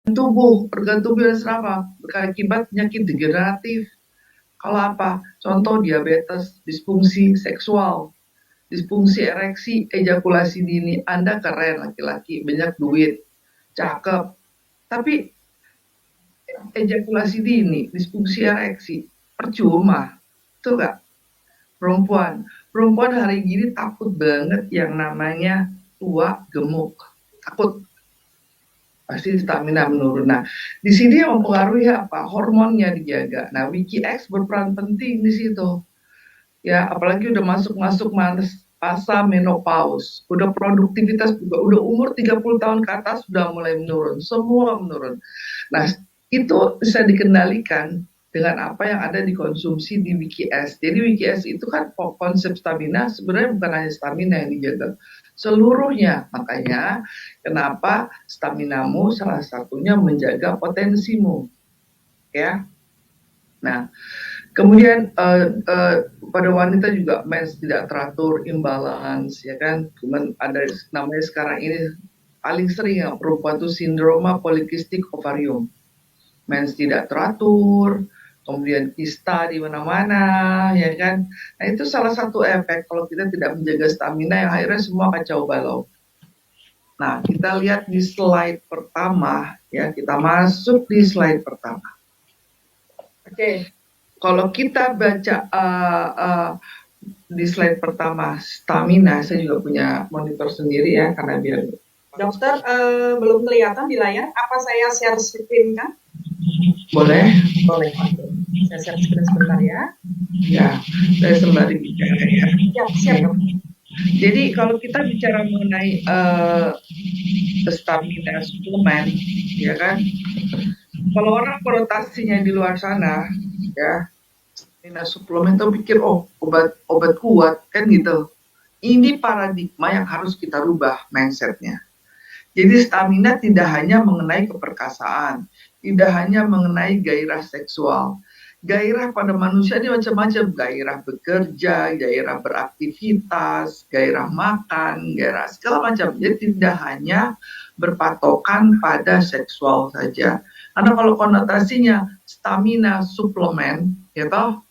organ tubuh yang apa? Berakibat penyakit degeneratif. Kalau apa? Contoh diabetes, disfungsi seksual, disfungsi ereksi, ejakulasi dini. Anda keren laki-laki, banyak duit, cakep. Tapi ejakulasi dini, disfungsi ereksi, percuma. Itu enggak? Perempuan hari gini takut banget yang namanya tua gemuk. Takut pasti stamina menurun. Nah, di sini yang mempengaruhi apa? Hormonnya dijaga. Nah, Wiki X berperan penting di situ. Ya, apalagi udah masuk masa menopause, udah produktivitas juga, udah umur 30 tahun ke atas sudah mulai menurun, semua menurun. Nah, itu bisa dikendalikan dengan apa yang ada dikonsumsi di WikiS. Jadi WikiS itu kan konsep stamina sebenarnya bukan hanya stamina yang dijaga, seluruhnya. Makanya kenapa staminamu salah satunya menjaga potensimu, ya. Nah, kemudian pada wanita juga mens tidak teratur, imbalance, ya kan. Cuman ada namanya sekarang ini paling sering yang perempuan itu sindroma polikistik ovarium. Mens tidak teratur, kemudian kista di mana-mana, ya kan. Nah, itu salah satu efek kalau kita tidak menjaga stamina yang akhirnya semua kacau balau. Nah, kita lihat di slide pertama, ya, kita masuk di slide pertama. Oke, kalau kita baca di slide pertama stamina, saya juga punya monitor sendiri ya, karena biar Dokter, belum kelihatan di layar. Apa saya share screen kan? Boleh? Boleh. Saya share screen sebentar ya. Ya, saya sembari bicara ya. Ya, siap. Jadi kalau kita bicara mengenai stamina suplemen, ya kan? Kalau orang konotasinya di luar sana, ya, stamina suplemen tuh pikir obat kuat kan gitu. Ini paradigma yang harus kita rubah mindsetnya. Jadi stamina tidak hanya mengenai keperkasaan, tidak hanya mengenai gairah seksual. Gairah pada manusia ini macam-macam, gairah bekerja, gairah beraktivitas, gairah makan, gairah segala macam. Jadi tidak hanya berpatokan pada seksual saja. Karena kalau konotasinya stamina suplemen, ya toh,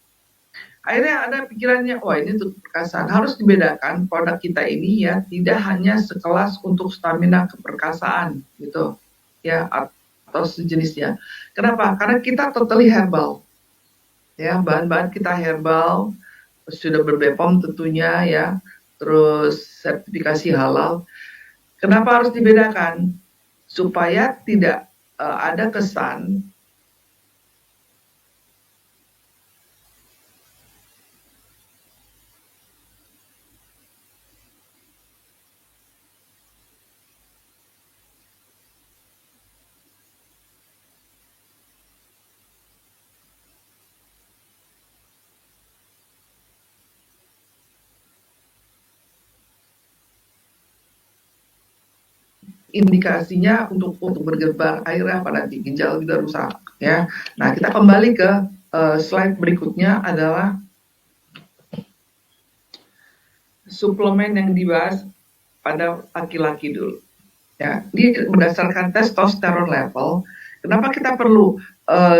akhirnya ada pikirannya, wah ini untuk keperkasaan. Harus dibedakan produk kita ini ya tidak hanya sekelas untuk stamina keperkasaan gitu, ya, atau sejenisnya. Kenapa? Karena kita totally herbal, ya, bahan-bahan kita herbal, sudah ber-BPOM tentunya ya, terus sertifikasi halal. Kenapa harus dibedakan? Supaya tidak ada kesan indikasinya untuk bergebar airnya pada nanti ginjal juga rusak, ya. Nah, kita kembali ke slide berikutnya adalah suplemen yang dibahas pada laki-laki dulu. Ya, ini berdasarkan testosteron level. Kenapa kita perlu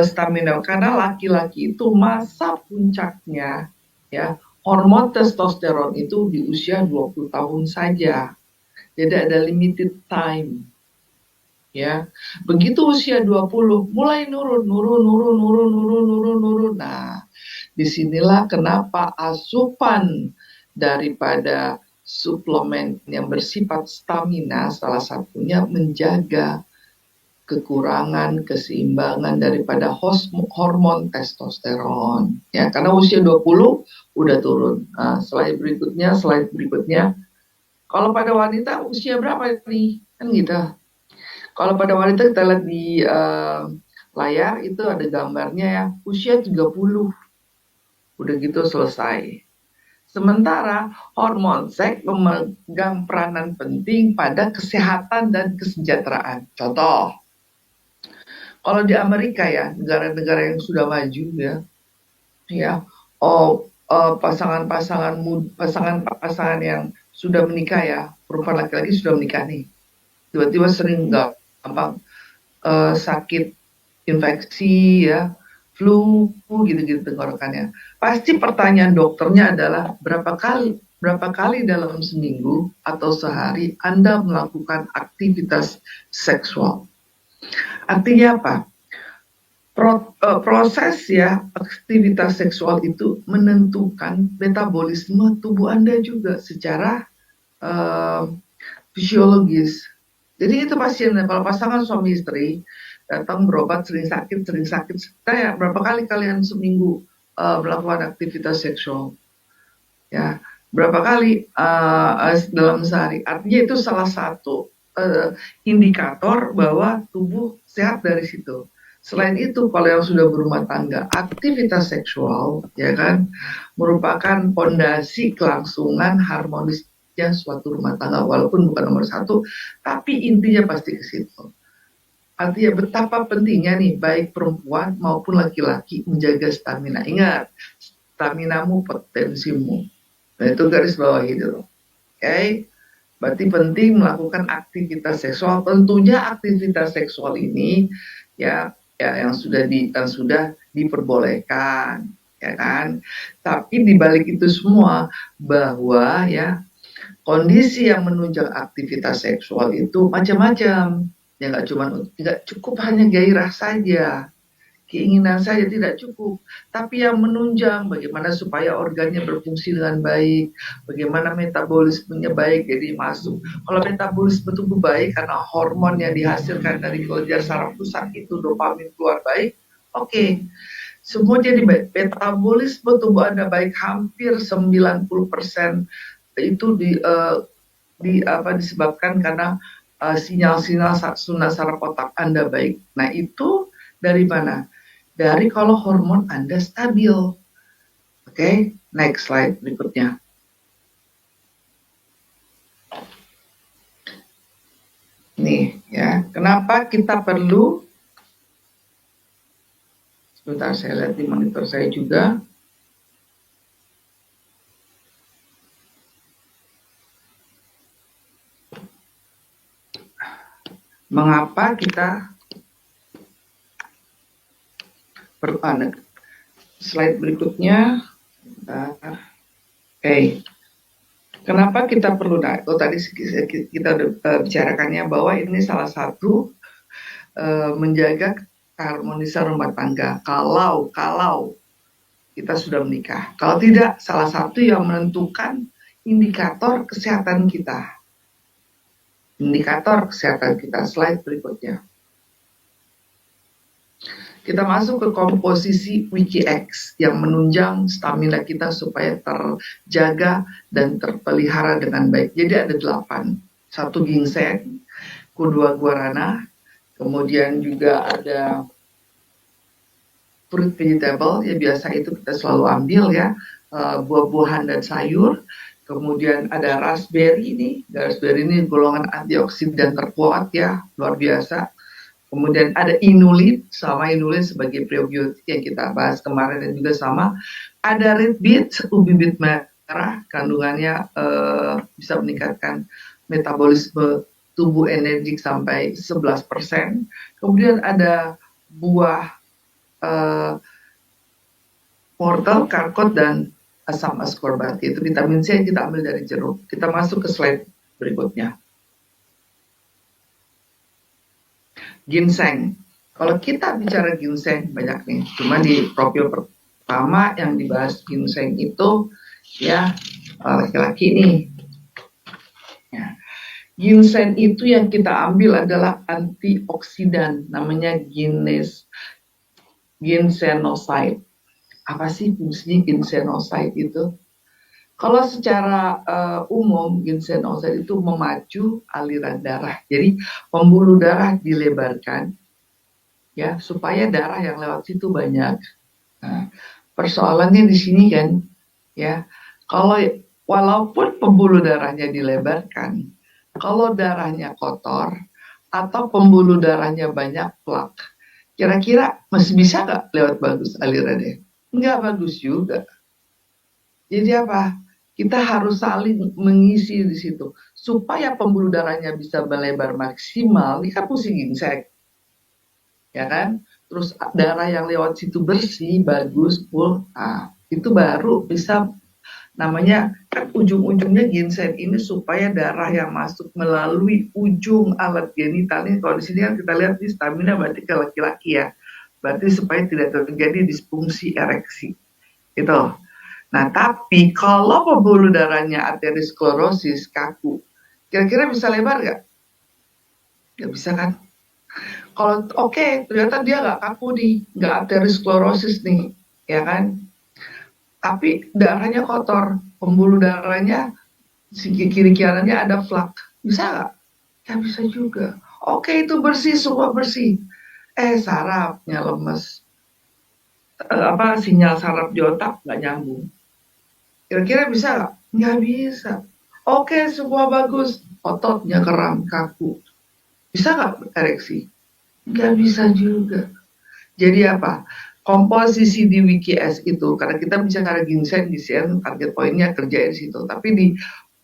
stamina? Karena laki-laki itu masa puncaknya, ya, hormon testosteron itu di usia 20 tahun saja. Jadi ada limited time. Ya, begitu usia 20 mulai nurun. Nah, disinilah kenapa asupan daripada suplemen yang bersifat stamina salah satunya menjaga kekurangan keseimbangan daripada hormon testosteron, ya, karena usia 20 udah turun. Nah, slide berikutnya kalau pada wanita usia berapa nih, kan gitu. Kalau pada wanita kita lihat di layar itu ada gambarnya ya, usia 30. Udah gitu selesai. Sementara hormon seks memegang peranan penting pada kesehatan dan kesejahteraan. Contoh, kalau di Amerika ya, negara-negara yang sudah maju ya, pasangan yang sudah menikah ya, perempuan laki-laki sudah menikah nih, tiba-tiba sering gampang sakit infeksi ya, flu gitu-gitu tenggorokannya. Pasti pertanyaan dokternya adalah berapa kali dalam seminggu atau sehari Anda melakukan aktivitas seksual. Artinya apa? Proses ya aktivitas seksual itu menentukan metabolisme tubuh Anda juga secara fisiologis. Jadi itu pasiennya, kalau pasangan suami istri datang berobat sering sakit, saya berapa kali kalian seminggu melakukan aktivitas seksual? Ya, berapa kali dalam sehari? Artinya itu salah satu indikator bahwa tubuh sehat dari situ. Selain itu, kalau yang sudah berumah tangga, aktivitas seksual, ya kan, merupakan pondasi kelangsungan harmonisnya suatu rumah tangga, walaupun bukan nomor satu, tapi intinya pasti ke situ. Artinya betapa pentingnya nih, baik perempuan maupun laki-laki menjaga stamina. Ingat, staminamu potensimu. Nah, itu garis bawah itu. Oke? Berarti penting melakukan aktivitas seksual. Tentunya aktivitas seksual ini ya yang sudah diperbolehkan, ya kan. Tapi dibalik itu semua bahwa ya kondisi yang menunjang aktivitas seksual itu macam-macam. Ya nggak cukup hanya gairah saja, keinginan saja tidak cukup, tapi yang menunjang bagaimana supaya organnya berfungsi dengan baik, bagaimana metabolismenya baik, jadi masuk. Kalau metabolisme tubuh baik karena hormon yang dihasilkan dari kelenjar saraf pusat itu dopamin keluar baik, oke. Semua jadi baik. Metabolisme tubuh Anda baik hampir 90% itu disebabkan karena sinyal-sinyal saraf otak Anda baik. Nah, itu dari mana? Dari kalau hormon Anda stabil. Oke, next slide berikutnya. Nih ya, kenapa kita perlu, sebentar saya lihat di monitor saya juga. Mengapa kita perlu slide berikutnya. Oke. Kenapa kita perlu tadi kita bicarakannya bahwa ini salah satu menjaga keharmonisan rumah tangga kalau kita sudah menikah. Kalau tidak, salah satu yang menentukan indikator kesehatan kita. Indikator kesehatan kita. Slide berikutnya. Kita masuk ke komposisi WikiX yang menunjang stamina kita supaya terjaga dan terpelihara dengan baik. Jadi ada 8. 1 ginseng, kedua guarana, kemudian juga ada fruit vegetable, ya biasa itu kita selalu ambil ya, buah-buahan dan sayur. Kemudian ada raspberry ini golongan antioksidan terkuat ya, luar biasa. Kemudian ada inulin, sama inulin sebagai prebiotik yang kita bahas kemarin dan juga sama. Ada red beet, ubi beet merah, kandungannya bisa meningkatkan metabolisme tubuh energik sampai 11%. Kemudian ada buah wortel, karkot, dan asam ascorbate. Itu vitamin C yang kita ambil dari jeruk. Kita masuk ke slide berikutnya. Ginseng. Kalau kita bicara ginseng banyak nih. Cuma di profil pertama yang dibahas ginseng itu ya laki-laki nih. Ya. Ginseng itu yang kita ambil adalah antioksidan, namanya ginsenoside. Apa sih fungsinya ginsenoside itu? Kalau secara umum ginsenoside itu memacu aliran darah. Jadi pembuluh darah dilebarkan ya supaya darah yang lewat situ banyak. Nah, persoalannya di sini kan ya, kalau walaupun pembuluh darahnya dilebarkan, kalau darahnya kotor atau pembuluh darahnya banyak plak, kira-kira masih bisa nggak lewat bagus alirannya? Nggak bagus juga. Jadi apa? Kita harus saling mengisi di situ supaya pembuluh darahnya bisa melebar maksimal. Ini kan fungsi ginseng. ya kan? Terus darah yang lewat situ bersih, bagus, full. Nah, itu baru bisa namanya kan ujung-ujungnya ginseng ini supaya darah yang masuk melalui ujung alat genital ini. Kalau di sini kan kita lihat di stamina berarti ke laki-laki ya. Berarti supaya tidak terjadi disfungsi ereksi. Itu. Nah, tapi kalau pembuluh darahnya arteriosklerosis kaku, kira-kira bisa lebar nggak? Nggak bisa kan? Kalau ternyata dia nggak kaku nih, nggak arteriosklerosis nih, ya kan? Tapi darahnya kotor, pembuluh darahnya kiri kanannya ada flak, bisa nggak? Ya bisa juga. Itu bersih, semua bersih. Sarafnya lemes, sinyal saraf di otak nggak nyambung. Kira-kira bisa nggak? Nggak bisa. Semua bagus, ototnya keram, kaku. Bisa nggak ereksi? Nggak bisa juga. Jadi apa? Komposisi di WikiS itu, karena kita bicara ginseng, target poinnya kerja di situ. Tapi di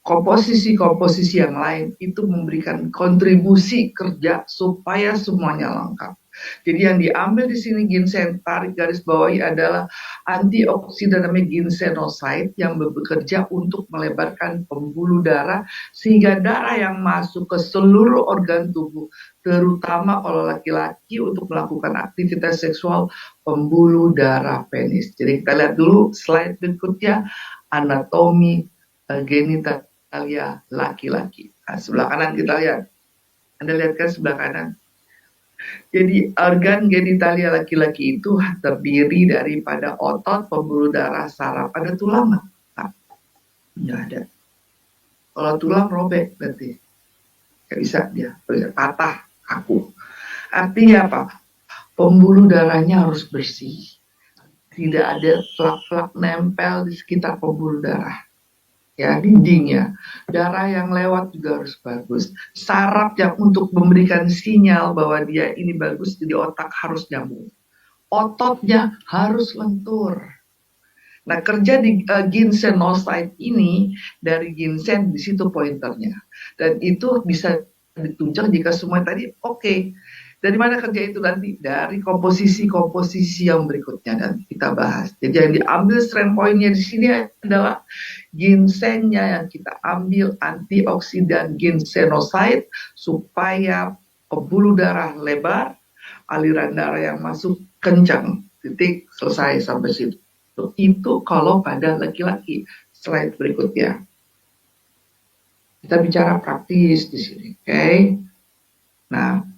komposisi-komposisi yang lain itu memberikan kontribusi kerja supaya semuanya lengkap. Jadi yang diambil di sini ginseng, tarik garis bawahi adalah antioksidan namanya ginsenoside yang bekerja untuk melebarkan pembuluh darah sehingga darah yang masuk ke seluruh organ tubuh, terutama kalau laki-laki untuk melakukan aktivitas seksual, pembuluh darah penis. Jadi kita lihat dulu slide berikutnya, anatomi genitalia laki-laki. Nah, sebelah kanan kita lihat. Anda lihat kan sebelah kanan. Jadi organ genitalia laki-laki itu terdiri daripada otot, pembuluh darah, saraf. Ada tulang nggak? Nggak ada. Kalau tulang robek berarti. Nggak bisa dia. Patah, kaku. Artinya apa? Pembuluh darahnya harus bersih. Tidak ada flak-flak nempel di sekitar pembuluh darah. Ya, dindingnya. Darah yang lewat juga harus bagus. Saraf yang untuk memberikan sinyal bahwa dia ini bagus di otak harus nyambung. Ototnya harus lentur. Nah, kerja di ginsenoside ini dari ginseng di situ pointernya. Dan itu bisa ditunjang jika semua tadi oke. Dari mana kerja itu nanti? Dari komposisi-komposisi yang berikutnya dan kita bahas. Jadi yang diambil strength point-nya di sini adalah ginsengnya yang kita ambil antioksidan ginsenoside supaya pembuluh darah lebar, aliran darah yang masuk kencang. Titik, selesai sampai situ. Itu kalau pada laki-laki. Slide berikutnya. Kita bicara praktis di sini, oke? Nah,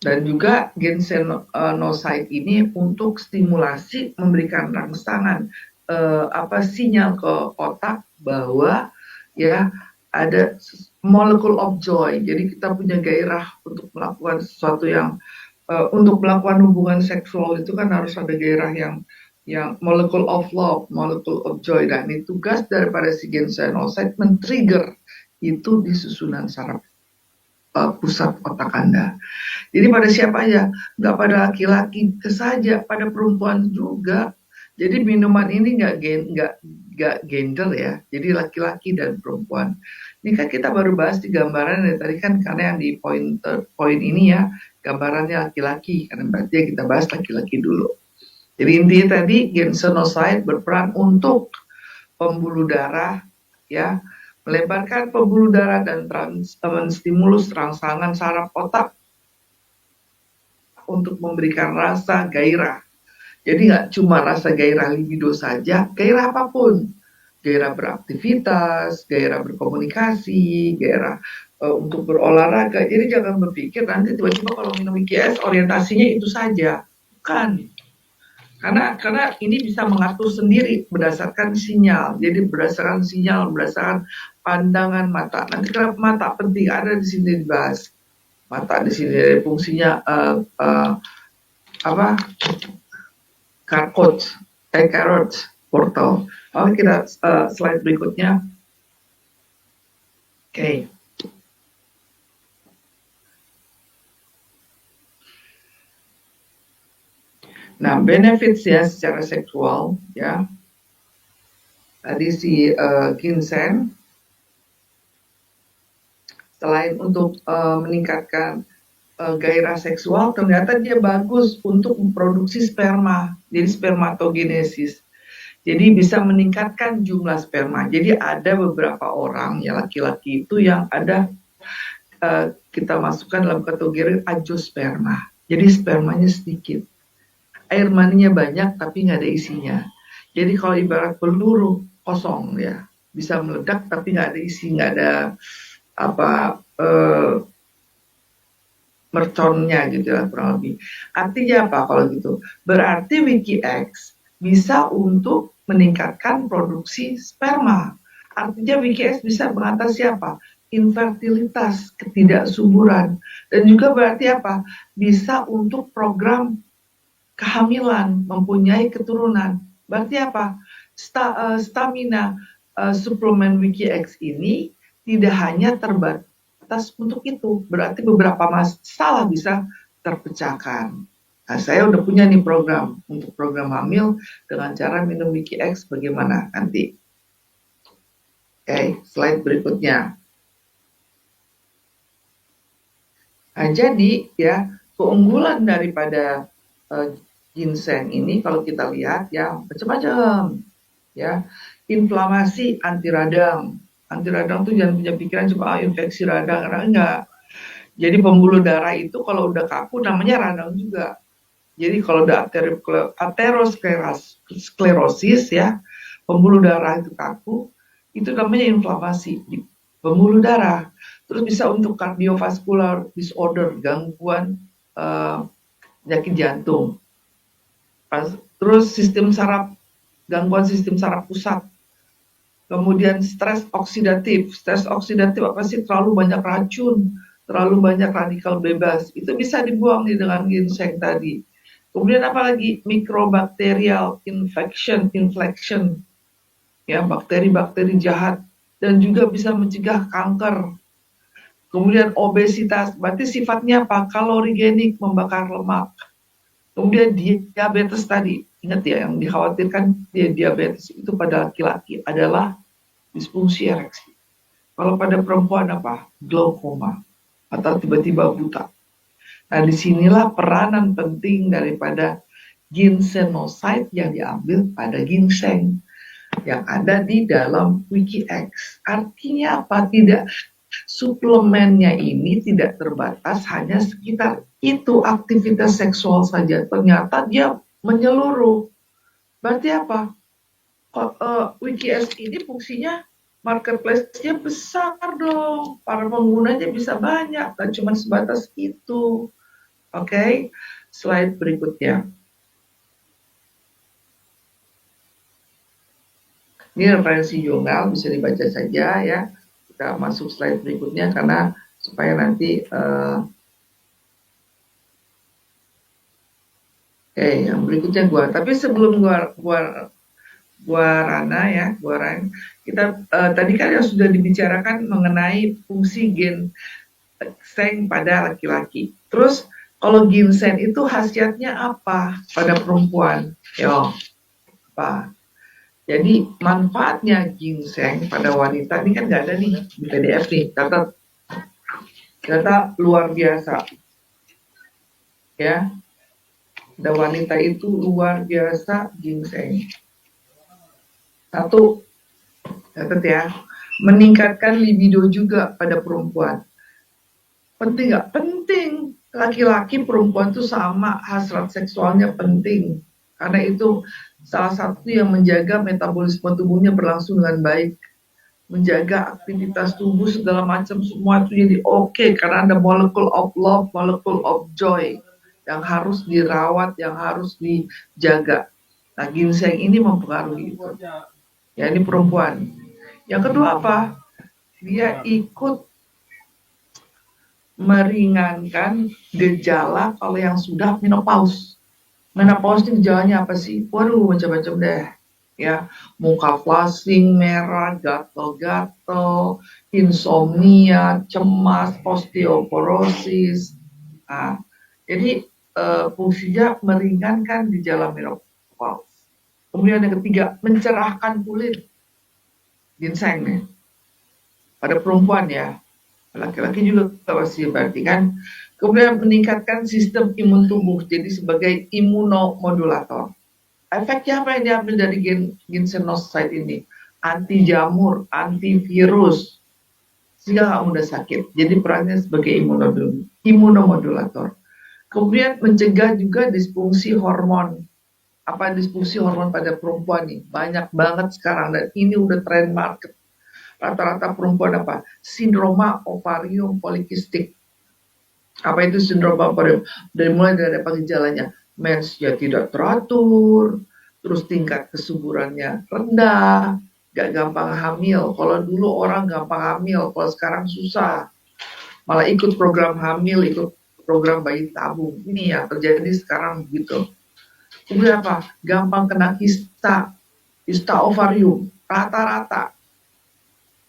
dan juga ginsenoside ini untuk stimulasi memberikan rangsangan sinyal ke otak bahwa ya ada molecule of joy. Jadi kita punya gairah untuk melakukan sesuatu yang untuk melakukan hubungan seksual itu kan harus ada gairah yang molecule of love, molecule of joy. Dan ini tugas daripada si ginsenoside men-trigger itu di susunan saraf pusat otak Anda. Jadi pada siapa aja? Nggak pada laki-laki saja, pada perempuan juga. Jadi minuman ini nggak gender ya. Jadi laki-laki dan perempuan. Ini kan kita baru bahas di gambaran dari tadi kan, karena yang di poin ini ya gambarannya laki-laki. Karena berarti kita bahas laki-laki dulu. Jadi intinya tadi ginsenoside berperan untuk pembuluh darah ya, melebarkan pembuluh darah dan menstimulus rangsangan saraf otak untuk memberikan rasa gairah. Jadi nggak cuma rasa gairah libido saja, gairah apapun. Gairah beraktivitas, gairah berkomunikasi, gairah untuk berolahraga. Jadi jangan berpikir nanti tiba-tiba kalau minum IKS orientasinya itu saja. Bukan. Karena ini bisa mengatur sendiri berdasarkan sinyal. Jadi berdasarkan sinyal, berdasarkan pandangan mata. Nanti kenapa mata penting ada di sini dibahas. Mata di sini fungsinya carotid portal. Kita slide berikutnya. Oke. Nah, benefits-nya secara seksual ya. Tadi si ginseng selain untuk meningkatkan gairah seksual, ternyata dia bagus untuk memproduksi sperma, jadi spermatogenesis. Jadi bisa meningkatkan jumlah sperma. Jadi ada beberapa orang ya laki-laki itu yang ada kita masukkan dalam kategori agiosperma. Jadi spermanya sedikit, air maninya banyak tapi nggak ada isinya. Jadi kalau ibarat peluru kosong ya, bisa meledak tapi nggak ada isi, nggak ada apa merconnya gitu lah kurang lebih. Artinya apa kalau gitu? Berarti WikiX bisa untuk meningkatkan produksi sperma. Artinya WikiX bisa mengatasi apa? Infertilitas, ketidaksuburan. Dan juga berarti apa? Bisa untuk program kehamilan, mempunyai keturunan. Berarti apa? Stamina suplemen WikiX ini tidak hanya terbatas untuk itu, berarti beberapa masalah bisa terpecahkan. Nah, saya udah punya nih program untuk program hamil dengan cara minum WikiX bagaimana nanti. Oke, slide berikutnya. Nah, jadi ya keunggulan daripada ginseng ini kalau kita lihat ya macam-macam ya. Inflamasi, anti radang tuh jangan punya pikiran cuma infeksi radang, karena enggak. Jadi pembuluh darah itu kalau udah kaku namanya radang juga. Jadi kalau udah aterosklerosis ya, pembuluh darah itu kaku, itu namanya inflamasi di pembuluh darah. Terus bisa untuk cardiovascular disorder, gangguan penyakit jantung. Terus gangguan sistem saraf pusat. Kemudian stres oksidatif apa sih? Terlalu banyak racun, terlalu banyak radikal bebas, itu bisa dibuang nih dengan ginseng tadi. Kemudian apalagi mikrobakterial infection, ya bakteri-bakteri jahat, dan juga bisa mencegah kanker. Kemudian obesitas, berarti sifatnya apa? Kalorigenik, membakar lemak. Kemudian diabetes tadi, ingat ya yang dikhawatirkan diabetes itu pada laki-laki adalah disfungsi ereksi. Kalau pada perempuan apa? Glaukoma atau tiba-tiba buta. Nah, disinilah peranan penting daripada ginsenoside yang diambil pada ginseng yang ada di dalam WikiX. Artinya apa? Suplemennya ini tidak terbatas hanya sekitar itu aktivitas seksual saja. Ternyata dia menyeluruh. Berarti apa? WikiX ini fungsinya marketplace-nya besar dong. Para penggunanya bisa banyak, dan cuma sebatas itu. Oke, slide berikutnya. Ini referensi jurnal, bisa dibaca saja ya. Kita masuk slide berikutnya karena supaya nanti yang berikutnya tapi sebelum kita tadi kan yang sudah dibicarakan mengenai fungsi ginseng pada laki-laki. Terus kalau ginseng itu khasiatnya apa pada perempuan? Apa? Jadi manfaatnya ginseng pada wanita ini kan nggak ada nih di PDF nih, data luar biasa ya. Pada wanita itu luar biasa ginseng. Satu, catat ya, meningkatkan libido juga pada perempuan. Penting nggak? Penting. Laki-laki perempuan itu sama, hasrat seksualnya penting. Karena itu salah satu yang menjaga metabolisme tubuhnya berlangsung dengan baik, menjaga aktivitas tubuh segala macam semua itu jadi oke, karena ada molekul of love, molekul of joy yang harus dirawat, yang harus dijaga. Nah, ginseng ini mempengaruhi itu. Ya, ini perempuan. Yang kedua apa? Dia ikut meringankan gejala kalau yang sudah menopause. Menopause ini gejalanya apa sih? Waduh, macam-macam deh. Ya, muka flushing, merah, gatal-gatal, insomnia, cemas, osteoporosis. Nah, jadi fungsinya meringankan gejala menopause. Kemudian yang ketiga, mencerahkan kulit. Ginseng nih. Pada perempuan ya. Laki-laki juga pasti berarti kan. Kemudian meningkatkan sistem imun tubuh, jadi sebagai imunomodulator. Efeknya apa yang diambil dari ginsenosid ini? Anti jamur, antivirus, sehingga nggak mudah sakit. Jadi perannya sebagai imunomodulator. Kemudian mencegah juga disfungsi hormon. Apa disfungsi hormon pada perempuan nih? Banyak banget sekarang, dan ini udah tren market. Rata-rata perempuan apa? Sindroma ovarium polikistik. Apa itu sindroma ovarium? Dari mulai dari apa gejalanya? Mensnya tidak teratur, terus tingkat kesuburannya rendah, gak gampang hamil. Kalau dulu orang gampang hamil, kalau sekarang susah. Malah ikut program hamil, ikut program bayi tabung. Ini yang terjadi sekarang begitu. Kemudian apa? Gampang kena kista ovarium, rata-rata.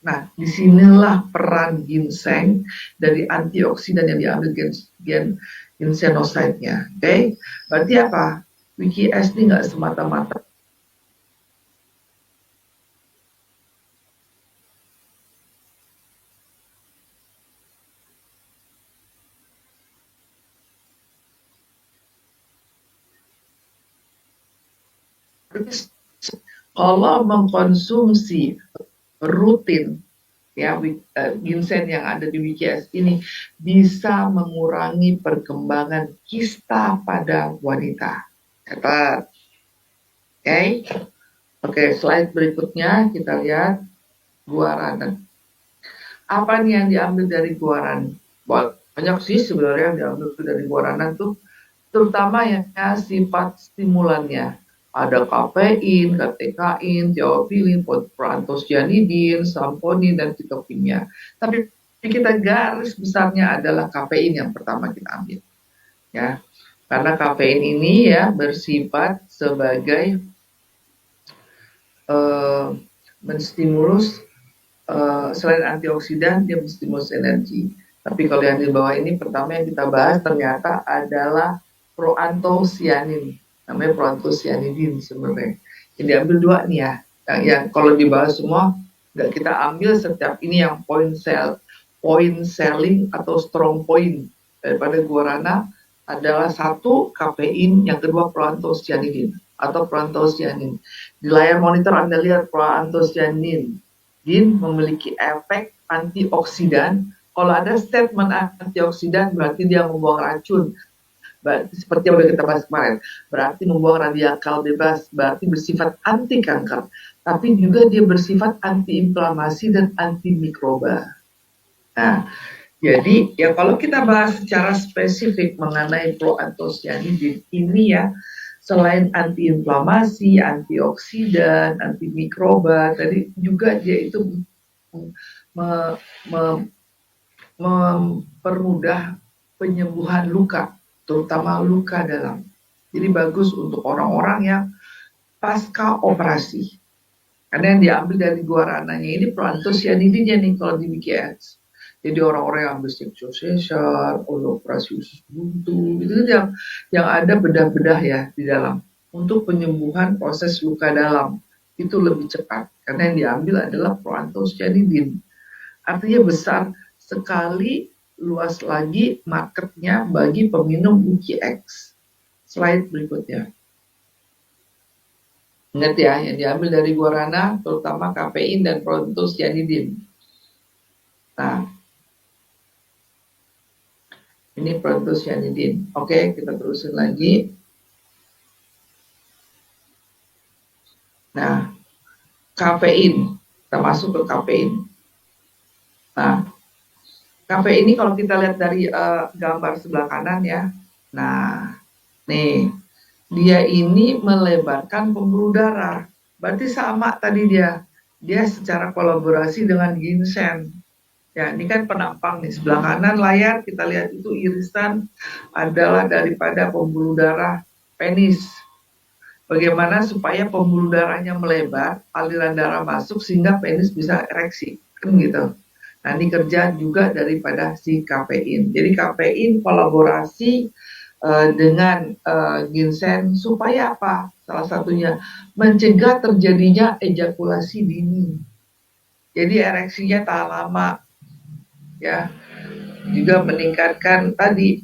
Nah, disinilah peran ginseng dari antioksidan yang diambil ginsenosidnya. Oke, berarti apa? WikiS ini nggak semata-mata kalau mengkonsumsi rutin ya ginseng yang ada di WikiS ini bisa mengurangi perkembangan kista pada wanita. Catat. Oke. Oke, slide berikutnya kita lihat guarana. Apa nih yang diambil dari guarana? Banyak sih sebenarnya yang diambil dari guarana tuh, terutama ya sifat stimulannya. Ada kafein, katekain, teofilin, proantosianidin, samponin, dan sitokimia. Tapi kita garis besarnya adalah kafein yang pertama kita ambil. Ya, karena kafein ini ya bersifat sebagai menstimulus, selain antioksidan dia menstimulus energi. Tapi kalau yang di bawah ini pertama yang kita bahas ternyata adalah proantosianin. Namanya proantosianidin sebenarnya. Yang diambil dua nih ya. Yang kalau dibahas semua nggak kita ambil setiap ini yang point selling atau strong point daripada guarana adalah satu kafein, yang kedua proantosianidin atau proantosianin. Di layar monitor Anda lihat proantosianin memiliki efek antioksidan. Kalau ada statement antioksidan berarti dia membuang racun. Seperti yang sudah kita bahas kemarin, berarti membuang radikal bebas, berarti bersifat anti kanker, tapi juga dia bersifat anti inflamasi dan anti mikroba. Nah, jadi ya kalau kita bahas secara spesifik mengenai proantosianidin ini ya, selain anti inflamasi, antioksidan, anti mikroba, tadi juga dia itu mempermudah penyembuhan luka, terutama luka dalam. Jadi bagus untuk orang-orang yang pasca operasi. Karena yang diambil dari guarananya ini proantosianidinnya nih kalau di WikiS. Jadi orang-orang yang ambil section sesar, operasi usus buntu, itu yang ada bedah-bedah ya di dalam. Untuk penyembuhan proses luka dalam itu lebih cepat karena yang diambil adalah proantosianidin. Artinya besar sekali, luas lagi marketnya bagi peminum WikiX. Slide berikutnya. Ingat ya, yang diambil dari guarana terutama kafein dan proantosianidin. Nah, ini proantosianidin. Oke, kita terusin lagi. Nah, kafein, kita masuk ke kafein. Nah, kafein ini kalau kita lihat dari gambar sebelah kanan ya. Nah, nih, dia ini melebarkan pembuluh darah. Berarti sama tadi dia secara kolaborasi dengan ginseng. Ya, ini kan penampang nih, sebelah kanan layar kita lihat itu irisan adalah daripada pembuluh darah penis. Bagaimana supaya pembuluh darahnya melebar, aliran darah masuk sehingga penis bisa ereksi, kan gitu. Nah, ini kerja juga daripada si kafein. Jadi kafein kolaborasi dengan ginseng supaya apa? Salah satunya mencegah terjadinya ejakulasi dini. Jadi ereksinya tahan lama. Ya, juga meningkatkan tadi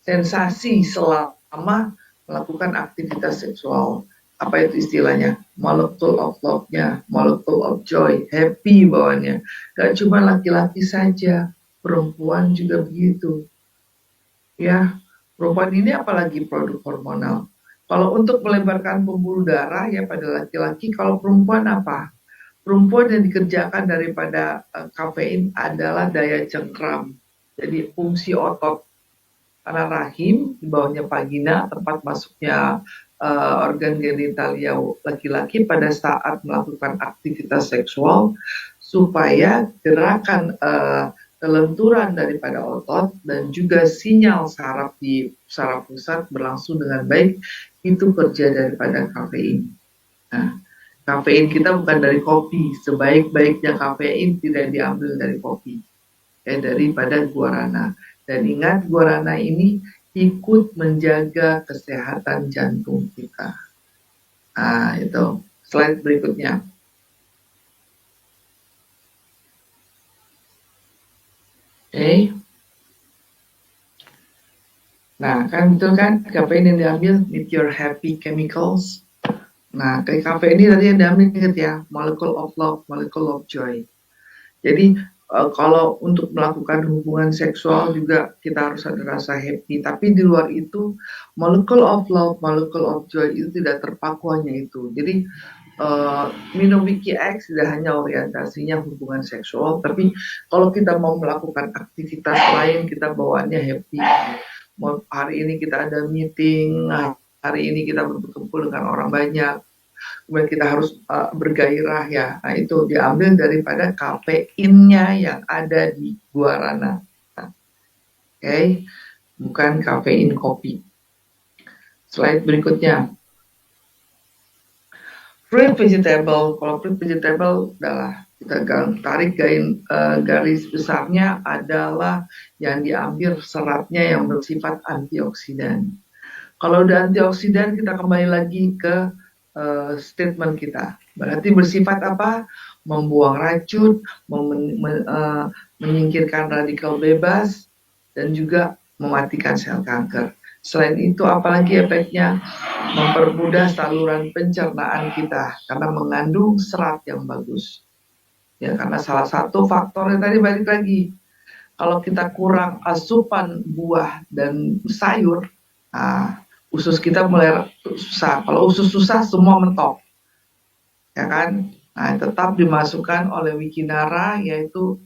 sensasi selama melakukan aktivitas seksual. Apa itu istilahnya? Molecule of love-nya, molecule of joy, happy bawaannya. Gak cuma laki-laki saja, perempuan juga begitu. Ya, perempuan ini apalagi produk hormonal. Kalau untuk melebarkan pembuluh darah ya pada laki-laki, kalau perempuan apa? Perempuan yang dikerjakan daripada kafein adalah daya cengkram. Jadi fungsi otot karena rahim di bawahnya vagina tempat masuknya organ genitalia laki-laki pada saat melakukan aktivitas seksual supaya gerakan kelenturan daripada otot dan juga sinyal saraf di saraf pusat berlangsung dengan baik itu kerja daripada kafein. Nah, kafein kita bukan dari kopi, sebaik-baiknya kafein tidak diambil dari kopi, daripada guarana. Dan ingat, guarana ini ikut menjaga kesehatan jantung kita. Nah, itu slide berikutnya. Oke. Nah, kan betul kan, kafein yang diambil with your happy chemicals. Nah, kayak kafein ini tadi yang diambil ingat ya, molecule of love, molecule of joy. Jadi kalau untuk melakukan hubungan seksual juga kita harus ada rasa happy. Tapi di luar itu, molecule of love, molecule of joy itu tidak terpaku hanya itu. Jadi minum Wiki X tidak hanya orientasinya hubungan seksual, tapi kalau kita mau melakukan aktivitas lain kita bawaannya happy. Hari ini kita ada meeting, hari ini kita berkumpul dengan orang banyak, kemudian kita harus bergairah ya. Nah, itu diambil daripada kafeinnya yang ada di guarana. Oke, bukan kafein kopi. Slide berikutnya. Fruit vegetable, kalau fruit vegetable adalah kita tarik garis besarnya adalah yang diambil seratnya yang bersifat antioksidan. Kalau udah antioksidan kita kembali lagi ke statement kita. Berarti bersifat apa? Membuang racun, menyingkirkan radikal bebas, dan juga mematikan sel kanker. Selain itu apalagi efeknya? Mempermudah saluran pencernaan kita karena mengandung serat yang bagus. Ya, karena salah satu faktornya tadi balik lagi. Kalau kita kurang asupan buah dan sayur, usus kita mulai susah. Kalau usus susah semua mentok. Ya kan? Nah, tetap dimasukkan oleh Wikinara yaitu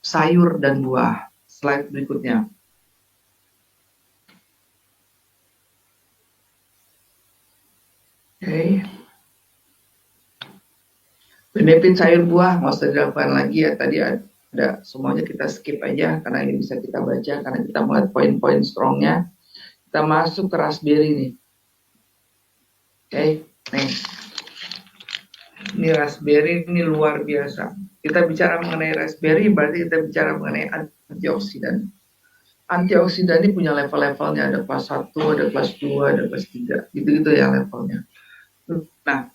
sayur dan buah. Slide berikutnya. Oke. Benefit sayur buah nggak usah dilakukan lagi ya. Tadi ada semuanya kita skip aja karena ini bisa kita baca karena kita melihat poin-poin strongnya. Kita masuk ke raspberry nih. Oke, nih. Ini raspberry ini luar biasa. Kita bicara mengenai raspberry berarti kita bicara mengenai antioksidan. Antioksidan ini punya level-levelnya, ada kelas 1, ada kelas 2, ada kelas 3, gitu-gitu ya levelnya. Nah,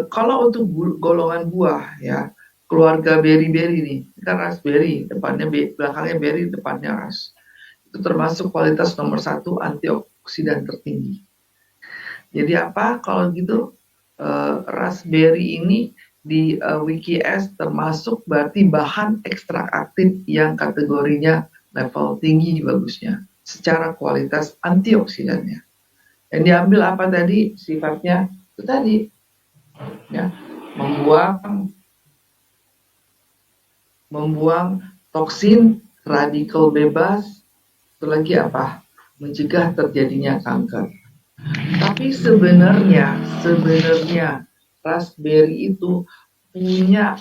kalau untuk golongan buah ya, keluarga berry-berry nih, kita raspberry, depannya belakangnya berry, depannya ras. Itu termasuk kualitas nomor 1 antioksidan tertinggi. Jadi apa kalau gitu? Raspberry ini di WikiS termasuk berarti bahan ekstrak aktif yang kategorinya level tinggi bagusnya secara kualitas antioksidannya. Yang diambil apa tadi? Sifatnya itu tadi ya, membuang toksin, radikal bebas, itu lagi apa? Mencegah terjadinya kanker. Tapi sebenarnya raspberry itu punya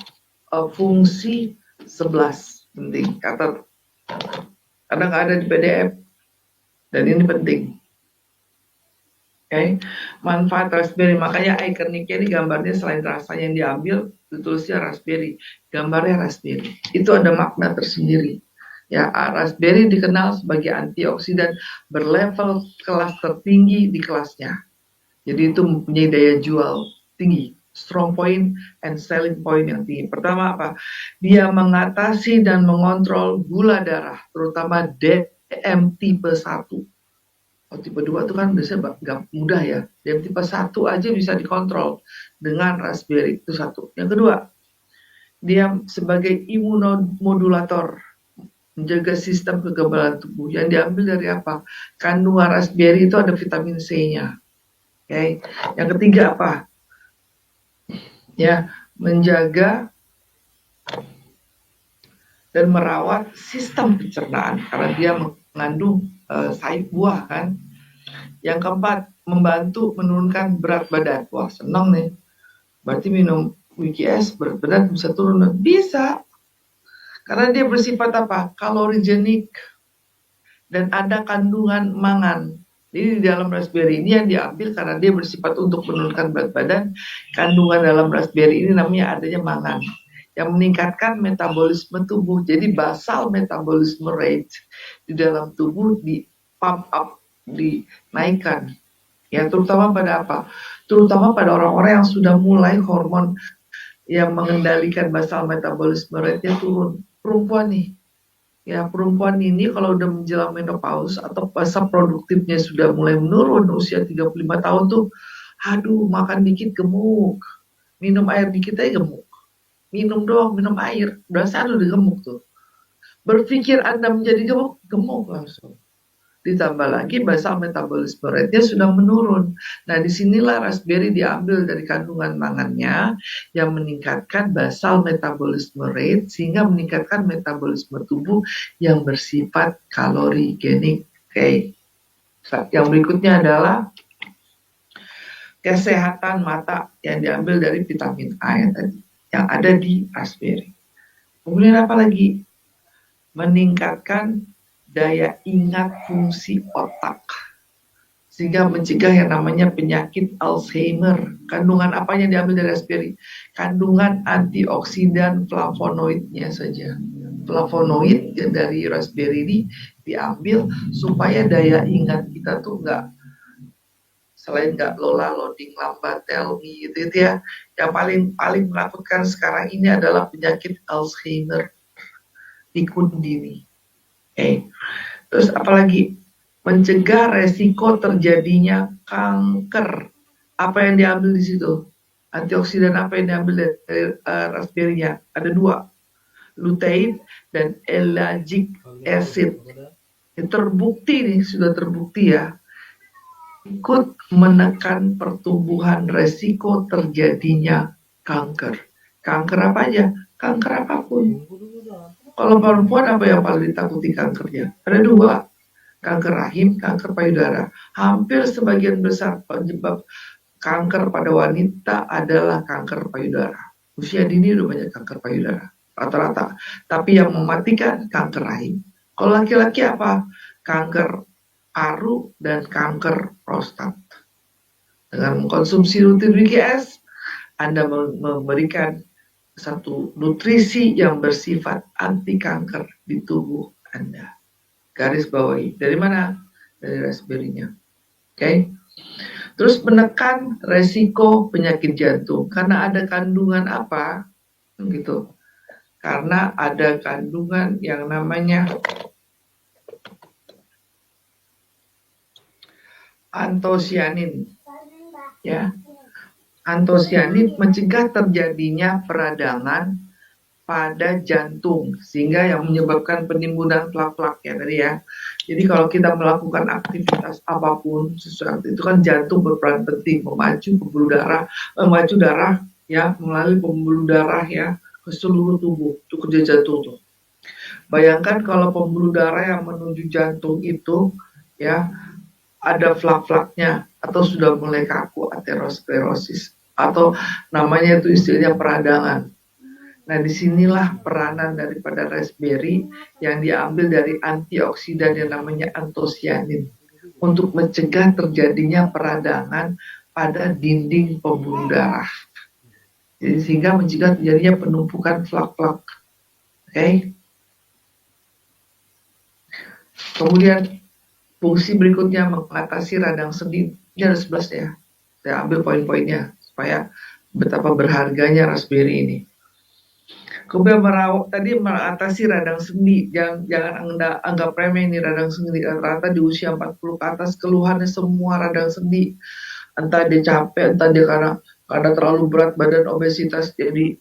fungsi 11 penting. Karena nggak ada di PDF dan ini penting. Oke, manfaat raspberry, makanya ikoniknya ini gambarnya selain rasanya yang diambil, ditulisnya raspberry, gambarnya raspberry. Itu ada makna tersendiri. Ya, raspberry dikenal sebagai antioksidan berlevel kelas tertinggi di kelasnya. Jadi itu mempunyai daya jual tinggi. strong point and selling point yang tinggi. Pertama apa? Dia mengatasi dan mengontrol gula darah, terutama DM tipe 1. Oh, tipe 2 itu kan biasanya nggak mudah ya. DM tipe 1 aja bisa dikontrol dengan raspberry, itu satu. Yang kedua, dia sebagai imunomodulator, menjaga sistem kekebalan tubuh. Yang diambil dari apa? Kandungan raspberry itu ada vitamin C-nya. Oke. Yang ketiga apa? Ya, menjaga dan merawat sistem pencernaan karena dia mengandung sayur buah kan. Yang keempat, membantu menurunkan berat badan. Wah, senang nih. Berarti minum WKS berat badan bisa turun. Bisa. Karena dia bersifat apa? Kalorigenik dan ada kandungan mangan. Jadi di dalam raspberry ini yang diambil karena dia bersifat untuk menurunkan berat badan. Kandungan dalam raspberry ini namanya adanya mangan yang meningkatkan metabolisme tubuh. Jadi basal metabolisme rate di dalam tubuh di pump up, dinaikkan. Ya, terutama pada apa? Terutama pada orang-orang yang sudah mulai hormon yang mengendalikan basal metabolisme rate-nya turun. Perempuan nih, ya perempuan ini kalau udah menjelang menopause atau masa produktifnya sudah mulai menurun usia 35 tahun tuh, aduh makan dikit gemuk, minum air dikit aja gemuk, minum doang minum air, udah gemuk tuh. Berpikir Anda menjadi gemuk, gemuk langsung. Ditambah lagi basal metabolisme rate-nya sudah menurun. Nah, disinilah raspberry diambil dari kandungan mangannya yang meningkatkan basal metabolisme rate sehingga meningkatkan metabolisme tubuh yang bersifat kalorigenik. Oke. Yang berikutnya adalah kesehatan mata yang diambil dari vitamin A yang tadi yang ada di raspberry. Kemudian apa lagi? Meningkatkan daya ingat fungsi otak sehingga mencegah yang namanya penyakit Alzheimer. Kandungan apa yang diambil dari raspberry? Kandungan antioksidan flavonoidnya saja. Flavonoid yang dari raspberry ini diambil supaya daya ingat kita tuh selain nggak lola, loading lambat, tell me gitu ya. Yang paling menakutkan sekarang ini adalah penyakit Alzheimer, pikun dini. Terus apalagi mencegah resiko terjadinya kanker. Apa yang diambil di situ? Antioksidan apa yang diambil dari raspberry-nya? Ada 2, lutein dan ellagic acid. Sudah terbukti ya, ikut menekan pertumbuhan resiko terjadinya kanker. Kanker apa aja? Kanker apapun. Kalau perempuan apa yang paling ditakuti kankernya? Ada 2, kanker rahim, kanker payudara. Hampir sebagian besar penyebab kanker pada wanita adalah kanker payudara. Usia dini udah banyak kanker payudara, rata-rata. Tapi yang mematikan kanker rahim. Kalau laki-laki apa? Kanker paru dan kanker prostat. Dengan mengkonsumsi rutin WKS, Anda memberikan satu nutrisi yang bersifat anti kanker di tubuh Anda. Garis bawahi. Dari mana? Dari raspberry-nya. Oke. Terus menekan resiko penyakit jantung. Karena ada kandungan apa? Gitu. Karena ada kandungan yang namanya antosianin. Ya. Antosianin mencegah terjadinya peradangan pada jantung sehingga yang menyebabkan penimbunan plak-plak ya tadi ya. Jadi kalau kita melakukan aktivitas apapun sesuatu itu kan jantung berperan penting memacu darah ya melalui pembuluh darah ya ke seluruh tubuh itu kerja jantung tuh. Bayangkan kalau pembuluh darah yang menuju jantung itu ya ada flak-flaknya atau sudah mulai kaku aterosklerosis atau namanya itu istilahnya peradangan. Nah, disinilah peranan daripada raspberry yang diambil dari antioksidan yang namanya antosianin untuk mencegah terjadinya peradangan pada dinding pembuluh darah. Jadi sehingga mencegah terjadinya penumpukan flak-flak. Oke. Kemudian fungsi berikutnya mengatasi radang sendi. Ini ada 11 ya. Saya ambil poin-poinnya supaya betapa berharganya raspberry ini. Kemudian tadi mengatasi radang sendi, jangan anggap remeh ini radang sendi. Rata-rata di usia 40 ke atas keluhannya semua radang sendi. Entah dia capek, entah dia karena terlalu berat badan, obesitas, jadi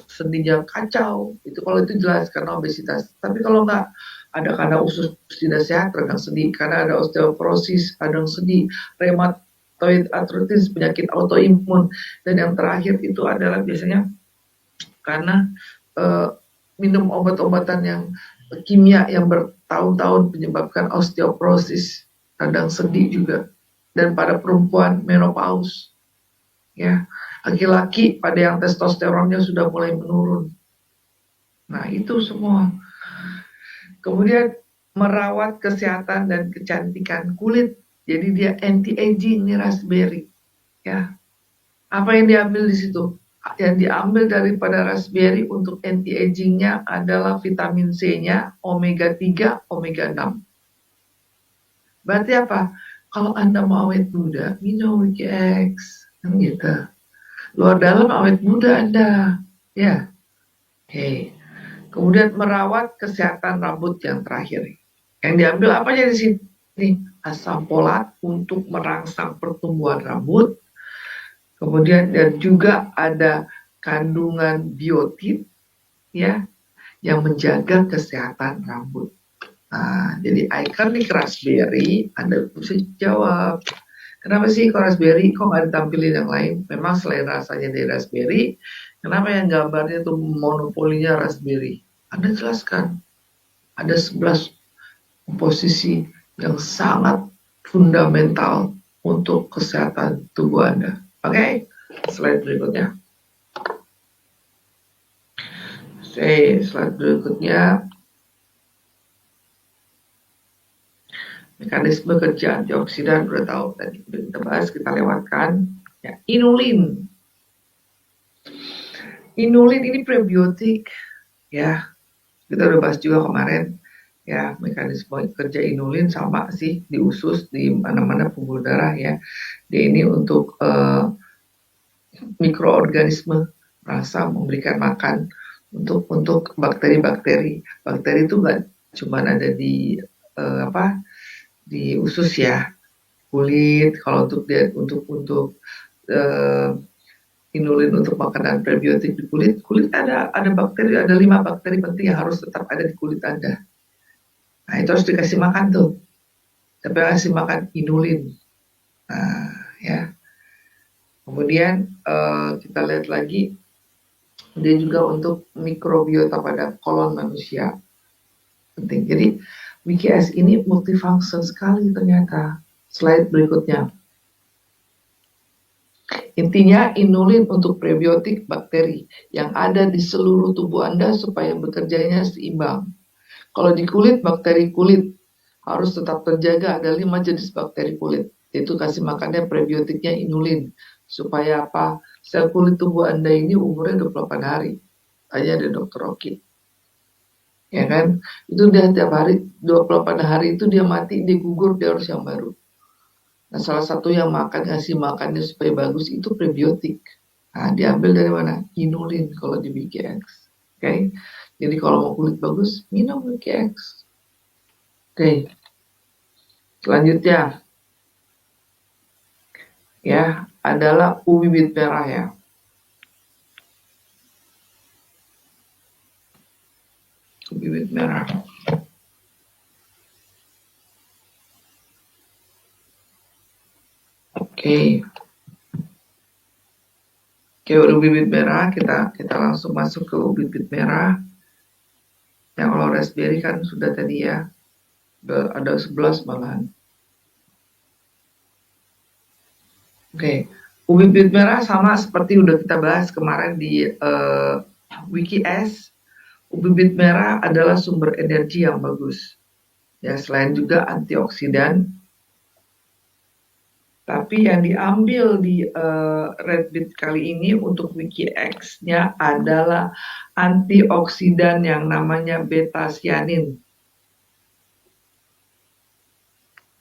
sendinya kacau. Itu kalau itu jelas karena obesitas. Tapi kalau nggak, ada karena usus tidak sehat radang sendi, karena ada osteoporosis radang sendi, rheumatoid arthritis, penyakit autoimun, dan yang terakhir itu adalah biasanya karena minum obat-obatan yang kimia yang bertahun-tahun menyebabkan osteoporosis, radang sendi juga, dan pada perempuan menopause, ya, laki-laki pada yang testosteronnya sudah mulai menurun. Nah itu semua. Kemudian merawat kesehatan dan kecantikan kulit, jadi dia anti-aging nih raspberry, ya. Apa yang diambil di situ? Yang diambil daripada raspberry untuk anti-agingnya adalah vitamin C-nya, omega 3, omega 6. Berarti apa? Kalau Anda mau awet muda, minum Wiki X, kan gitu. Luar dalam awet muda Anda, ya. Oke. Kemudian merawat kesehatan rambut yang terakhir. Yang diambil apa aja di sini? Asam folat untuk merangsang pertumbuhan rambut. Kemudian dan juga ada kandungan biotin, ya, yang menjaga kesehatan rambut. Nah, jadi ikonik raspberry, Anda bisa jawab, kenapa sih kok raspberry kok nggak ditampilin yang lain? Memang selain rasanya dari raspberry, kenapa yang gambarnya tuh monopolinya raspberry? Anda jelaskan, ada 11 komposisi yang sangat fundamental untuk kesehatan tubuh Anda. Oke, slide berikutnya. Slide berikutnya. Mekanisme kerja antioksidan udah tahu tadi, udah kita bahas, kita lewatkan. Ya, inulin. Inulin ini prebiotik, ya. Kita udah bahas juga kemarin. Ya, mekanisme kerja inulin sama sih di usus, di mana-mana pembuluh darah, ya. Dia ini untuk mikroorganisme, merasa memberikan makan untuk bakteri-bakteri. Bakteri itu nggak cuma ada di di usus, ya, kulit. Kalau untuk inulin untuk makanan prebiotik di kulit ada bakteri, ada 5 bakteri penting yang harus tetap ada di kulit Anda. Nah itu harus dikasih makan tuh, tapi kasih makan inulin. Nah ya, kemudian kita lihat lagi, dia juga untuk mikrobiota pada kolon manusia, penting. Jadi WKS ini multifunction sekali ternyata. Slide berikutnya. Intinya inulin untuk prebiotik bakteri yang ada di seluruh tubuh Anda supaya bekerjanya seimbang. Kalau di kulit, bakteri kulit harus tetap terjaga, ada 5 jenis bakteri kulit. Itu kasih makannya prebiotiknya inulin. Supaya apa? Sel kulit tubuh Anda ini umurnya 28 hari. Tanya ada Dr. Oki. Ya kan? Itu dia tiap hari, 28 hari itu dia mati, dia gugur, dia harus yang baru. Nah, salah satu yang ngasih makannya supaya bagus itu prebiotik. Nah, diambil dari mana? Inulin kalau di BKX. Oke. Jadi kalau mau kulit bagus, minum BKX. Oke. Selanjutnya, ya, adalah ubi bit merah, ya. Ubi bit merah. Oke, ubi bit merah, kita langsung masuk ke ubi bit merah. Yang kalau raspberry kan sudah tadi, ya, ada 11 malahan. Oke, ubi bit merah sama seperti udah kita bahas kemarin di WKS. Ubi bit merah adalah sumber energi yang bagus. Ya, selain juga antioksidan. Tapi yang diambil di red beet kali ini untuk WKX-nya adalah antioksidan yang namanya beta-cyanin.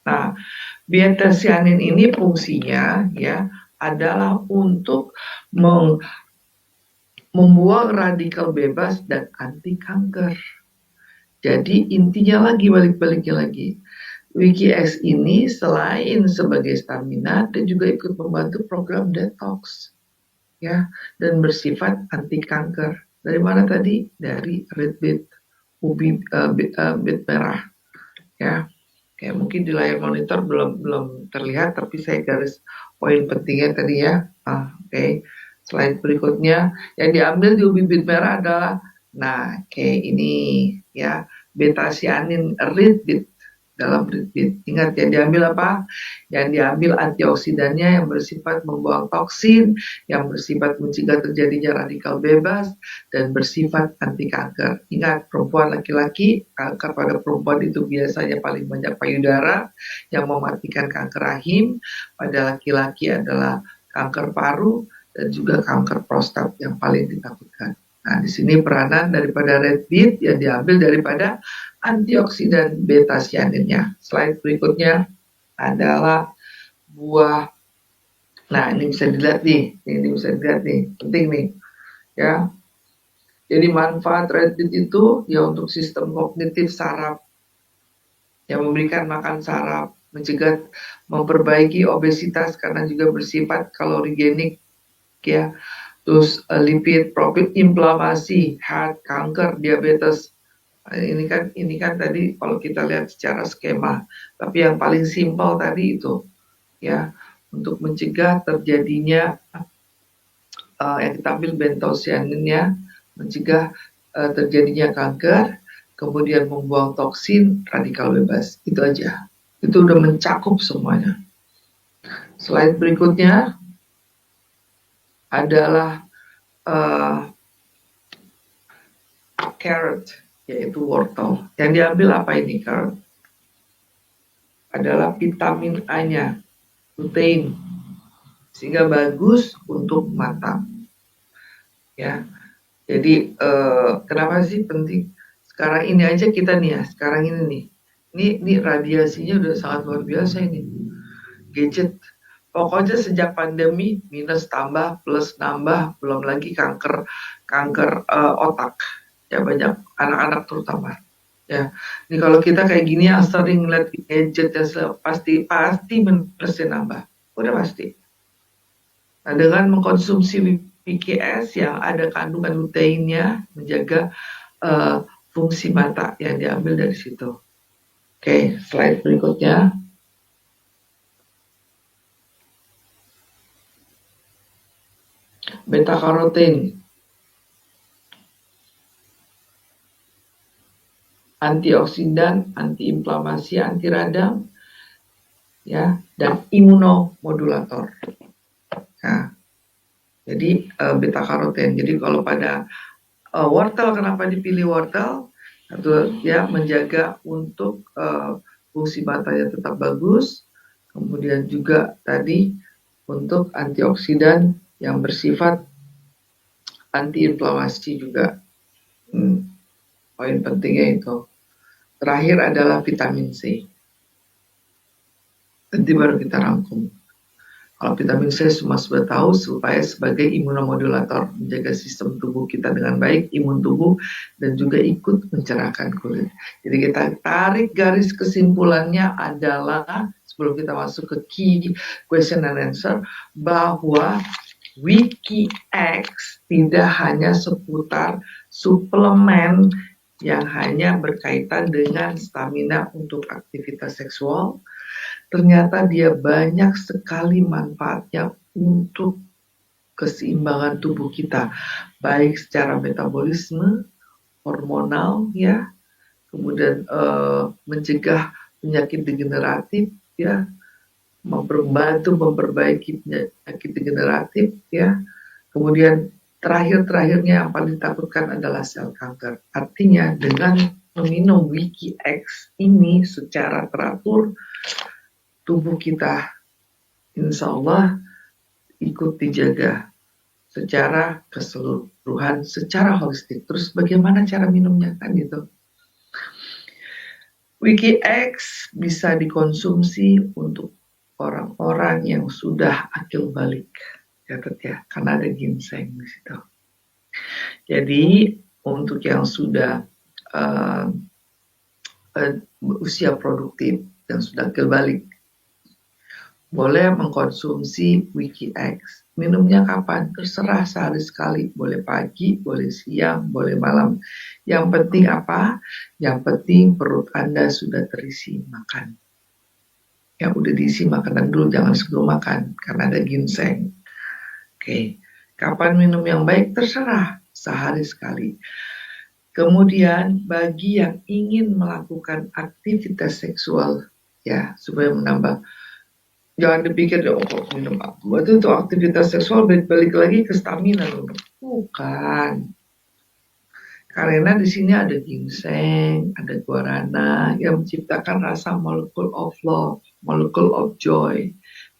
Nah, beta-cyanin ini fungsinya, ya, adalah untuk membuang radikal bebas dan anti kanker. Jadi intinya lagi, balik-baliknya lagi, WikiX ini selain sebagai stamina, dia juga ikut membantu program detox, ya, dan bersifat anti kanker. Dari mana tadi? Dari red beet, beet merah, ya. Kayak mungkin di layar monitor belum terlihat, tapi saya garis poin pentingnya tadi ya. Oke. Slide berikutnya yang diambil di ubi beet merah adalah, nah, kayak ini ya, beta-cyanin red beet dalam red beet. Ingat yang diambil apa? Yang diambil antioksidannya yang bersifat membuang toksin, yang bersifat mencegah terjadinya radikal bebas, dan bersifat anti kanker. Ingat, perempuan laki-laki, kanker pada perempuan itu biasanya paling banyak payudara yang mematikan kanker rahim, pada laki-laki adalah kanker paru, dan juga kanker prostat yang paling ditakutkan. Nah, di sini peranan daripada red beet yang diambil daripada antioksidan beta-cyaninnya. Slide berikutnya adalah buah. Nah, ini bisa dilihat nih, penting nih, ya. Jadi manfaat red beet itu ya untuk sistem kognitif saraf, yang memberikan makan saraf, mencegah, memperbaiki obesitas karena juga bersifat kalorigenik, ya. Terus lipid, profit, inflamasi, heart, kanker, diabetes. Ini kan tadi kalau kita lihat secara skema, tapi yang paling simpel tadi itu, ya, untuk mencegah terjadinya yang kita ambil beta-cyaninnya, mencegah terjadinya kanker, kemudian membuang toksin, radikal bebas. Itu aja. Itu udah mencakup semuanya. Slide berikutnya adalah carrot, yaitu wortel. Yang diambil apa ini carrot? Adalah vitamin A-nya, lutein, sehingga bagus untuk mata. Ya, jadi kenapa sih penting? Sekarang ini aja kita nih ya, sekarang ini nih, ini radiasinya udah sangat luar biasa ini. Gadget, pokoknya sejak pandemi minus tambah plus nambah, belum lagi kanker otak, ya, banyak anak-anak terutama. Ya, ini kalau kita kayak gini yang sering lihat gadget ya, pasti minusnya nambah, udah pasti. Nah, dengan mengkonsumsi WikiX yang ada kandungan luteinnya, menjaga fungsi mata yang diambil dari situ. Oke, slide berikutnya. Beta karotin, antioksidan, antiinflamasi, anti radang, ya, dan imunomodulator. Nah, jadi beta karotin. Jadi kalau pada wortel, kenapa dipilih wortel? Atau ya, menjaga untuk fungsi matanya tetap bagus, kemudian juga tadi untuk antioksidan yang bersifat antiinflamasi juga. Poin pentingnya itu. Terakhir adalah vitamin C. Nanti baru kita rangkum. Kalau vitamin C semua sudah tahu, supaya sebagai imunomodulator, menjaga sistem tubuh kita dengan baik, imun tubuh, dan juga ikut mencerahkan kulit. Jadi kita tarik garis kesimpulannya adalah, sebelum kita masuk ke key question and answer, bahwa WikiX tidak hanya seputar suplemen yang hanya berkaitan dengan stamina untuk aktivitas seksual. Ternyata dia banyak sekali manfaatnya untuk keseimbangan tubuh kita, baik secara metabolisme, hormonal, ya, kemudian mencegah penyakit degeneratif, ya, memperbaiki penyakit degeneratif, ya, kemudian terakhirnya yang paling ditakutkan adalah sel kanker. Artinya dengan meminum WikiX ini secara teratur, tubuh kita insya Allah ikut dijaga secara keseluruhan, secara holistik. Terus bagaimana cara minumnya, kan gitu. WikiX bisa dikonsumsi untuk orang-orang yang sudah akil balik, catat ya, karena ada ginseng di situ. Jadi untuk yang sudah usia produktif dan sudah kebalik, boleh mengkonsumsi WikiX. Minumnya kapan? Terserah, sehari sekali. Boleh pagi, boleh siang, boleh malam. Yang penting apa? Yang penting perut Anda sudah terisi makan. Yang udah diisi makanan dulu, jangan sebelum makan, karena ada ginseng. Oke. Kapan minum yang baik? Terserah, sehari sekali. Kemudian bagi yang ingin melakukan aktivitas seksual, ya, supaya menambah, jangan dipikir ya, oh minum aku itu untuk aktivitas seksual balik lagi ke stamina loh. Bukan. Karena di sini ada ginseng, ada guarana yang menciptakan rasa molecule of love, molecule of joy,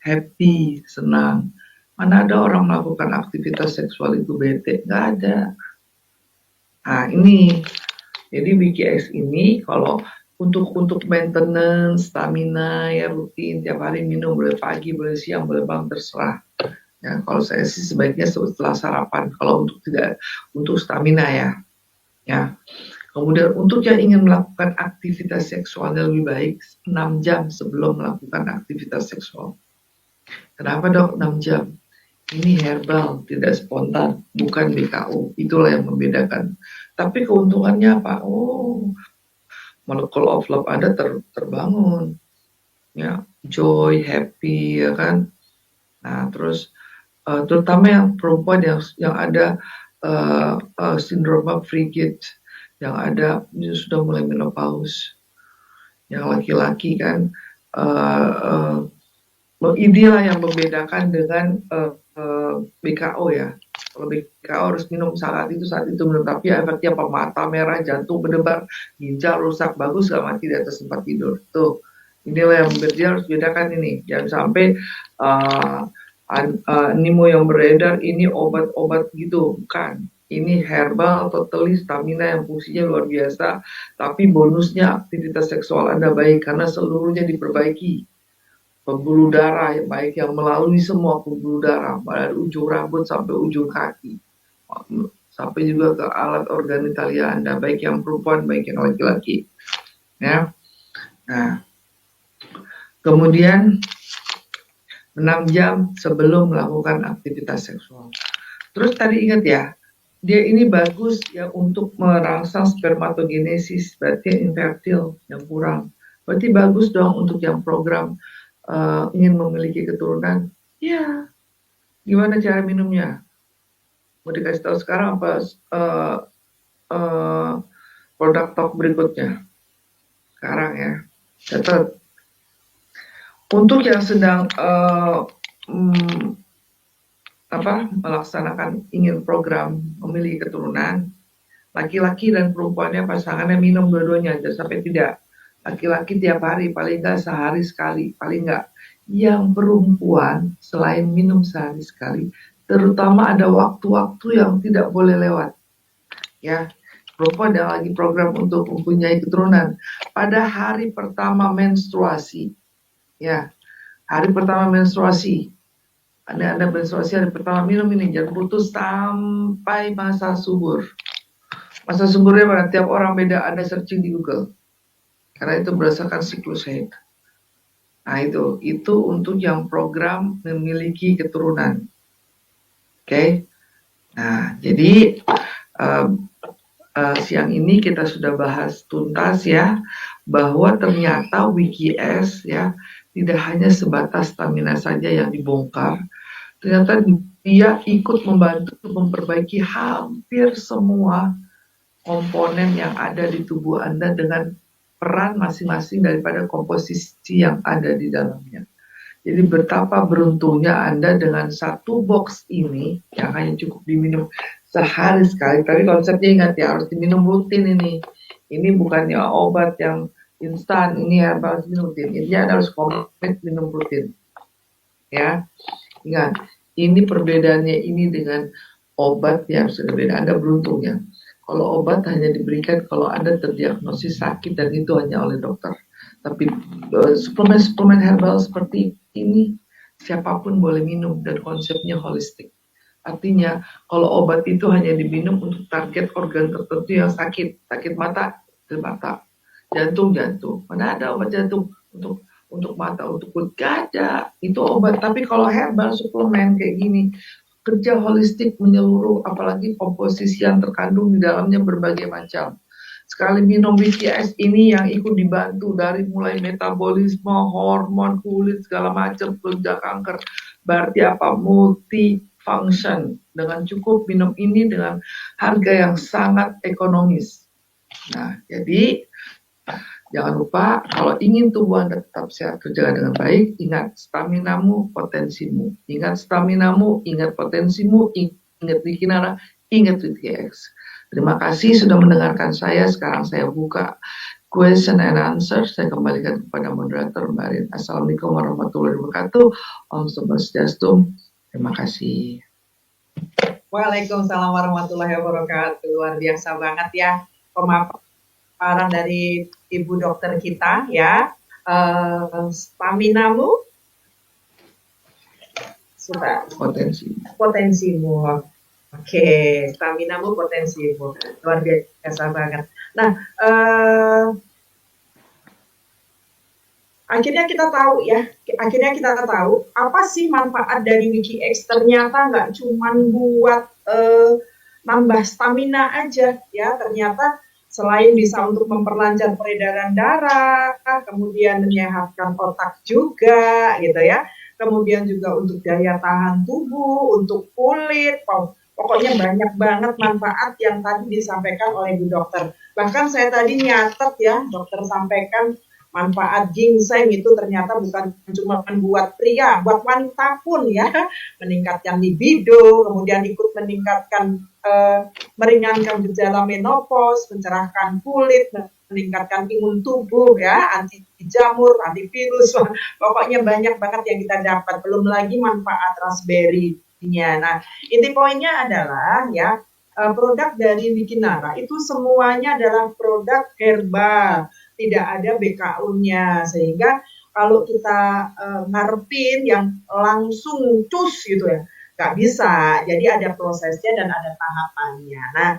happy, senang. Mana ada orang melakukan aktivitas seksual itu bete? Nggak ada. Nah ini, jadi WikiX ini kalau untuk maintenance stamina ya rutin tiap hari minum, boleh pagi, boleh siang, boleh malam, terserah. Ya, kalau saya sih sebaiknya setelah sarapan. Kalau untuk tidak, untuk stamina ya. Ya. Kemudian untuk yang ingin melakukan aktivitas seksualnya lebih baik 6 jam sebelum melakukan aktivitas seksual. Kenapa dok 6 jam? Ini herbal, tidak spontan, bukan BKO. Itulah yang membedakan. Tapi keuntungannya apa? Oh, molecule of love Anda terbangun. Ya, joy, happy, ya kan? Nah, terus terutama yang perempuan yang ada sindroma frigid, yang ada sudah mulai menopause. Yang laki-laki kan inilah yang membedakan dengan BKO ya. Kalau BKO harus minum saat itu minum, tapi efeknya apa? Mata merah, jantung berdebar, ginjal rusak, bagus gak mati di atas tempat tidur. Tuh, inilah yang dia harus bedakan ini. Jangan sampai animo yang beredar ini obat-obat gitu, bukan. Ini herbal, totally stamina yang fungsinya luar biasa, tapi bonusnya aktivitas seksual Anda baik karena seluruhnya diperbaiki. Pembuluh darah yang baik, yang melalui semua pembuluh darah, dari ujung rambut sampai ujung kaki, sampai juga ke alat organ vitalia Anda, baik yang perempuan, baik yang laki-laki. Ya. Nah, kemudian 6 jam sebelum melakukan aktivitas seksual. Terus tadi ingat ya, dia ini bagus ya untuk merangsang spermatogenesis, berarti infertil yang kurang. Berarti bagus dong untuk yang program ingin memiliki keturunan. Ya, gimana cara minumnya? Mau dikasih tahu sekarang apa produk talk berikutnya? Sekarang ya, catat. Untuk yang sedang melaksanakan ingin program memiliki keturunan, laki-laki dan perempuannya pasangannya minum dua-duanya, jangan sampai tidak. Laki-laki tiap hari, paling enggak sehari sekali, paling enggak. Yang perempuan selain minum sehari sekali, terutama ada waktu-waktu yang tidak boleh lewat. Ya, perempuan yang lagi program untuk mempunyai keturunan, pada hari pertama menstruasi, ya, hari pertama menstruasi, Anda menstruasi hari pertama, minum ini, jangan putus sampai masa subur. Masa suburnya mana? Tiap orang beda, Anda searching di Google. Karena itu berdasarkan siklus haid. Nah itu untuk yang program memiliki keturunan. Oke. Nah jadi siang ini kita sudah bahas tuntas ya, bahwa ternyata WikiS ya tidak hanya sebatas stamina saja yang dibongkar, ternyata dia ikut membantu memperbaiki hampir semua komponen yang ada di tubuh Anda dengan peran masing-masing daripada komposisi yang ada di dalamnya. Jadi betapa beruntungnya Anda dengan satu box ini yang hanya cukup diminum sehari sekali. Tapi konsepnya ingat ya, harus diminum rutin ini. Ini bukannya obat yang instan, ini herbal minum rutin. Ini Anda harus komit minum rutin. Ya, ingat, ini perbedaannya ini dengan obat yang sudah beda. Anda beruntungnya. Kalau obat hanya diberikan kalau Anda terdiagnosis sakit dan itu hanya oleh dokter. Tapi suplemen herbal seperti ini siapapun boleh minum dan konsepnya holistik. Artinya kalau obat itu hanya diminum untuk target organ tertentu yang sakit, sakit mata, mata, jantung, mana ada obat jantung untuk mata, untuk kulit, gak ada, itu obat. Tapi kalau herbal suplemen kayak gini, kerja holistik menyeluruh, apalagi komposisi yang terkandung di dalamnya berbagai macam. Sekali minum WTX ini yang ikut dibantu dari mulai metabolisme, hormon, kulit, segala macam, pencegah kanker. Berarti apa? Multifunction. Dengan cukup minum ini dengan harga yang sangat ekonomis. Nah, jadi jangan lupa kalau ingin tubuh Anda tetap sehat, terjaga dengan baik, ingat staminamu, potensimu. Ingat staminamu, ingat potensimu, ingat Wikinara, ingat WTX. Terima kasih sudah mendengarkan saya. Sekarang saya buka question and answer. Saya kembalikan kepada moderator Mbak Rin. Assalamualaikum warahmatullahi wabarakatuh. Om Swastiastu. Terima kasih. Waalaikumsalam warahmatullahi wabarakatuh. Luar biasa banget ya pemaparan dari Ibu Dokter kita ya. Staminamu sudah potensimu. Oke, staminamu, potensimu, luar biasa banget. Nah, akhirnya kita tahu apa sih manfaat dari WikiX. Ternyata nggak cuma buat nambah stamina aja ya, ternyata selain bisa untuk memperlancar peredaran darah, kemudian menyehatkan otak juga gitu ya, kemudian juga untuk daya tahan tubuh, untuk kulit. Pokoknya banyak banget manfaat yang tadi disampaikan oleh Bu Dokter. Bahkan saya tadi nyatet ya, dokter sampaikan manfaat ginseng itu ternyata bukan cuma buat pria, buat wanita pun ya, meningkatkan libido, kemudian ikut meningkatkan meringankan gejala menopause, mencerahkan kulit, meningkatkan imun tubuh ya, anti jamur, antivirus, pokoknya banyak banget yang kita dapat. Belum lagi manfaat raspberry. Nah, inti poinnya adalah ya, produk dari Wikinara itu semuanya adalah produk herbal, tidak ada BKU-nya, sehingga kalau kita ngarepin yang langsung cus gitu ya, nggak bisa. Jadi ada prosesnya dan ada tahapannya. Nah,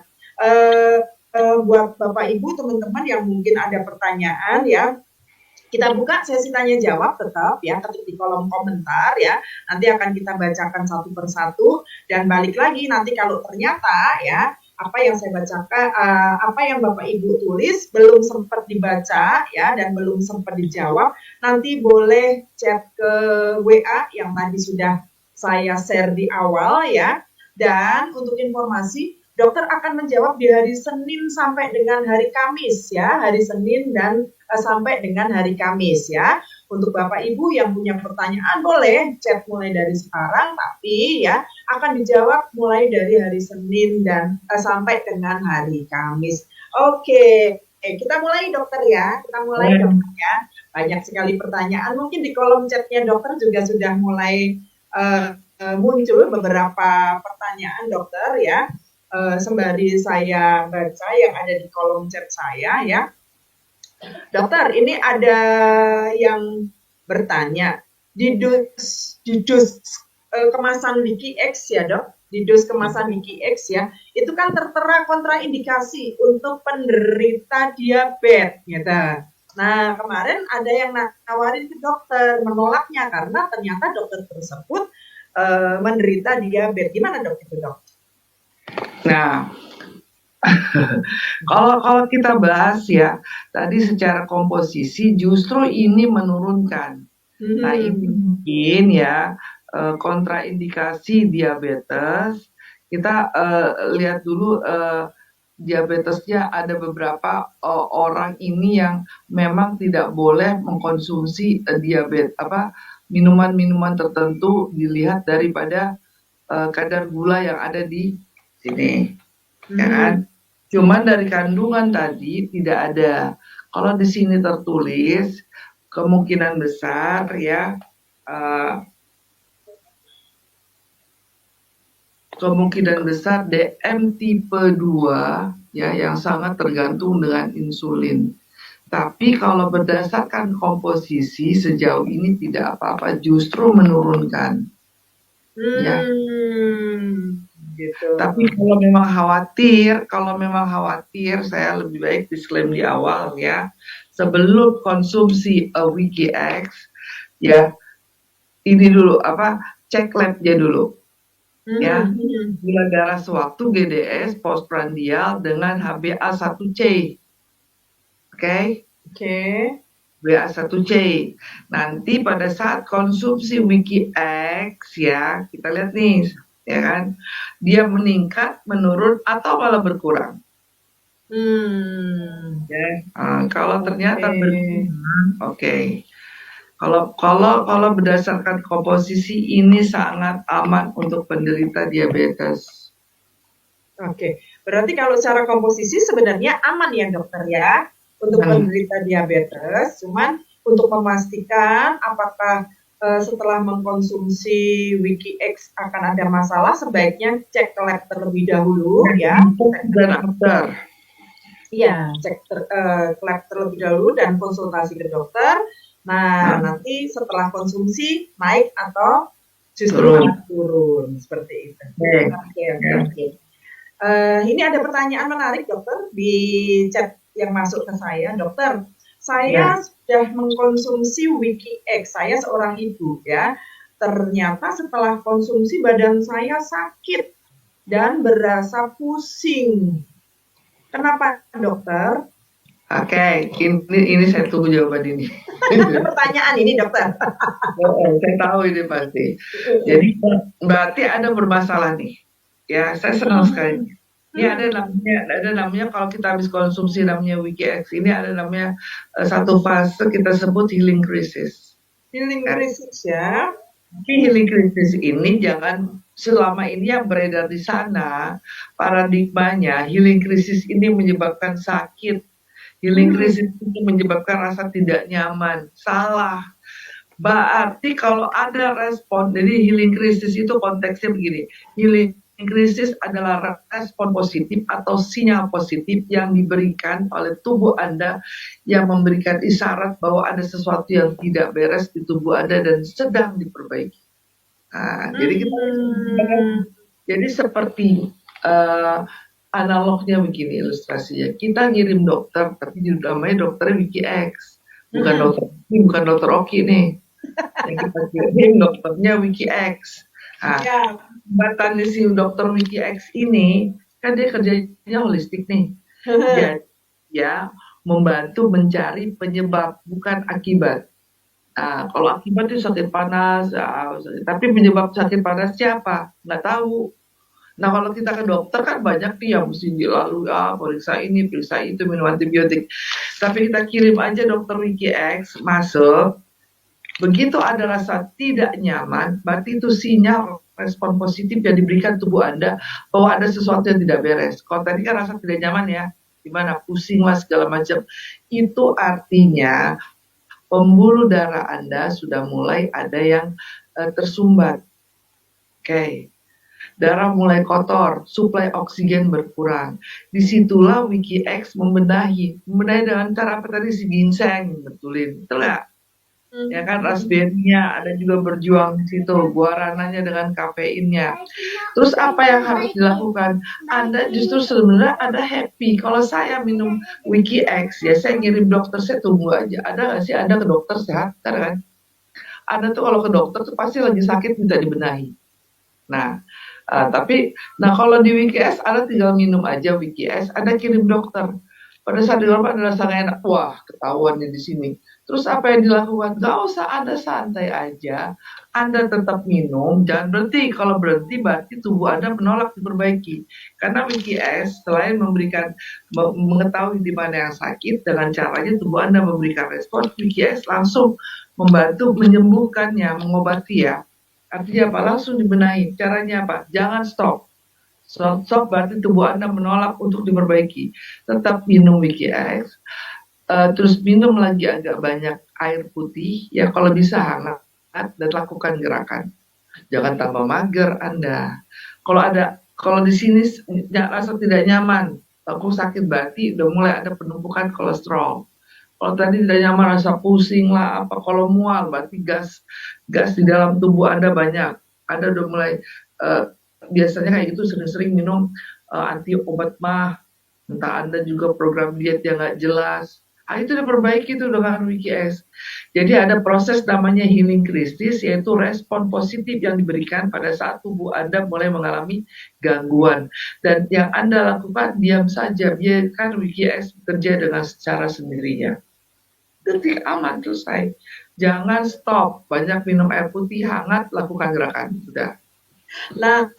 buat Bapak Ibu teman-teman yang mungkin ada pertanyaan ya, kita buka sesi tanya jawab tetap ya, ketik di kolom komentar ya. Nanti akan kita bacakan satu persatu dan balik lagi nanti kalau ternyata ya apa yang saya bacakan, apa yang Bapak Ibu tulis belum sempat dibaca ya dan belum sempat dijawab, nanti boleh chat ke WA yang tadi sudah saya share di awal ya. Dan untuk informasi, dokter akan menjawab di hari Senin sampai dengan hari Kamis ya, hari Senin dan sampai dengan hari Kamis ya. Untuk Bapak Ibu yang punya pertanyaan boleh chat mulai dari sekarang, tapi ya akan dijawab mulai dari hari Senin dan sampai dengan hari Kamis. Oke, kita mulai dokter ya, dokter ya. Banyak sekali pertanyaan, mungkin di kolom chatnya dokter juga sudah mulai muncul beberapa pertanyaan dokter ya. Sembari saya baca yang ada di kolom chat saya ya. Dokter, ini ada yang bertanya, di dus kemasan WikiX ya dok, di dus kemasan WikiX ya, itu kan tertera kontraindikasi untuk penderita diabetes gitu. Nah, kemarin ada yang nawarin ke dokter, menolaknya karena ternyata dokter tersebut menderita diabetes. Gimana dok itu dok? Nah, kalau kita bahas ya, tadi secara komposisi justru ini menurunkan. Nah, ini mungkin ya kontraindikasi diabetes. Kita lihat dulu diabetesnya, ada beberapa orang ini yang memang tidak boleh mengkonsumsi diabetes minuman-minuman tertentu dilihat daripada kadar gula yang ada di sini, ya kan? Cuman dari kandungan tadi tidak ada. Kalau di sini tertulis kemungkinan besar ya, kemungkinan besar DM tipe 2 ya, yang sangat tergantung dengan insulin. Tapi kalau berdasarkan komposisi sejauh ini tidak apa-apa, justru menurunkan. Ya. Gitu. Tapi kalau memang khawatir, saya lebih baik disclaim di awal ya. Sebelum konsumsi Wiki X, ya ini dulu cek labnya dulu. Ya, gula darah sewaktu GDS postprandial dengan HbA1c. Oke. Oke. HbA1c. Nanti pada saat konsumsi Wiki X ya, kita lihat nih, ya kan, dia meningkat, menurun atau malah berkurang. Ya. Kalau ternyata berkurang, oke. Kalau berdasarkan komposisi ini sangat aman untuk penderita diabetes. Oke, berarti kalau secara komposisi sebenarnya aman ya dokter ya untuk penderita diabetes. Cuman untuk memastikan apakah setelah mengkonsumsi Wiki X akan ada masalah, sebaiknya cek ke lab terlebih dahulu ya. Dan after. Iya, cek ke lab terlebih dahulu dan konsultasi ke dokter. Nah, nanti setelah konsumsi naik atau justru turun seperti itu. Oke. Ini ada pertanyaan menarik dokter di chat yang masuk ke saya, dokter. Saya sudah mengkonsumsi Wiki X, saya seorang ibu ya. Ternyata setelah konsumsi badan saya sakit dan berasa pusing. Kenapa dokter? Oke, ini saya tunggu jawaban ini. Pertanyaan ini dokter. Saya tahu ini pasti. Jadi berarti ada bermasalah nih. Ya, saya senang sekali. Ini ada namanya kalau kita habis konsumsi namanya Wiki X, ini ada namanya satu fase kita sebut healing crisis. Healing crisis ya. Tapi healing crisis ini jangan selama ini yang beredar di sana, paradigmanya healing crisis ini menyebabkan sakit. Healing crisis itu menyebabkan rasa tidak nyaman. Salah. Berarti kalau ada respon, jadi healing crisis itu konteksnya begini. Healing crisis adalah respon positif atau sinyal positif yang diberikan oleh tubuh Anda yang memberikan isyarat bahwa ada sesuatu yang tidak beres di tubuh Anda dan sedang diperbaiki. Nah, jadi seperti analognya begini ilustrasinya. Kita ngirim dokter, tapi namanya dokternya Wiki X. Bukan dokter Oki nih. Yang kita kirim dokternya Wiki X. Jabatan si dokter Wiki X ini, kan dia kerjanya holistik nih. Dia membantu mencari penyebab, bukan akibat. Kalau akibat itu sakit panas, tapi penyebab sakit panas siapa? Nggak tahu. Nah, kalau kita ke dokter kan banyak nih yang mesti dilalui, periksa ini, periksa itu, minum antibiotik. Tapi kita kirim aja dokter Wiki X masuk. Begitu ada rasa tidak nyaman, berarti itu sinyal respon positif yang diberikan tubuh Anda bahwa ada sesuatu yang tidak beres. Kalau tadi kan rasa tidak nyaman ya, gimana, pusing lah segala macam. Itu artinya pembuluh darah Anda sudah mulai ada yang tersumbat. Oke. Darah mulai kotor, suplai oksigen berkurang. Disitulah Wiki X membenahi dengan cara apa tadi, si ginseng, betulin, betul nggak? Ya kan, raspberry-nya ada juga berjuang di situ, guarananya dengan kafeinnya. Terus apa yang harus dilakukan? Anda justru sebenarnya Anda happy. Kalau saya minum Wiki X, ya saya ngirim dokter, saya tunggu aja. Ada nggak sih Anda ke dokter sehat? Kan? Anda tuh kalau ke dokter tuh pasti lagi sakit minta dibenahi. Nah, tapi kalau di Wiki X Anda tinggal minum aja Wiki X, Anda kirim dokter. Pada saat di rumah Anda rasa nggak enak, wah ketahuan di sini. Terus apa yang dilakukan? Gak usah, Anda santai aja. Anda tetap minum, jangan berhenti. Kalau berhenti berarti tubuh Anda menolak diperbaiki. Karena Wiki X selain mengetahui di mana yang sakit, dengan caranya tubuh Anda memberikan respon, Wiki X langsung membantu menyembuhkannya, mengobati ya. Artinya apa? Langsung dibenahi. Caranya apa? Jangan stop. Stop berarti tubuh Anda menolak untuk diperbaiki. Tetap minum Wiki X. Terus minum lagi agak banyak air putih. Ya kalau bisa hangat dan lakukan gerakan. Jangan tambah mager Anda. Kalau di sini rasa tidak nyaman, aku sakit berarti udah mulai ada penumpukan kolesterol. Kalau tadi tidak nyaman, rasa pusing lah, apa kalau mual, berarti gas gas di dalam tubuh Anda banyak. Anda udah mulai eh, biasanya kayak gitu sering-sering minum anti obat mah, entah Anda juga program diet yang nggak jelas. Ah, itu diperbaiki itu dengan WikiX. Jadi ada proses namanya healing krisis, yaitu respon positif yang diberikan pada saat tubuh Anda mulai mengalami gangguan. Dan yang Anda lakukan, diam saja, biarkan WikiX bekerja dengan secara sendirinya. Detik aman, selesai. Jangan stop, banyak minum air putih hangat, lakukan gerakan. Sudah. Nah,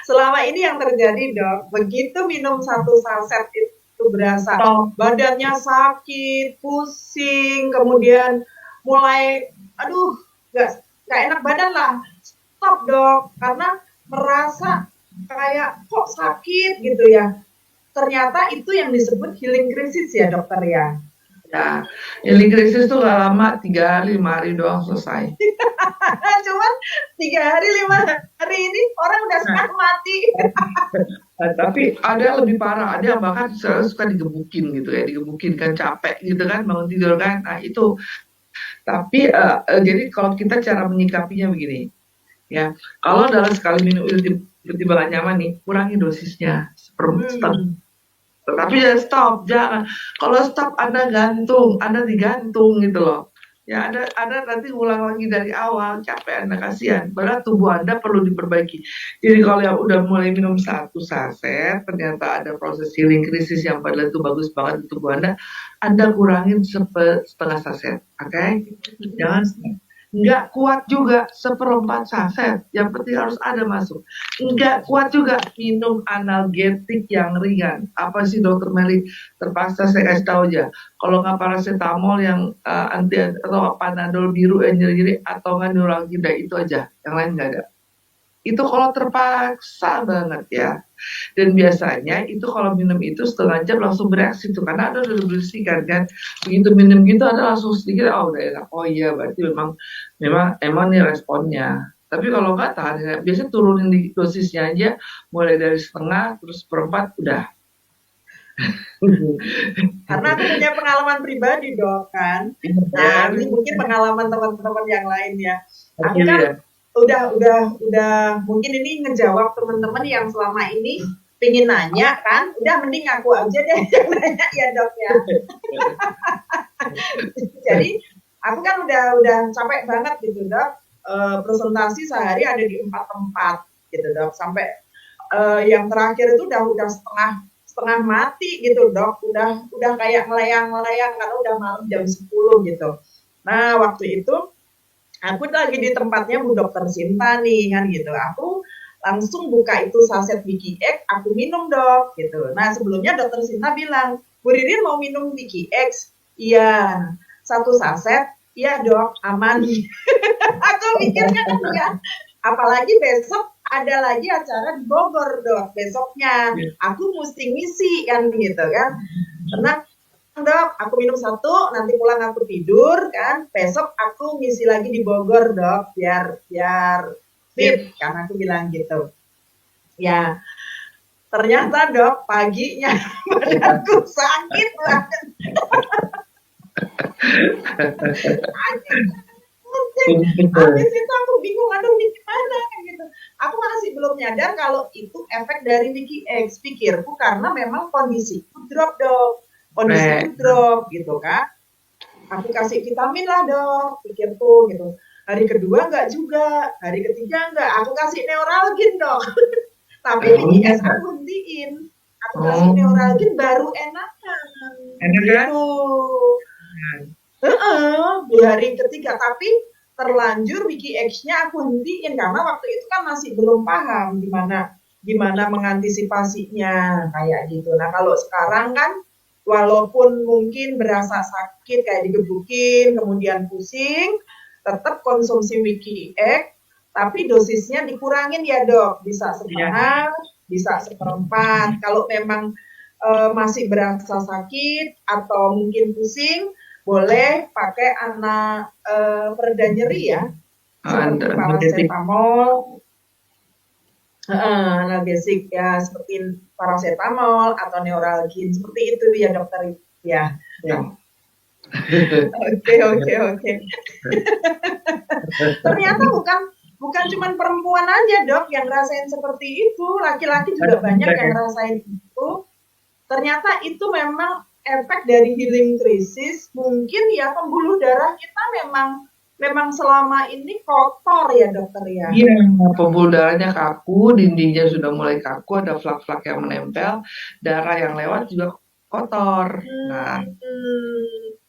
selama ini yang terjadi dok, begitu minum satu saset itu berasa Stop. badannya sakit, pusing, kemudian mulai, aduh, nggak enak badan lah. Stop dok, karena merasa kayak kok sakit gitu ya. Ternyata itu yang disebut healing crisis ya dokter ya. Ya, healing krisis tuh gak lama, 3 hari, 5 hari doang selesai. Cuman 3 hari 5 hari ini orang udah Nah, setengah mati. tapi ada yang lebih parah, ada yang bahkan suka digebukin gitu ya, digebukin kan capek gitu kan, bangun tidur kan. Nah itu, tapi jadi kalau kita cara menyikapinya begini, ya, kalau dalam sekali minum itu tiba-tiba gak nyaman nih, kurangi dosisnya, seperempat. Tapi jangan stop, jangan. Kalau stop Anda gantung, Anda digantung gitu loh. Ya Anda nanti ulang lagi dari awal, capek Anda, kasihan. Padahal tubuh Anda perlu diperbaiki. Jadi kalau yang udah mulai minum satu saset, ternyata ada proses healing krisis yang padahal itu bagus banget di tubuh Anda kurangin setengah saset, oke? Jangan nggak kuat juga seperempat saset, yang penting harus ada masuk. Nggak kuat juga minum analgetik yang ringan. Apa sih dokter Meli? Terpaksa saya kasih tahu aja. Kalau nggak paracetamol yang anti atau panadol biru yang nyeri-nyeri atau nggak neuralgia, itu aja. Yang lain nggak ada. Itu kalau terpaksa banget ya. Dan biasanya itu kalau minum itu setengah jam langsung bereaksi tuh, karena Anda udah dibersihkan kan. Begitu minum gitu Anda langsung sedikit, oh udah enak. Oh iya, berarti memang nih responnya. Tapi kalau nggak tahan, ya, biasanya turunin di dosisnya aja, mulai dari setengah terus seperempat udah. Karena aku punya pengalaman pribadi dok kan. Nah, ini mungkin pengalaman teman-teman yang lain ya. Aku kan udah mungkin ini ngejawab teman-teman yang selama ini pengen nanya kan. Udah mending aku aja deh yang nanya ya dok ya. Jadi aku kan udah capek banget gitu dok. Presentasi sehari ada di 4 tempat gitu dok. Sampai yang terakhir itu udah setengah mati gitu dok, udah kayak melayang-layang karena udah malam jam 10 gitu. Nah waktu itu aku lagi di tempatnya Bu Dokter Sinta nih kan gitu, aku langsung buka itu saset WikiX, aku minum dok gitu. Nah sebelumnya Dokter Sinta bilang, Bu Ririn mau minum WikiX? Iya, satu saset, iya dok, aman. Aku mikirnya kan ya, apalagi besok ada lagi acara di Bogor dok besoknya, aku mesti ngisi kan gitu kan, karena dok aku minum satu nanti pulang aku tidur kan, besok aku ngisi lagi di Bogor dok biar fit karena aku bilang gitu ya. Ternyata dok paginya badanku sakit banget. Habis itu aku bingung, aduh ini gimana gitu. Aku masih belum nyadar kalau itu efek dari WikiX. Pikirku karena memang kondisiku drop dok, kondisiku drop gitu kan. Aku kasih vitamin lah dok, pikirku gitu. Hari kedua enggak juga, hari ketiga enggak. Aku kasih neuralgin dok. Tapi WikiX aku hentiin. Aku kasih neuralgin baru enakan. Gitu. Di hari ketiga, tapi terlanjur WikiX-nya aku hentiin karena waktu itu kan masih belum paham gimana mengantisipasinya kayak gitu. Nah kalau sekarang kan walaupun mungkin berasa sakit kayak digebukin, kemudian pusing, tetap konsumsi WikiX, tapi dosisnya dikurangin ya dok, bisa setengah, bisa seperempat. Kalau memang masih berasa sakit atau mungkin pusing, boleh pakai pereda nyeri ya, seperti paracetamol, analgesik ya, seperti paracetamol atau neuralgin, seperti itu ya dokter ya. Oke, oke, oke. Ternyata bukan bukan cuma perempuan aja, Dok, yang ngerasain seperti itu, laki-laki juga banyak yang ngerasain itu. Ternyata itu memang efek dari healing krisis. Mungkin ya pembuluh darah kita memang memang selama ini kotor ya, Dokter ya. Iya, pembuluh darahnya kaku, dindingnya sudah mulai kaku, ada flak-flak yang menempel, darah yang lewat juga kotor. Nah, Hmm.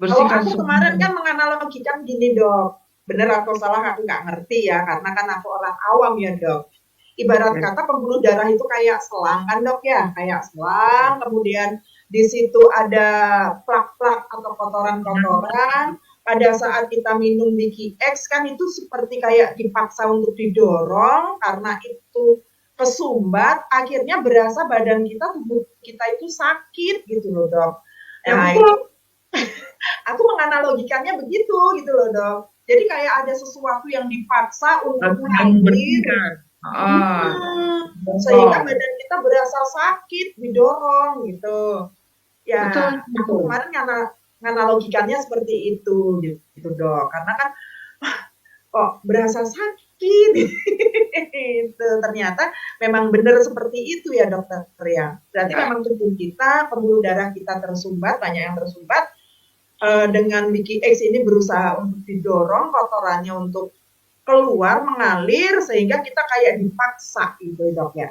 Kalau bersihkan aku kemarin semua. kan menganalogikan gini, Dok. Bener atau salah aku nggak ngerti ya, karena kan aku orang awam ya, Dok. Ibarat Ya, kata pembuluh darah itu kayak selang kan, Dok ya, kayak selang, kemudian di situ ada plak-plak atau kotoran-kotoran. Pada saat kita minum Wiki X kan itu seperti kayak dipaksa untuk didorong karena itu kesumbat, akhirnya berasa badan kita, tubuh kita itu sakit gitu loh, Dok. ya Nah, itu betul. aku menganalogikannya begitu gitu loh, Dok. Jadi kayak ada sesuatu yang dipaksa untuk Yang mengalir. membersihkan. Ah, Sehingga betul. badan kita berasa sakit, didorong gitu. Ya, Betul, aku betul. kemarin nganalogikannya seperti itu gitu, Dok. Karena kan kok berasa sakit itu ternyata memang benar seperti itu ya, Dokter ya. Berarti Ya, memang tubuh kita, pembuluh darah kita tersumbat, banyak yang tersumbat. Dengan Wiki X ini berusaha untuk didorong kotorannya untuk keluar mengalir sehingga kita kayak dipaksa gitu, Dok ya.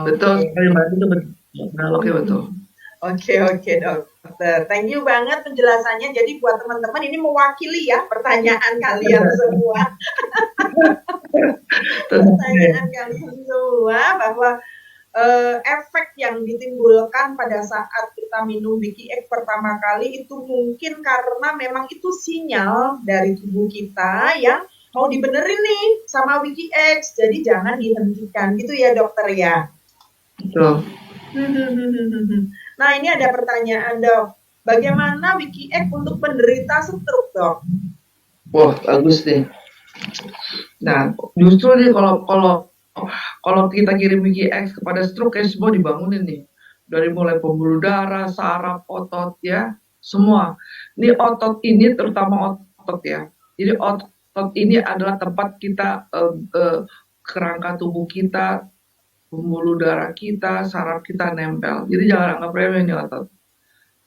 betul Oke. sekali Mbak. Itu betul. Nah, oke, betul. Oke, oke, Dokter. Thank you banget penjelasannya. Jadi buat teman-teman ini mewakili ya pertanyaan kalian semua. Tentunya. Pertanyaan kalian semua bahwa efek yang ditimbulkan pada saat kita minum Wiki X pertama kali itu mungkin karena memang itu sinyal dari tubuh kita yang mau dibenerin nih sama Wiki X. Jadi jangan dihentikan gitu ya, Dokter ya. Betul. Nah, ini ada pertanyaan, Dok. Bagaimana Wiki X untuk penderita stroke, Dok? Wah, bagus nih. Nah, justru nih kalau kalau kalau kita kirim Wiki X kepada stroke, kayak semua dibangunin nih. Dari mulai pembuluh darah, saraf, otot ya, semua. Ini otot ini terutama otot ya. Jadi otot ini adalah tempat kita kerangka tubuh kita, pembuluh darah kita, saraf kita nempel. Jadi jangan anggap remeh nih otot.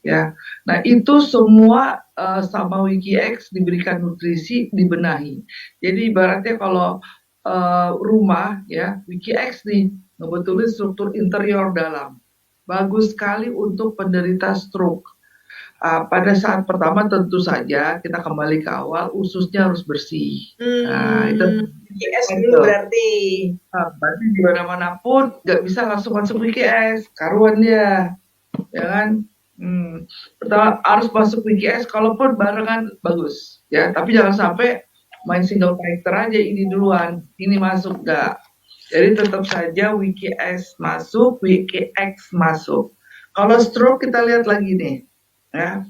Ya, nah itu semua sama WikiX diberikan nutrisi, dibenahi. Jadi ibaratnya kalau rumah ya, WikiX nih ngebetulin struktur interior dalam. Bagus sekali untuk penderita stroke. Pada saat pertama tentu saja kita kembali ke awal, ususnya harus bersih. Nah, itu Wiki X dulu itu. berarti. Berarti di mana-mana pun nggak bisa langsung masuk WikiX, karuan dia, ya kan? Pertama harus masuk WGS, kalaupun barengan bagus ya, tapi jangan sampai main single character aja, ini duluan ini masuk enggak. Jadi tetap saja WGS masuk, WGX masuk. Kalau stroke kita lihat lagi nih ya,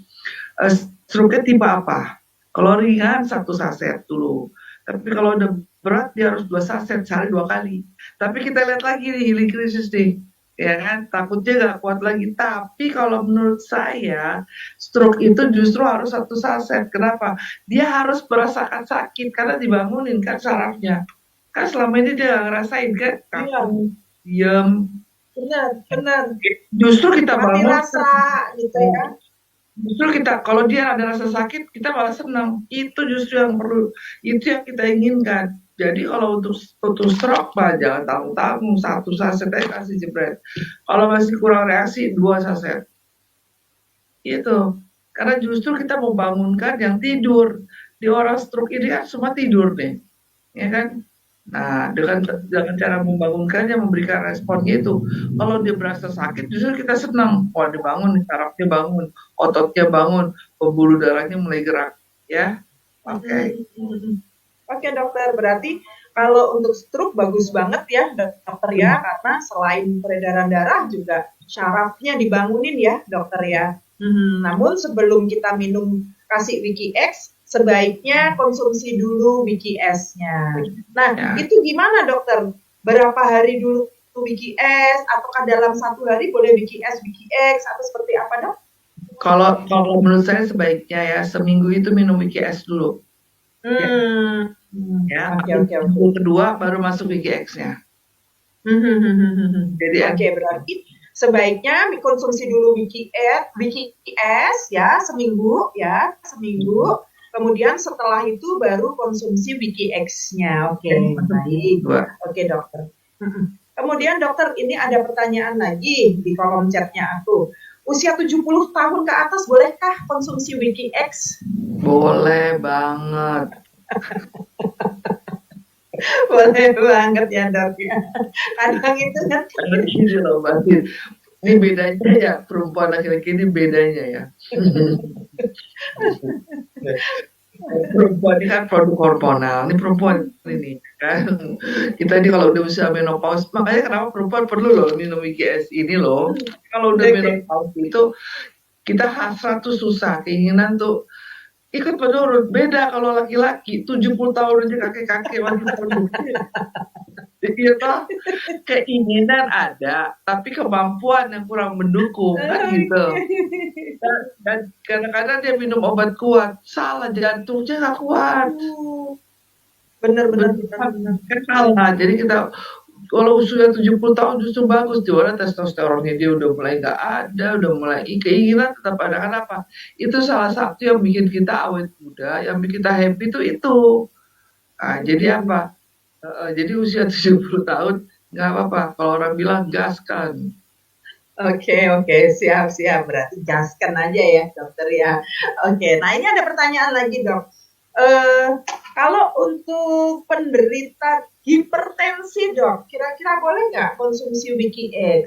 stroke tipe apa. Kalau ringan satu saset dulu, tapi kalau udah berat dia harus 2 saset sehari 2 kali. Tapi kita lihat lagi nih healing krisis nih, ya kan, takutnya nggak kuat lagi. Tapi kalau menurut saya stroke itu justru harus 1 saset. Kenapa? Dia harus merasakan sakit karena dibangunin kan sarafnya. Kan selama ini dia nggak ngerasain kan, Iya, kaku, diem. benar, benar. Justru kita Mati bangun, rasa gitu ya. justru kita kalau dia ada rasa sakit kita malah senang. Itu justru yang perlu, itu yang kita inginkan. Jadi kalau untuk stroke mah jangan tanggung-tanggung, 1 saset aja kasih jebret. Kalau masih kurang reaksi 2 saset. Itu. Karena justru kita membangunkan yang tidur. Di orang stroke ini kan semua tidur nih, ya kan? Nah, dengan cara membangunkannya, memberikan responnya itu. Kalau dia berasa sakit, justru kita senang. Wah, dibangun, sarafnya bangun, ototnya bangun, pembuluh darahnya mulai gerak. Ya, oke. Okay. Oke, Dokter, berarti kalau untuk stroke bagus banget ya, Dokter ya, karena selain peredaran darah juga syarafnya dibangunin ya, Dokter ya. Namun sebelum kita minum kasih Wiki X, sebaiknya konsumsi dulu Wiki S-nya. Nah, Ya. itu gimana, Dokter? Berapa hari dulu Wiki S, ataukah dalam 1 hari boleh Wiki S, Wiki X, atau seperti apa, Dok? Kalau menurut saya sebaiknya ya seminggu itu minum WKS dulu, ya, Hmm. ya. Oke, Habis oke, oke. minggu kedua baru masuk WKX-nya. Jadi Oke, berarti sebaiknya konsumsi dulu WKS ya seminggu. Kemudian setelah itu baru konsumsi WKX-nya. Oke, masuk minggu baik. kedua. Oke, dokter. Kemudian dokter, ini ada pertanyaan lagi di kolom chatnya aku. Usia 70 tahun ke atas bolehkah konsumsi WKX? Boleh banget. Boleh banget ya dok ya. Kadang itu kan Karena gini loh Mbak, ini bedanya ya perempuan laki-laki ini bedanya ya. Perempuan ini kan produk hormonal, ini perempuan ini kan. Kita ini kalau udah usia menopause, makanya kenapa perempuan perlu loh minum WGS ini loh. Kalau udah oke. menopause itu kita hasrat tuh susah, keinginan tuh ikut menurun. Beda kalau laki-laki 70 tahun aja kakek-kakek masih produktif. Jadi toh keinginan ada, tapi kemampuan yang kurang mendukung kan gitu. Dan kadang-kadang dia minum obat kuat, salah jantungnya nggak kuat. Bener bener Betul, bener bener. kan salah. Jadi kita kalau usia 70 tahun justru bagus, di mana testosteronnya dia udah mulai nggak ada, udah mulai keinginan tetap ada. Kenapa? Itu salah satu yang bikin kita awet muda, yang bikin kita happy itu. Nah, jadi apa? Jadi usia 70 tahun nggak apa-apa. Kalau orang bilang gaskan. Oke, oke, siap, siap. Berarti gaskan aja ya, dokter ya. Oke, nah ini ada pertanyaan lagi, dok. Eh, kalau untuk penderita hipertensi, dok, kira-kira boleh nggak konsumsi WikiX?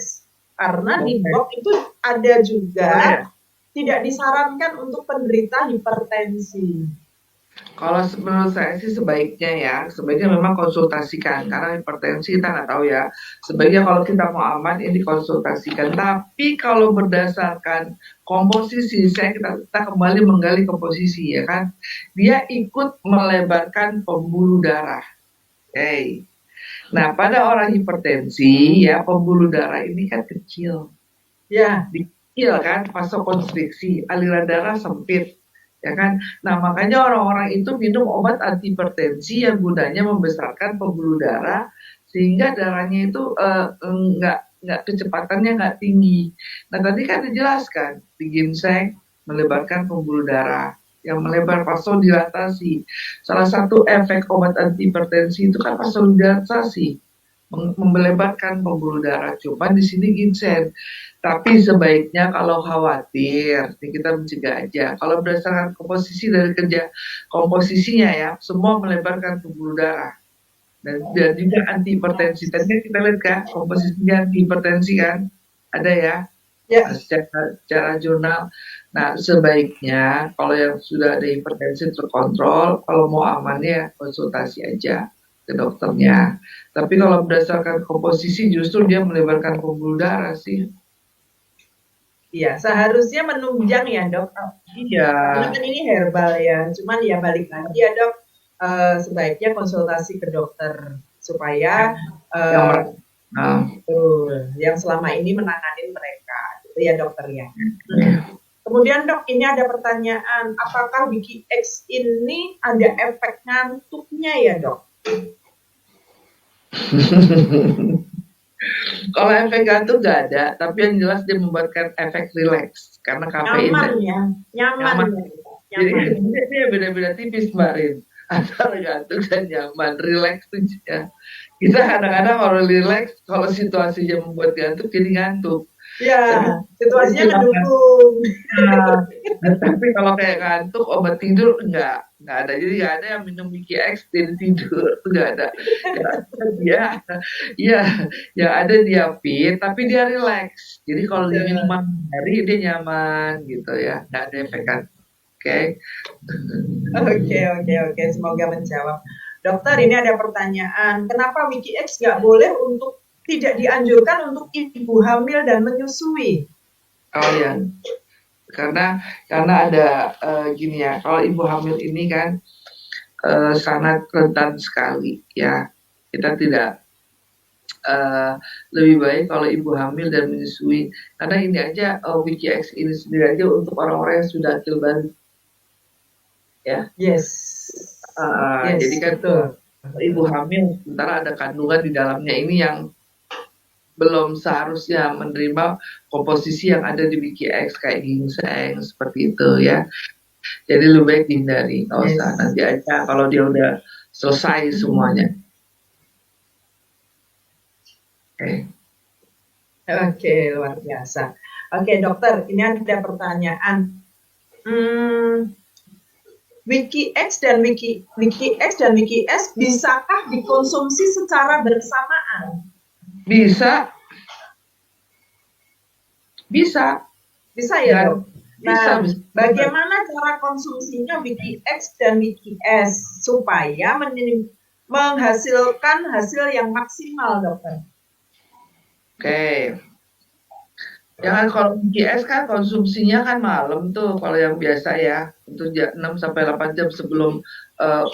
Karena di Boleh. blog itu ada juga Boleh. tidak disarankan untuk penderita hipertensi. Kalau menurut saya sih sebaiknya memang konsultasikan karena hipertensi kita nggak tahu ya. Sebaiknya kalau kita mau aman ini konsultasikan. Tapi kalau berdasarkan komposisi, kita kembali menggali komposisi ya kan. Dia ikut melebarkan pembuluh darah. Hey. Nah, pada orang hipertensi ya pembuluh darah ini kan kecil. Ya, Kecil kan, vasokonstriksi, aliran darah sempit. Ya kan? Nah, makanya orang-orang itu minum obat antihipertensi yang gunanya membesarkan pembuluh darah sehingga darahnya itu nggak kecepatannya nggak tinggi. Nah, tadi kan dijelaskan di ginseng melebarkan pembuluh darah yang melebar vasodilatasi. Salah satu efek obat antihipertensi itu kan vasodilatasi, melebarkan pembuluh darah. Cuma di sini ginseng. Tapi sebaiknya kalau khawatir, kita mencegah aja. Kalau berdasarkan komposisi dari kerja komposisinya ya, semua melebarkan pembuluh darah. Dan juga antihipertensi. Tadi kita lihat kan komposisinya antihipertensi kan, ada ya, ya. secara jurnal. Nah sebaiknya kalau yang sudah ada hipertensi terkontrol, kalau mau aman ya konsultasi aja ke dokternya. Tapi kalau berdasarkan komposisi justru dia melebarkan pembuluh darah sih. Iya, seharusnya menunjang ya dok. Iya. Karena kan ini herbal ya. Cuman ya balik lagi ya dok, sebaiknya konsultasi ke dokter supaya yang selama ini menangani mereka, gitu ya dokter ya. Kemudian dok, ini ada pertanyaan, apakah WikiX ini ada efek ngantuknya ya dok? Kalau efek gantung nggak ada, tapi yang jelas dia membuatkan efek rileks karena kafein. Nyaman ya, nyaman. Jadi dia beda-beda tipis Mbak Rin, antara gantung dan nyaman, rileks tuh ya. Kita kadang-kadang kalau rileks, kalau situasinya membuat gantung jadi ngantuk. Ya, situasinya mendukung. Tapi kalau kayak ngantuk, obat tidur nggak ada. Jadi nggak ada yang minum WikiX dan tidur, nggak ada. Ya, ya, yang ada dia fit, tapi dia relax. Jadi kalau dia minum hari dia nyaman gitu ya, nggak ada efek kan. Oke. Oke. Semoga menjawab. Dokter, ini ada pertanyaan. Kenapa WikiX nggak boleh tidak dianjurkan untuk ibu hamil dan menyusui? Oh ya, karena ada gini ya, kalau ibu hamil ini kan sangat rentan sekali ya. Kita tidak eh, lebih baik kalau ibu hamil dan menyusui. Karena ini aja Wiki X ini sendiri aja untuk orang-orang yang sudah akil balik ya. Yes. Jadi Yes, kan betul. ibu hamil sementara ada kandungan di dalamnya ini yang belum seharusnya menerima komposisi yang ada di Wiki X kayak ginseng seperti itu ya. Jadi lebih baik dihindari, nggak usah. Yes. Nanti aja kalau dia udah selesai semuanya. Oke. Oke, luar biasa. Oke, dokter, ini ada pertanyaan. Wiki X dan Wiki S bisakah dikonsumsi secara bersamaan? Bisa. Bisa Ya, dok? bisa, Nah, bagaimana cara konsumsinya Wiki X dan Wiki S supaya menghasilkan hasil yang maksimal, dokter? Oke. Jangan kalau Wiki S kan konsumsinya kan malam tuh kalau yang biasa ya, untuk 6 sampai 8 jam sebelum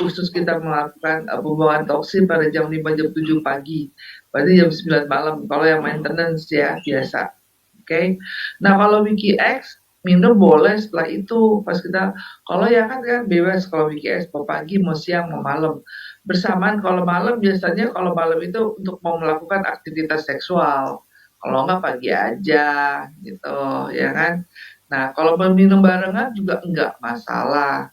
usus kita melakukan pembuangan toksin pada jam 5 jam 7 pagi. Berarti jam 9 malam kalau yang maintenance ya biasa. Oke. Nah, kalau Wiki X minum boleh setelah itu pas kita kalau ya kan bebas kalau Wiki X mau pagi, mau siang, mau malam. Bersamaan kalau malam biasanya kalau malam itu untuk mau melakukan aktivitas seksual. Kalau enggak pagi aja gitu ya kan. Nah, kalau minum barengan juga enggak masalah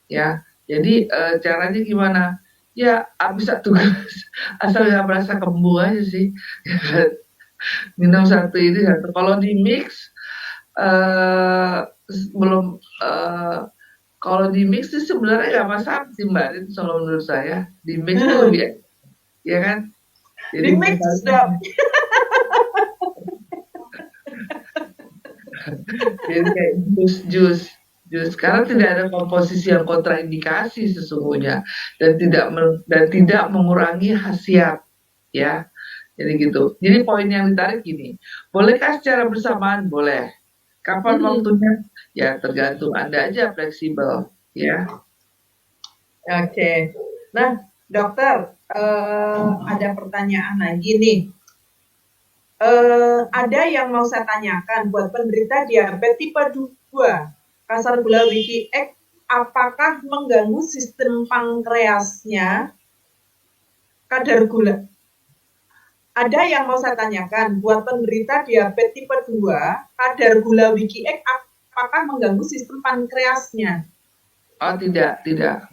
ya. Jadi caranya gimana? Ya habis satu asal nggak merasa kembung aja sih. Minum satu ini satu. Kalau di mix belum kalau di mix sih sebenarnya nggak masalah sih Mbak, itu kalau menurut saya di mix itu lebih ya kan. Jadi Di mix, dok. Jadi kayak jus karena tidak ada komposisi yang kontraindikasi sesungguhnya dan tidak mengurangi khasiat ya. Jadi gitu. Jadi poin yang ditarik gini, bolehkah secara bersamaan? Boleh. Kapan waktunya? Ya tergantung Anda aja fleksibel ya. Oke. Nah, dokter, ada pertanyaan lagi nih. Ada yang mau saya tanyakan buat penderita diabetes tipe 2, kasar gula Wiki X, apakah mengganggu sistem pankreasnya kadar gula? Ada yang mau saya tanyakan buat penderita diabetes tipe 2, kadar gula Wiki X apakah mengganggu sistem pankreasnya? Oh tidak,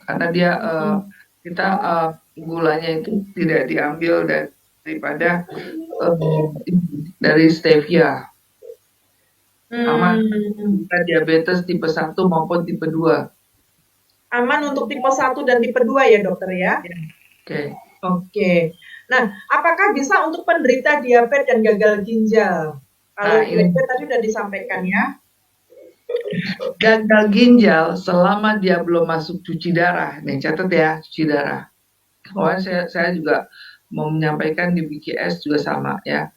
karena dia kita gulanya itu tidak diambil daripada dari stevia. Aman kita diabetes tipe 1 maupun tipe 2. Aman untuk tipe 1 dan tipe 2 ya dokter ya? Oke. Nah, apakah bisa untuk penderita diabetes dan gagal ginjal? Kalau diabetes tadi sudah disampaikan ya. Gagal ginjal selama dia belum masuk cuci darah, nih catat ya, cuci darah. Saya juga mau menyampaikan di BKS juga sama ya.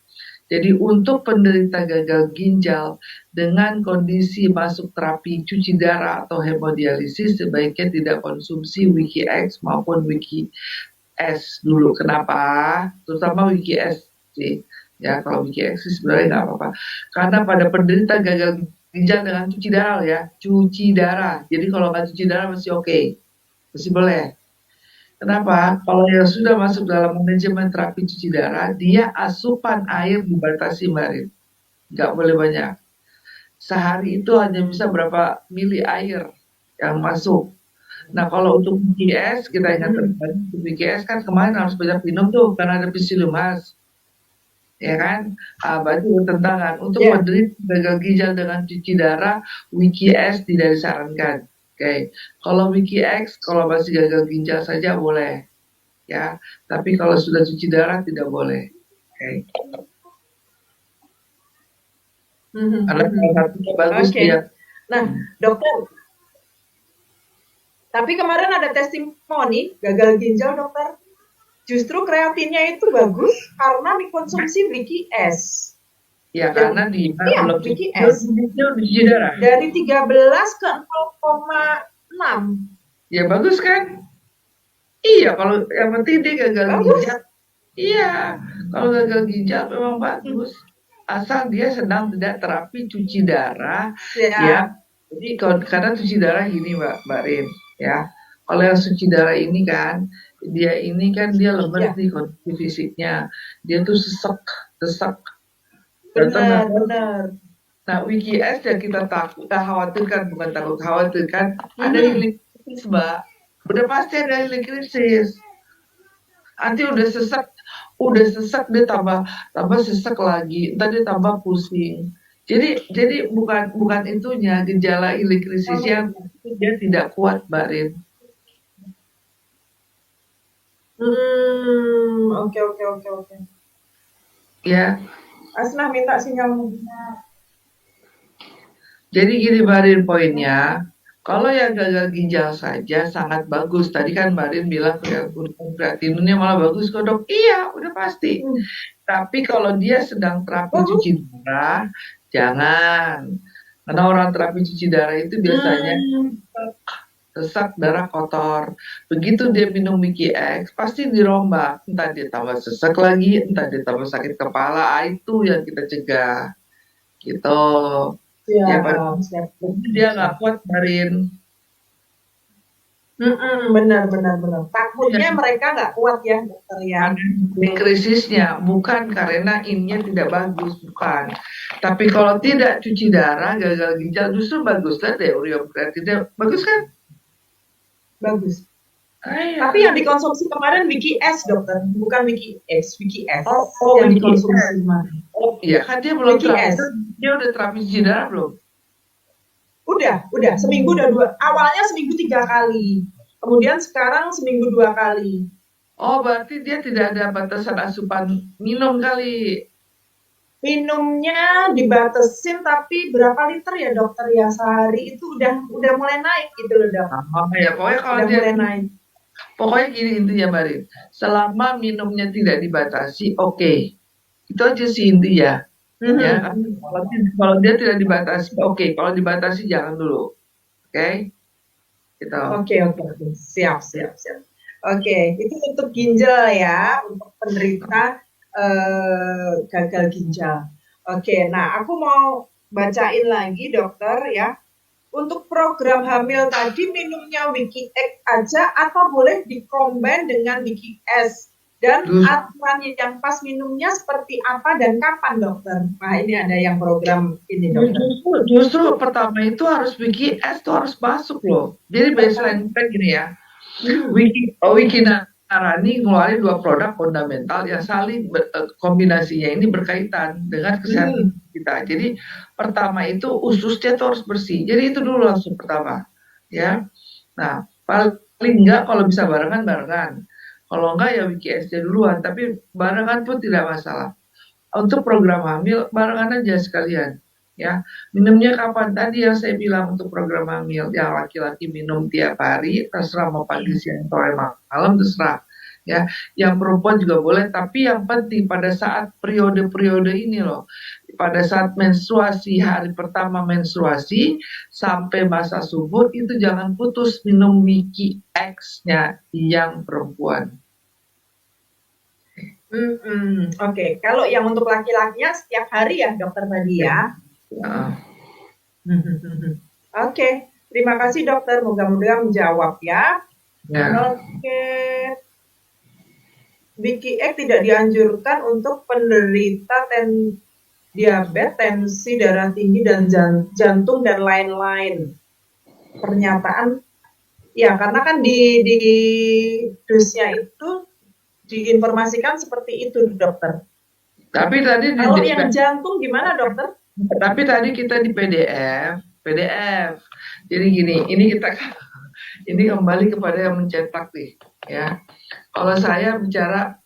Jadi untuk penderita gagal ginjal dengan kondisi masuk terapi cuci darah atau hemodialisis sebaiknya tidak konsumsi Wiki X maupun Wiki S dulu. Kenapa? Terutama Wiki S sih. Ya kalau Wiki X sih sebenarnya nggak apa-apa. Karena pada penderita gagal ginjal dengan cuci darah ya, cuci darah. Jadi kalau nggak cuci darah masih oke, masih boleh. Kenapa? Kalau yang sudah masuk dalam manajemen terapi cuci darah, dia asupan air dibatasi, Mbak. Nggak boleh banyak. Sehari itu hanya bisa berapa mili air yang masuk. Nah, kalau untuk BKS, kita ingatkan, untuk BKS kan kemarin harus banyak minum tuh, karena ada pisilumas. Ya kan? Berarti bertentangan. Untuk penderita gagal ginjal dengan cuci darah, WikiS tidak disarankan. Oke, kalau Wiki X kalau masih gagal ginjal saja boleh, ya. Tapi kalau sudah cuci darah tidak boleh. Oke. Karena salah satunya bagus dia. Nah, dokter. Tapi kemarin ada testimoni gagal ginjal, dokter. Justru kreatinnya itu bagus karena dikonsumsi Wiki S. Ya, karena dia belum Wiki S. Cuci darah. Dari 13 ke 0,6. Ya bagus kan? Iya, kalau yang penting dia gagal ginjal. Iya, kalau gagal ginjal memang bagus, asal dia sedang tidak terapi cuci darah, ya. Siap. Jadi karena cuci darah gini Mbak Rin, ya. Kalau yang cuci darah ini kan, dia lemes Ya, nih kondisi fisiknya, dia tuh sesek, sesak. Contoh benar, misal, benar. nah WGS yang kita khawatirkan, bukan takut khawatirkan, ada Mhm. healing krisis Mbak. Udah pasti ada healing krisis. Nanti udah sesak dia tambah tambah sesak lagi, entar dia tambah pusing. Jadi bukan bukan itunya gejala ilik krisisnya dia tidak kuat, Mbak Rin. Oke, oke, oke, oke. Ya, Asnah minta sinyal. jadi gini Mbak Rin poinnya. Kalau yang gagal ginjal saja sangat bagus. Tadi kan Mbak Rin bilang kreatinunnya malah bagus kok dok. Iya, udah pasti. Mhm. Tapi kalau dia sedang terapi cuci Bagus. darah, jangan. Karena orang terapi cuci darah itu biasanya Hmm. sesak darah kotor. Begitu dia minum Mickey X, pasti dirombak. Entah dia tambah sesak lagi, entah dia tambah sakit kepala. Itu yang kita cegah. Gitu. Ya, Pak. Siap, siap, Dia nggak siap. kuat, Marin. Benar, benar, benar. Ya, Takutnya mereka nggak kuat ya, dokter ya. ada krisisnya. Bukan karena ininya tidak bagus. Bukan. Tapi kalau tidak cuci darah, gagal ginjal, justru bagus. Lihat deh, urium kreatinnya. Bagus kan? Bagus. Ah, Tapi ya. yang dikonsumsi kemarin Wiki S, dokter, bukan Wiki X, Wiki S Oh, yang Mickey dikonsumsi kemarin. Oh iya, kan dia belum Wiki terapi, S. dia udah terapi darah belum? Udah, seminggu udah dua. Awalnya seminggu 3 kali, kemudian sekarang seminggu 2 kali. Oh, berarti dia tidak ada batasan asupan minum kali. Minumnya dibatasin tapi berapa liter ya dokter ya sehari itu udah mulai naik gitu loh dok. Oh ya, pokoknya kalau Udah dia, mulai naik. pokoknya gini intinya Barin, selama minumnya tidak dibatasi, oke. Itu aja sih intinya. Ya, Mhm. kalau dia tidak dibatasi, oke. Kalau dibatasi jangan dulu, oke? Gitu. Oke, oke, oke. Siap, siap, siap. Oke, itu untuk ginjal ya, untuk penderita gagal ginjal. Oke, nah aku mau bacain lagi dokter ya. Untuk program hamil tadi minumnya Wiki X aja atau boleh dikombin dengan Wiki S? Dan Justru, aturan yang pas minumnya seperti apa dan kapan dokter? Nah ini ada yang program ini dokter. justru pertama itu harus Wiki S itu harus masuk loh. Jadi baseline kita gini ya. Mhm. Wiki Narani ngeluarin 2 produk fundamental yang saling kombinasinya ini berkaitan dengan kesehatan Mhm. kita. Jadi pertama itu ususnya tuh harus bersih. Jadi itu dulu langsung pertama, ya. Nah, paling enggak kalau bisa barengan barengan. Kalau enggak ya Wiki SC duluan, tapi barengan pun tidak masalah. Untuk program hamil barengan aja sekalian, ya. Minumnya kapan? Tadi yang saya bilang untuk program hamil, yang laki-laki minum tiap hari, terserah mau pagi, siang, sore, malam, terserah. Ya, yang perempuan juga boleh, tapi yang penting pada saat periode-periode ini loh, pada saat menstruasi, hari pertama menstruasi sampai masa subur itu jangan putus minum Wiki X-nya yang perempuan. Oke, kalau yang untuk laki-lakinya setiap hari ya dokter tadi Ya. ya. Nah, Oke, terima kasih dokter. Moga-moga menjawab ya. ya. Oke, Wiki X tidak dianjurkan untuk penderita diabetes, tensi darah tinggi dan jantung dan lain-lain. Pernyataan ya karena kan di dosnya itu diinformasikan seperti itu dokter. Tapi tadi Kalau yang jantung gimana dokter? kita di PDF. Jadi gini, ini kembali kepada yang mencetak nih, ya. Kalau saya bicara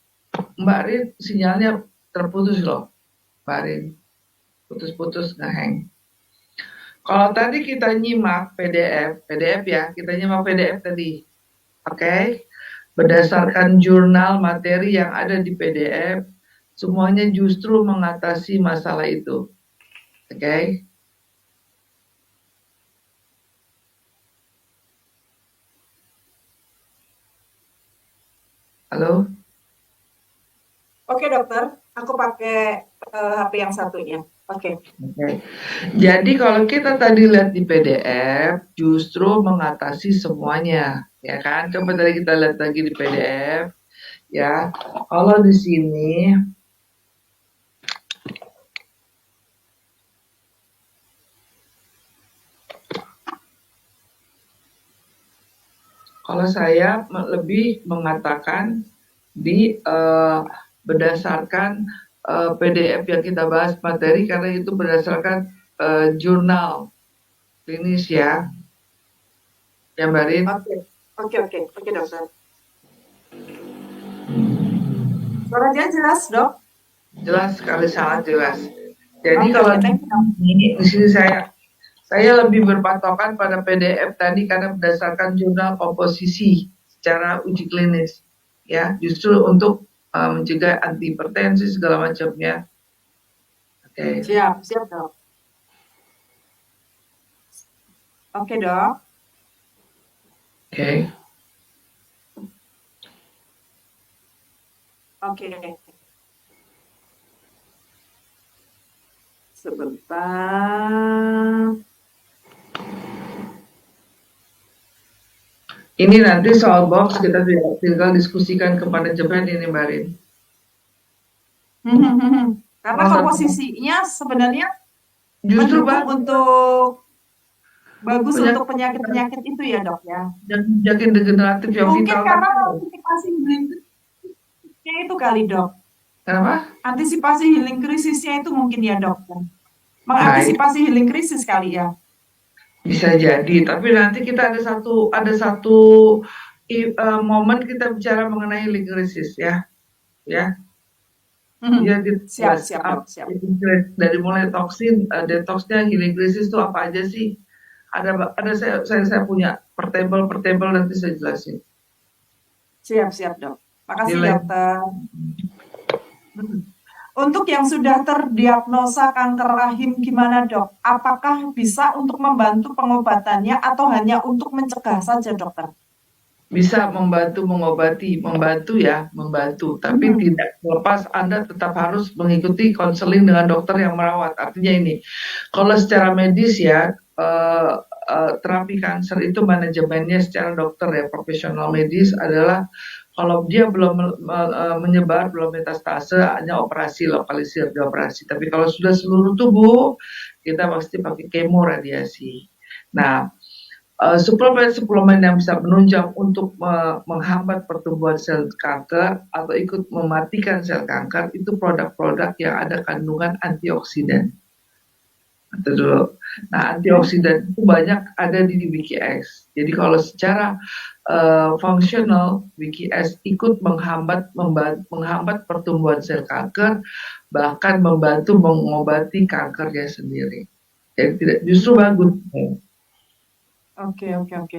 Mbak Rin sinyalnya terputus loh, Mbak Rin, putus-putus ngeheng. Kalau tadi kita nyimak PDF ya, kita nyimak PDF tadi, oke? Berdasarkan jurnal materi yang ada di PDF, semuanya justru mengatasi masalah itu, oke? Halo? Oke dokter, aku pakai HP yang satunya. Oke. Oke. Jadi kalau kita tadi lihat di PDF, justru mengatasi semuanya, ya kan? Coba tadi kita lihat lagi di PDF, ya. Kalau di sini, kalau saya lebih mengatakan di berdasarkan PDF yang kita bahas materi karena itu berdasarkan jurnal klinis ya, Mbak Rin. Oke dokter. Suaranya jelas dok? Jelas sekali, sangat jelas. Jadi Oke, kalau thank you, Dok. di sini saya lebih berpatokan pada PDF tadi karena berdasarkan jurnal komposisi secara uji klinis, ya, justru untuk mencegah anti hipertensi segala macamnya. Oke. Siap dok. Oke dok. Oke. Oke. Sebentar. Ini nanti soal box kita tinggal diskusikan ke manajemen ini, Mbak Rin. Karena komposisinya sebenarnya justru bagus untuk penyakit-penyakit itu ya dok ya. Penyakit degeneratif yang mungkin vital. Karena antisipasi healing krisisnya itu kali dok. Kenapa? Antisipasi healing krisisnya itu mungkin ya dok. Mengantisipasi healing krisis kali ya. Bisa jadi, tapi nanti kita ada satu momen kita bicara mengenai healing krisis ya. Ya. Siap. Dari mulai toksin, detoxnya, healing krisis itu apa aja sih? Ada saya punya per table nanti saya jelasin. Siap dok. Makasih dokter. Untuk yang sudah terdiagnosa kanker rahim gimana dok? Apakah bisa untuk membantu pengobatannya atau hanya untuk mencegah saja dokter? Bisa membantu mengobati, membantu. Tapi tidak lepas Anda tetap harus mengikuti konseling dengan dokter yang merawat. Artinya ini, kalau secara medis ya, terapi kanker itu manajemennya secara dokter ya, profesional medis adalah kalau dia belum menyebar, belum metastase, hanya operasi, lokalisir di operasi. Tapi kalau sudah seluruh tubuh, kita pasti pakai kemo radiasi. Nah, suplemen yang bisa menunjang untuk menghambat pertumbuhan sel kanker atau ikut mematikan sel kanker itu produk-produk yang ada kandungan antioksidan. Itu dulu. Nah, antioksidan itu banyak ada di WikiX. Jadi kalau secara fungsional, WikiX ikut menghambat pertumbuhan sel kanker, bahkan membantu mengobati kankernya sendiri. Jadi tidak, justru bagus. Oke.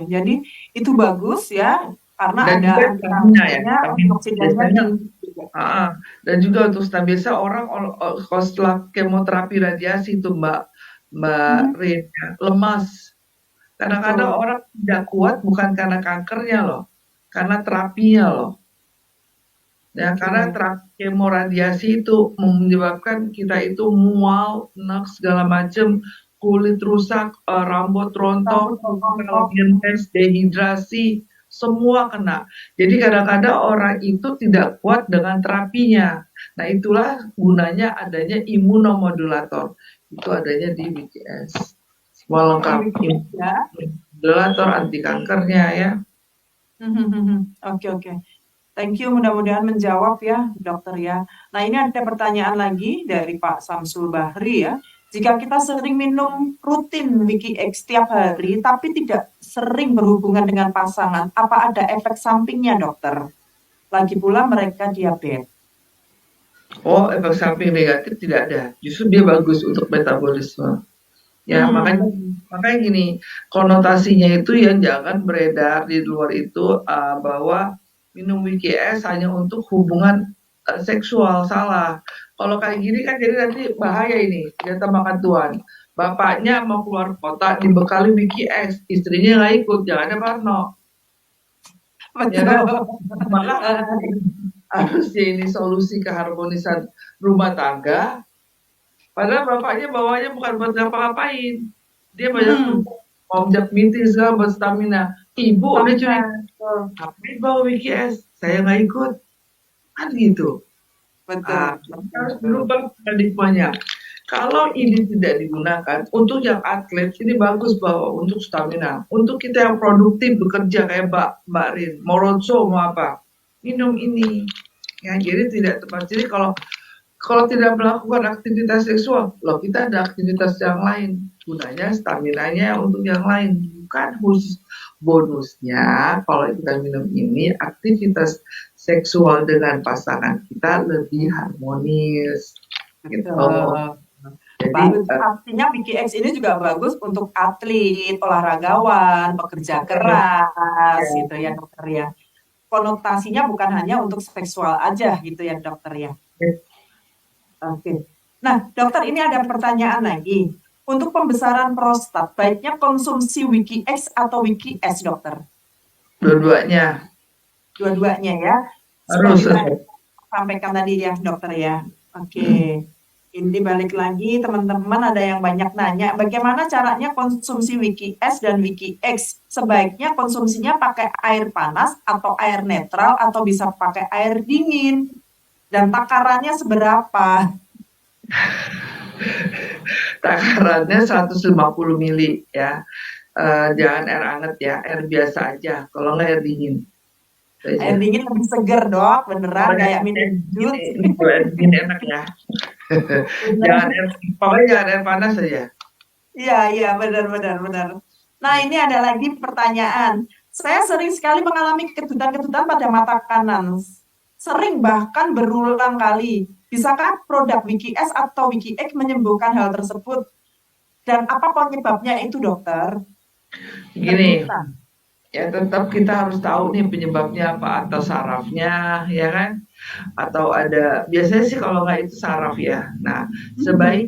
Jadi itu bagus ya, karena dan ada antioksidannya. Dan juga untuk biasa orang kalau setelah kemoterapi radiasi itu Mbak Rin, lemas. Kadang-kadang orang tidak kuat bukan karena kankernya loh, karena terapinya loh. Ya, karena terapi kemoradiasi itu menyebabkan kita itu mual, enak segala macam, kulit rusak, rambut rontok, dehidrasi, semua kena. Jadi kadang-kadang orang itu tidak kuat dengan terapinya. Nah, itulah gunanya adanya imunomodulator. Itu adanya di WikiX. Semua lengkap. Modulator anti kankernya ya. Oke. Thank you, mudah-mudahan menjawab ya dokter ya. Nah, ini ada pertanyaan lagi dari Pak Samsul Bahri ya. Jika kita sering minum rutin WikiX setiap hari, tapi tidak sering berhubungan dengan pasangan, apa ada efek sampingnya dokter? Lagi pula mereka diabetes. Oh, efek samping negatif tidak ada. Justru dia bagus untuk metabolisme. Ya, makanya gini, konotasinya itu yang jangan beredar di luar itu bahwa minum WikiX hanya untuk hubungan seksual, salah. Kalau kayak gini kan jadi nanti bahaya ini, ternyata makan tuan. Bapaknya mau keluar kota dibekali WikiX, istrinya nggak ikut, jangan ada Parno. Ya kan? harusnya ini solusi keharmonisan rumah tangga, padahal bapaknya bawanya bukan buat ngapa-ngapain. Dia banyak Hmm, tugas, ngajak meeting segala buat stamina. Ibu udah stamina. curiga, ngapain bawa WKS? Saya nggak ikut. Kan gitu. Betul, Ah, betul, harus betul. berubah paradigmanya. Kalau ini tidak digunakan untuk yang atlet, ini bagus bahwa untuk stamina. Untuk kita yang produktif bekerja kayak Mbak Rin, mau roadshow mau apa, minum ini. Ya, jadi tidak tepat. Jadi kalau kalau tidak melakukan aktivitas seksual, loh kita ada aktivitas yang lain. Gunanya staminanya untuk yang lain, bukan khusus bonusnya. Kalau kita minum ini, aktivitas seksual dengan pasangan kita lebih harmonis. Gitu. Betul. Jadi Artinya PKX ini juga bagus untuk atlet, olahragawan, pekerja keras, gitu ya dokter ya. Konotasinya bukan hanya untuk seksual aja gitu ya dokter ya. Oke. Nah dokter ini ada pertanyaan lagi. Untuk pembesaran prostat, baiknya konsumsi Wiki X atau Wiki S dokter? dua-duanya Dua-duanya ya. harus Seperti tadi sampaikan tadi ya dokter ya. Oke. Ini balik lagi teman-teman ada yang banyak nanya bagaimana caranya konsumsi Wiki S dan Wiki X. Sebaiknya konsumsinya pakai air panas atau air netral atau bisa pakai air dingin. Dan takarannya seberapa? takarannya 150 mili ya. Jangan air hangat ya, air biasa aja. Kalau nggak air dingin Air saja. dingin lebih seger dok, beneran Pokoknya kayak minum jus. ini kalau air dingin enak ya. Jangan Bener. air, pokoknya jangan air panas saja. Iya, iya, benar-benar, benar. Nah, ini ada lagi pertanyaan. Saya sering sekali mengalami kedutan-kedutan pada mata kanan. Sering bahkan berulang kali. Bisakah produk Wiki S atau Wiki X menyembuhkan hal tersebut? Dan apa penyebabnya itu, dokter? Gini, Kedutan. ya tetap kita harus tahu nih penyebabnya apa, atau sarafnya ya kan, atau ada biasanya sih kalau nggak itu saraf ya. Nah, Hmm,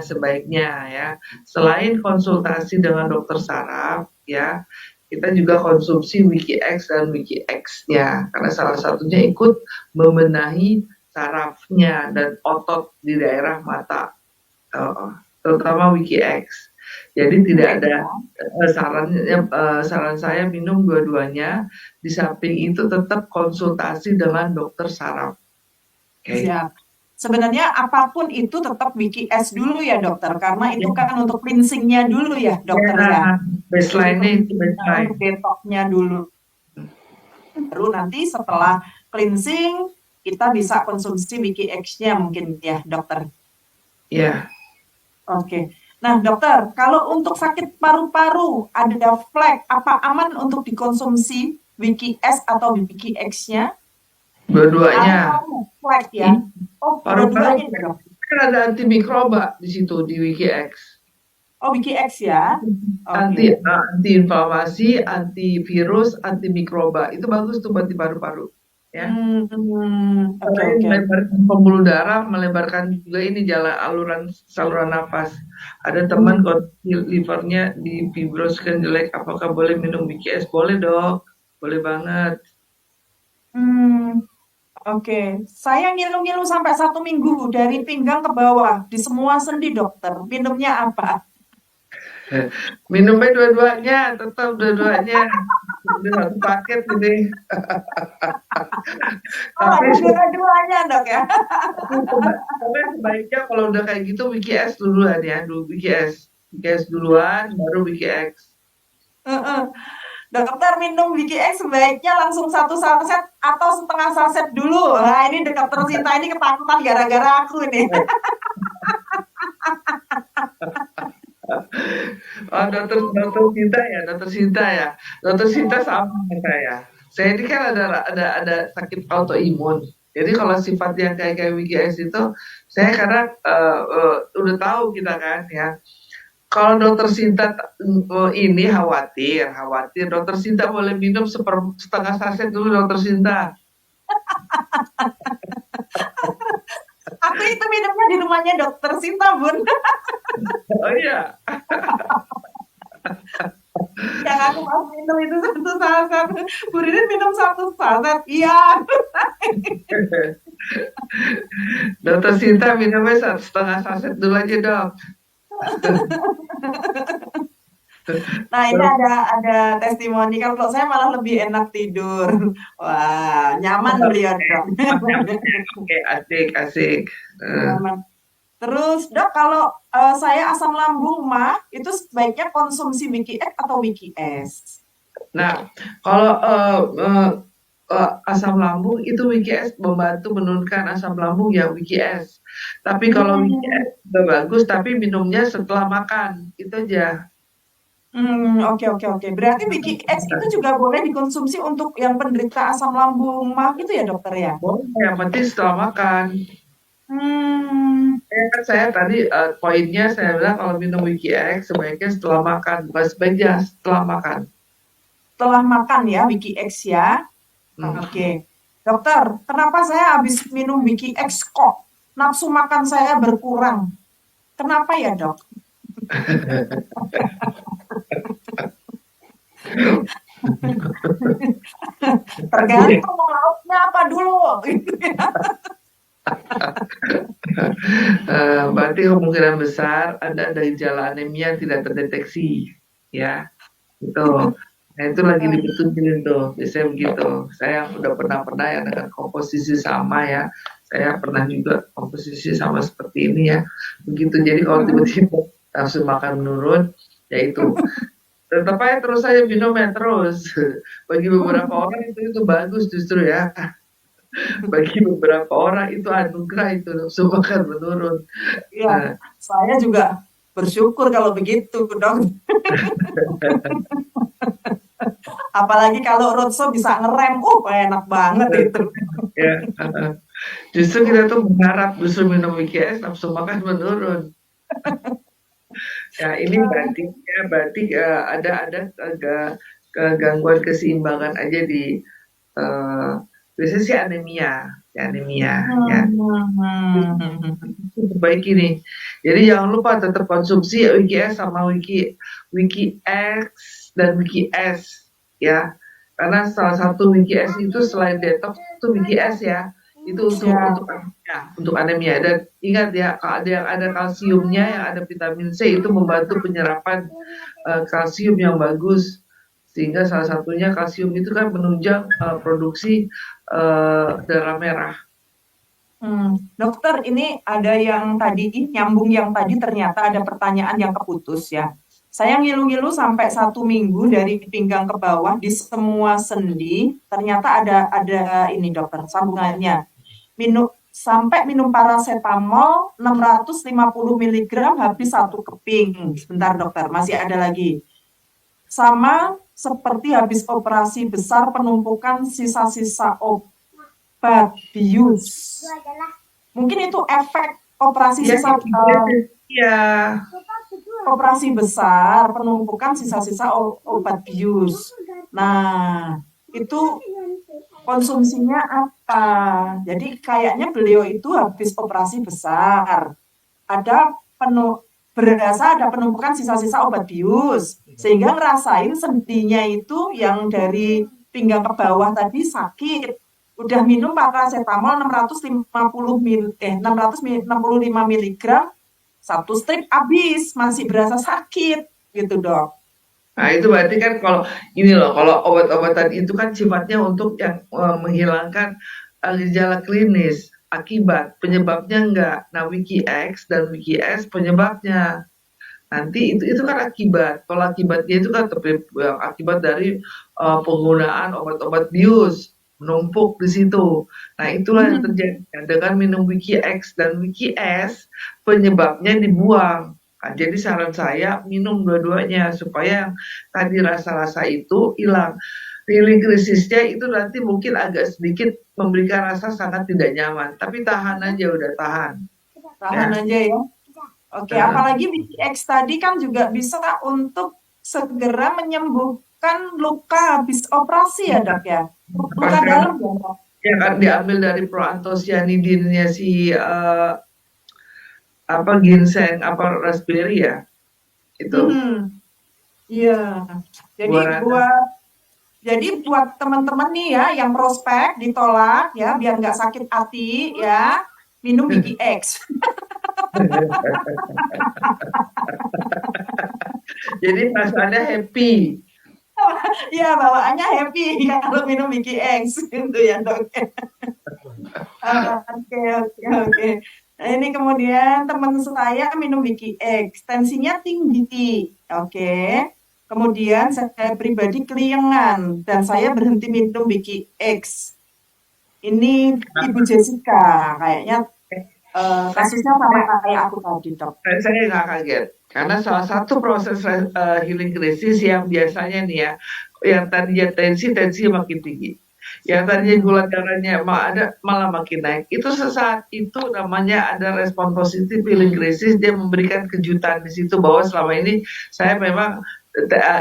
sebaiknya ya, selain konsultasi dengan dokter saraf ya, kita juga konsumsi Wiki X dan Wiki X ya, karena salah satunya ikut membenahi sarafnya dan otot di daerah mata, terutama Wiki X. Jadi Wiki tidak X ada ya. saran saya minum dua-duanya. Di samping itu tetap konsultasi dengan dokter saraf. Oke. Siap. Sebenarnya apapun itu tetap Wiki S dulu ya, dokter. Karena itu Ya, kan untuk cleansingnya dulu ya, dokter ya. ya, Jadi baseline-nya itu cleansingnya baseline. untuk detoxnya dulu. Baru nanti setelah cleansing, kita bisa konsumsi Wiki X-nya mungkin ya, dokter. Ya, Oke. Nah, dokter, kalau untuk sakit paru-paru, ada flek, apa aman untuk dikonsumsi Wiki S atau Wiki X-nya? dua-duanya. Paru-paru, flek ya? Ini Oh, paru-paru dua-duanya ya, dok? kan ada antimikroba di situ di Wiki X. Oh, Wiki X ya? Anti Oke. anti inflamasi, antivirus, antimikroba. Itu bagus tuh buat di paru-paru. Ya. Oke, Selain oke. melebarkan pembuluh darah, melebarkan juga ini jalan aluran saluran napas. Ada teman Hmm, kondisi livernya di fibroskan jelek, apakah boleh minum BKS? Boleh dok, boleh banget. hmm, oke. Saya ngilu-ngilu sampai 1 minggu dari pinggang ke bawah di semua sendi, dokter. Minumnya apa? Minumnya dua-duanya, tetap dua-duanya. Udah satu paket ini. Oh, Tapi, ada dua-duanya, dok ya? tapi sebaiknya kalau udah kayak gitu BKS duluan ya, dulu BKS. BKS duluan, baru BKX. Heeh. Dokter minum Wiki X sebaiknya langsung 1 saset atau setengah saset dulu. Nah, ini dokter Sinta ini ketakutan gara-gara aku nih. Oh, dokter Sinta ya, dokter Sinta ya. Dokter Sinta sama dengan saya. Saya ini kan ada sakit autoimun. Jadi kalau sifat yang kayak WGS itu, saya karena udah tahu kita kan ya. Kalau dokter Sinta ini khawatir. Dokter Sinta boleh minum setengah saset dulu dokter Sinta. Aku itu minumnya di rumahnya dokter Sinta, Bun. Oh iya, Yang aku pas minum itu satu saset. Bu Ririn minum satu saset. Iya. Dokter Sinta minumnya 1,5 saset dulu aja dok. Nah, ini ada testimoni. Kalau saya malah lebih enak tidur. Wah, nyaman beliau dong. Oke, asik, asik. Eh, Nyaman. Terus, Dok, kalau saya asam lambung mah, itu sebaiknya konsumsi Wiki X atau Wiki S? Nah, kalau asam lambung itu WKS membantu menurunkan asam lambung ya WKS. Tapi kalau WKS Hmm, juga bagus, tapi minumnya setelah makan, itu aja. oke, oke, oke. Berarti Wiki X itu juga boleh dikonsumsi untuk yang penderita asam lambung mah itu ya, dokter ya? Boleh, yang penting setelah makan. Hmm, Saya tadi poinnya saya bilang kalau minum WKX sebaiknya setelah makan, bukan sebaiknya setelah makan. setelah makan ya, Wiki X ya. Hmm. Oke. Dokter, kenapa saya habis minum Wiki X kok nafsu makan saya berkurang? Kenapa ya, Dok? Tergantung lauknya apa dulu. Gitu ya. Berarti kemungkinan besar Anda ada gejala anemia yang tidak terdeteksi, ya. Gitu. Nah, itu lagi dibetulin tuh, biasanya begitu. Saya udah pernah ya dengan komposisi sama ya. Saya pernah juga komposisi sama seperti ini ya. Begitu, jadi kalau tiba-tiba langsung makan menurun, ya itu. Tetap aja terus aja minum ya terus. Bagi beberapa orang itu bagus justru ya. Bagi beberapa orang itu anugerah itu nafsu makan menurun. Ya, Nah, saya juga bersyukur kalau begitu, Dok. Apalagi kalau roadshow bisa ngerem, enak banget itu. ya, justru kita tuh berharap justru minum WKS nafsu makan menurun. Ya, ini berarti ada agak gangguan keseimbangan aja di eh, biasanya sih anemia, ya anemia ya. Baik ini. Jadi jangan lupa tetap konsumsi WKS sama Wiki X dan Wiki S ya. Karena salah satu Wiki S itu selain detox itu Wiki S ya. Itu Siap. untuk anemia dan ingat ya kalau ada yang ada kalsiumnya yang ada vitamin C itu membantu penyerapan kalsium yang bagus sehingga salah satunya kalsium itu kan menunjang produksi darah merah. Dokter, ini ada yang tadi, nyambung yang tadi ternyata ada pertanyaan yang keputus ya. Saya ngilu-ngilu sampai 1 minggu dari pinggang ke bawah di semua sendi, ternyata ada ini dokter, sambungannya. Sampai minum paracetamol 650 miligram habis 1 keping. Sebentar dokter, masih ada lagi. Sama seperti habis operasi besar penumpukan sisa-sisa obat bius. Mungkin itu efek operasi Ya, iya. operasi besar penumpukan sisa-sisa obat bius. Nah, itu konsumsinya apa? Jadi kayaknya beliau itu habis operasi besar. Ada berasa ada penumpukan sisa-sisa obat bius sehingga ngerasain sendinya itu yang dari pinggang ke bawah tadi sakit. Udah minum paracetamol 665 miligram, 1 strip habis, masih berasa sakit gitu, Dok. Nah, itu berarti kan kalau ini loh, kalau obat-obatan itu kan sifatnya untuk yang menghilangkan gejala klinis, akibat, penyebabnya enggak. Nah, Wiki X dan Wiki S penyebabnya. Nanti itu kan akibat. Kalau akibatnya itu kan akibat dari penggunaan obat-obat bius menumpuk di situ. Nah, itulah yang terjadi dengan minum Wiki X dan Wiki S penyebabnya dibuang. Nah, jadi saran saya minum dua-duanya supaya yang tadi rasa-rasa itu hilang. Healing krisisnya itu nanti mungkin agak sedikit memberikan rasa sangat tidak nyaman, tapi tahan aja udah tahan. Tahan Ya. aja ya. Oke, apalagi BTX tadi kan juga bisa untuk segera menyembuhkan luka habis operasi ya, Dok ya. Luka dalam ya, Dok. Yang kan diambil dari proantosianidinnya si apa ginseng apa raspberry ya itu. Iya. Jadi Gua rasa buat buat teman-teman nih ya yang prospek ditolak ya biar nggak sakit hati ya minum Wiki X. jadi perasaannya happy. Iya bawaannya happy kalau minum Wiki X gitu ya dok. Oke oke oke. Nah, ini kemudian teman saya minum Wiki X, tensinya tinggi. Oke. Kemudian saya pribadi keliengan dan saya berhenti minum Wiki X. Ini Ibu Jessica, kayaknya Saya, kasusnya sama kayak aku tadi, Dok. saya nggak kaget karena salah satu proses healing krisis yang biasanya nih ya, yang tadinya tensi makin tinggi, yang tadinya Mhm. gula darahnya ada malah makin naik. Itu sesaat itu namanya ada respon positif healing krisis, dia memberikan kejutan di situ bahwa selama ini saya memang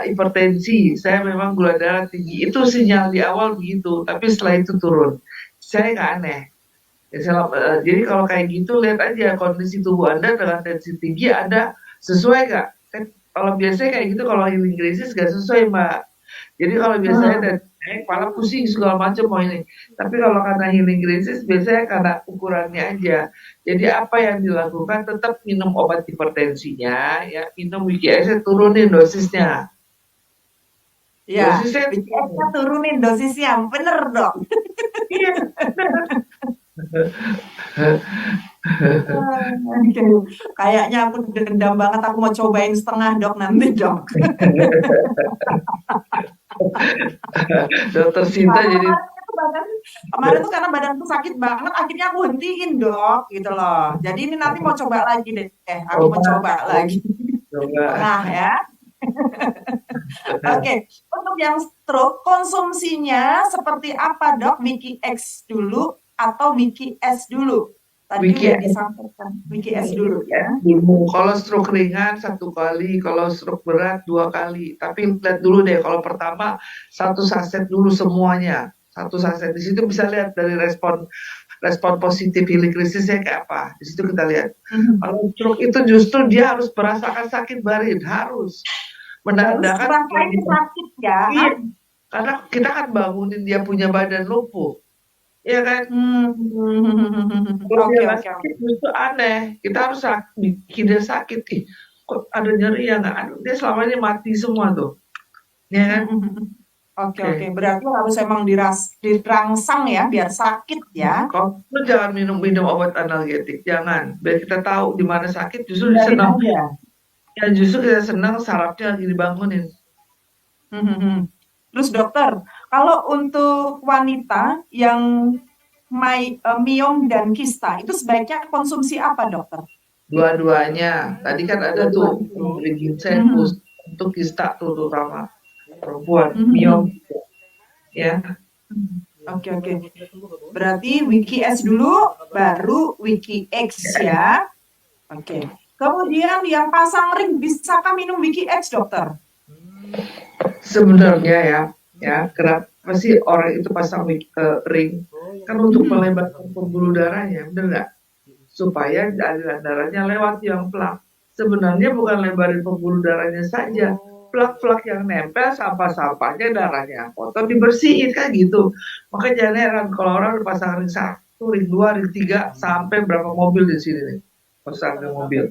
hipertensi, saya memang gula darah tinggi. Itu sinyal di awal begitu, tapi setelah itu turun. Saya nggak aneh. Ya, jadi kalau kayak gitu lihat aja kondisi tubuh Anda dengan tensi tinggi ada sesuai nggak? Kan kalau biasanya kayak gitu kalau healing krisis nggak sesuai Mbak. Jadi kalau biasanya Hmm. tensi naik, kepala pusing segala macam mau ini. Tapi kalau karena healing krisis biasanya karena ukurannya aja. Jadi apa yang dilakukan tetap minum obat hipertensinya, ya minum WGS turunin dosisnya. Ya, Dosisnya BCS-nya turunin. turunin dosisnya, bener dok. Iya. Oke. Kayaknya aku dendam banget, aku mau cobain setengah dok nanti dok. Dokter Sinta Karena jadi kemarin tuh karena badanku sakit banget, akhirnya aku hentiin dok, gitu loh. Jadi ini nanti mau coba lagi deh, aku mau coba, coba lagi coba. setengah ya. Oke, untuk yang stroke konsumsinya seperti apa dok? Wiki X dulu atau Wiki S dulu? Tadi udah Wiki disampaikan Wiki S dulu ya. dulu. Kalau stroke ringan 1 kali, kalau stroke berat 2 kali. Tapi lihat dulu deh, kalau pertama 1 saset dulu semuanya. 1 saset di situ bisa lihat dari respon respon positif healing krisisnya kayak apa. Di situ kita lihat. Mhm. Kalau stroke itu justru dia harus merasakan sakit barin, harus Harus menandakan ngerasain sakit ya. iya, karena kita kan bangunin dia punya badan lumpuh, ya kan? Kalau dia Oke nggak oke sakit oke. justru aneh. Kita harus bikin dia sakit. Ih, kok ada nyeri ya nggak? Aduh, dia selama ini mati semua tuh. Ya kan? Oke oke. Oke. Berarti harus emang dirangsang ya biar sakit ya. Kalau lu jangan minum-minum obat analgetik, jangan. Biar kita tahu di mana sakit, justru Hindarin senang. aja. Ya justru kita senang sarafnya lagi dibangunin. Terus dokter, kalau untuk wanita yang miom dan kista itu sebaiknya konsumsi apa dokter? Dua-duanya. Tadi kan ada tuh Dua-duanya. Reginsetus Mhm. untuk kista tuh terutama perempuan, miom Mhm. ya. Oke oke. Berarti Wiki S dulu, baru Wiki X ya. Oke. Kemudian yang pasang ring, bisakah minum Wiki X, dokter? Sebenarnya ya kenapa sih orang itu pasang ring? Kan untuk Mhm. melebarkan pembuluh darahnya, bener nggak? Supaya aliran darahnya lewat yang plak. Sebenarnya bukan lebarin pembuluh darahnya saja, plak-plak yang nempel sampah-sampahnya darahnya kotor dibersihin kan gitu. Makanya jangan heran kalau orang udah pasang ring 1, ring 2, ring 3 sampai berapa mobil di sini nih pasang ring mobil.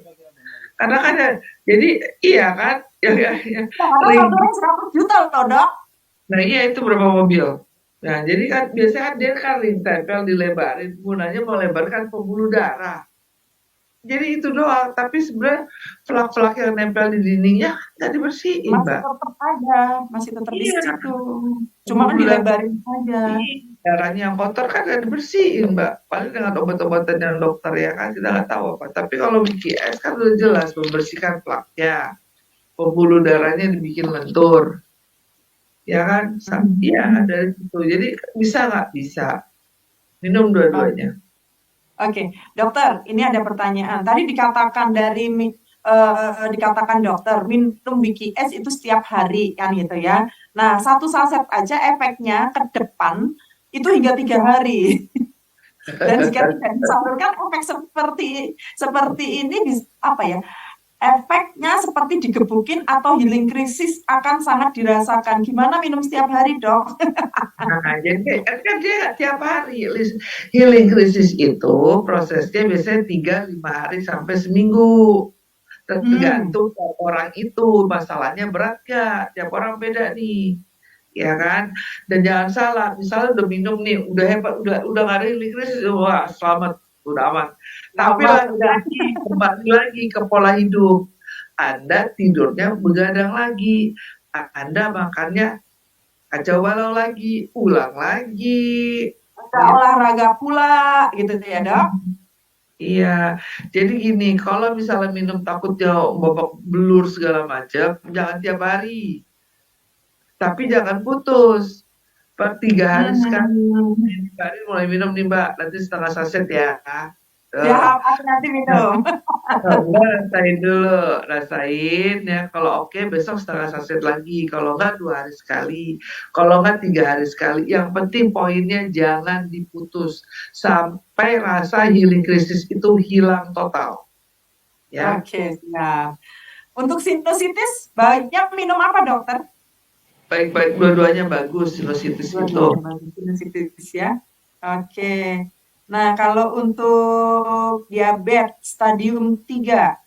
Karena kan ya, jadi iya kan, ya, Ya, karena ring. satu ring 100 juta loh, dok. Nah iya itu berapa mobil. Nah jadi kan biasanya kan dia kan ring tempel dilebarin, gunanya melebarkan pembuluh darah. Jadi itu doang, tapi sebenarnya flak-flak yang nempel di dindingnya nggak dibersihin, Masih Mbak. tetap ada, masih tetap di Iya, situ. Cuma pembuluh darah, dilebarin aja. darahnya yang kotor kan nggak dibersihin, Mbak. Paling dengan obat-obatan yang dokter ya kan kita nggak tahu apa. Tapi kalau BCS kan udah jelas membersihkan plaknya, pembuluh darahnya dibikin lentur, ya kan? Iya Mhm. dari situ. Jadi bisa nggak? Bisa. Minum dua-duanya. Oke, dokter, ini ada pertanyaan. Tadi dikatakan dikatakan dokter minum Wiki S itu setiap hari kan gitu ya. Nah, satu saset aja efeknya ke depan itu hingga 3 hari. Dan jika tidak disalurkan efek seperti seperti ini apa ya? efeknya seperti digebukin atau healing krisis akan sangat dirasakan. Gimana minum setiap hari, Dok? Nah, jadi kan dia nggak tiap hari. Healing krisis itu prosesnya biasanya 3-5 hari sampai seminggu. Hmm, Tergantung tiap orang itu masalahnya berat gak, tiap orang beda nih, ya kan? Dan jangan salah, misalnya udah minum nih, udah hebat, udah nggak ada healing krisis, wah selamat, udah aman. Tapi selamat udah. lagi-lagi kembali lagi ke pola hidup. Anda tidurnya begadang lagi, Anda makannya kacau balau lagi, ulang lagi, Ada gitu. olahraga pula, gitu ya, Dok? Iya, jadi gini, kalau misalnya minum takutnya babak belur segala macam, jangan tiap hari, tapi jangan putus. Per 3 hari sekali, Hmm, 3 hari mulai minum nih Mbak, nanti setengah saset ya. Eh, siap, aku nanti minum. Mbak rasain dulu, rasain ya. Kalau oke besok setengah saset lagi. Kalau enggak 2 hari sekali. Kalau enggak 3 hari sekali. Yang penting poinnya jangan diputus sampai rasa healing krisis itu hilang total. Ya, Oke, siap. Untuk sinusitis, baiknya minum apa, Dokter? baik-baik dua-duanya bagus sinusitis itu. Dua-duanya bagus sinusitis ya. Oke. Nah, kalau untuk diabetes stadium 3,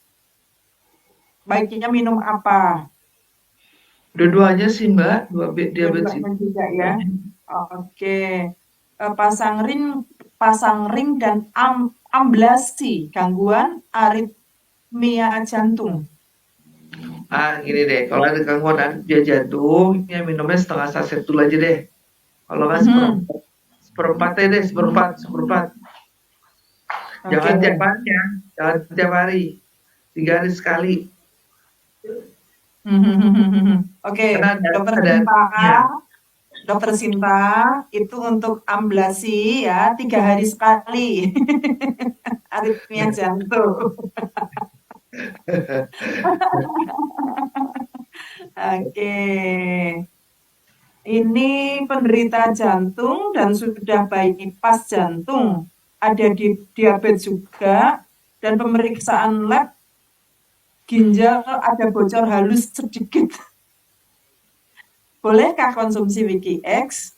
baiknya minum apa? Dua-duanya sih Mbak, diabetes Dua-duanya itu. juga ya. Oke. Pasang ring, pasang ring dan amblasi, gangguan aritmia jantung. Gini deh, kalau ada gangguan dia jantung, ya minumnya setengah saset dulu aja deh. Kalau nggak Mhm. seperempat, seperempatnya deh, seperempat, seperempat. Oke. Jangan tiap hari ya, jangan tiap hari, 3 hari sekali. Oke, Karena Dokter ada Sinta, artinya. Dokter Sinta, itu untuk amblasi ya 3 hari sekali. Aritmia jantung. Oke, ini penderita jantung dan sudah bypass jantung. Ada di diabetes juga dan pemeriksaan lab ginjal ada bocor halus sedikit. Bolehkah konsumsi Wiki X?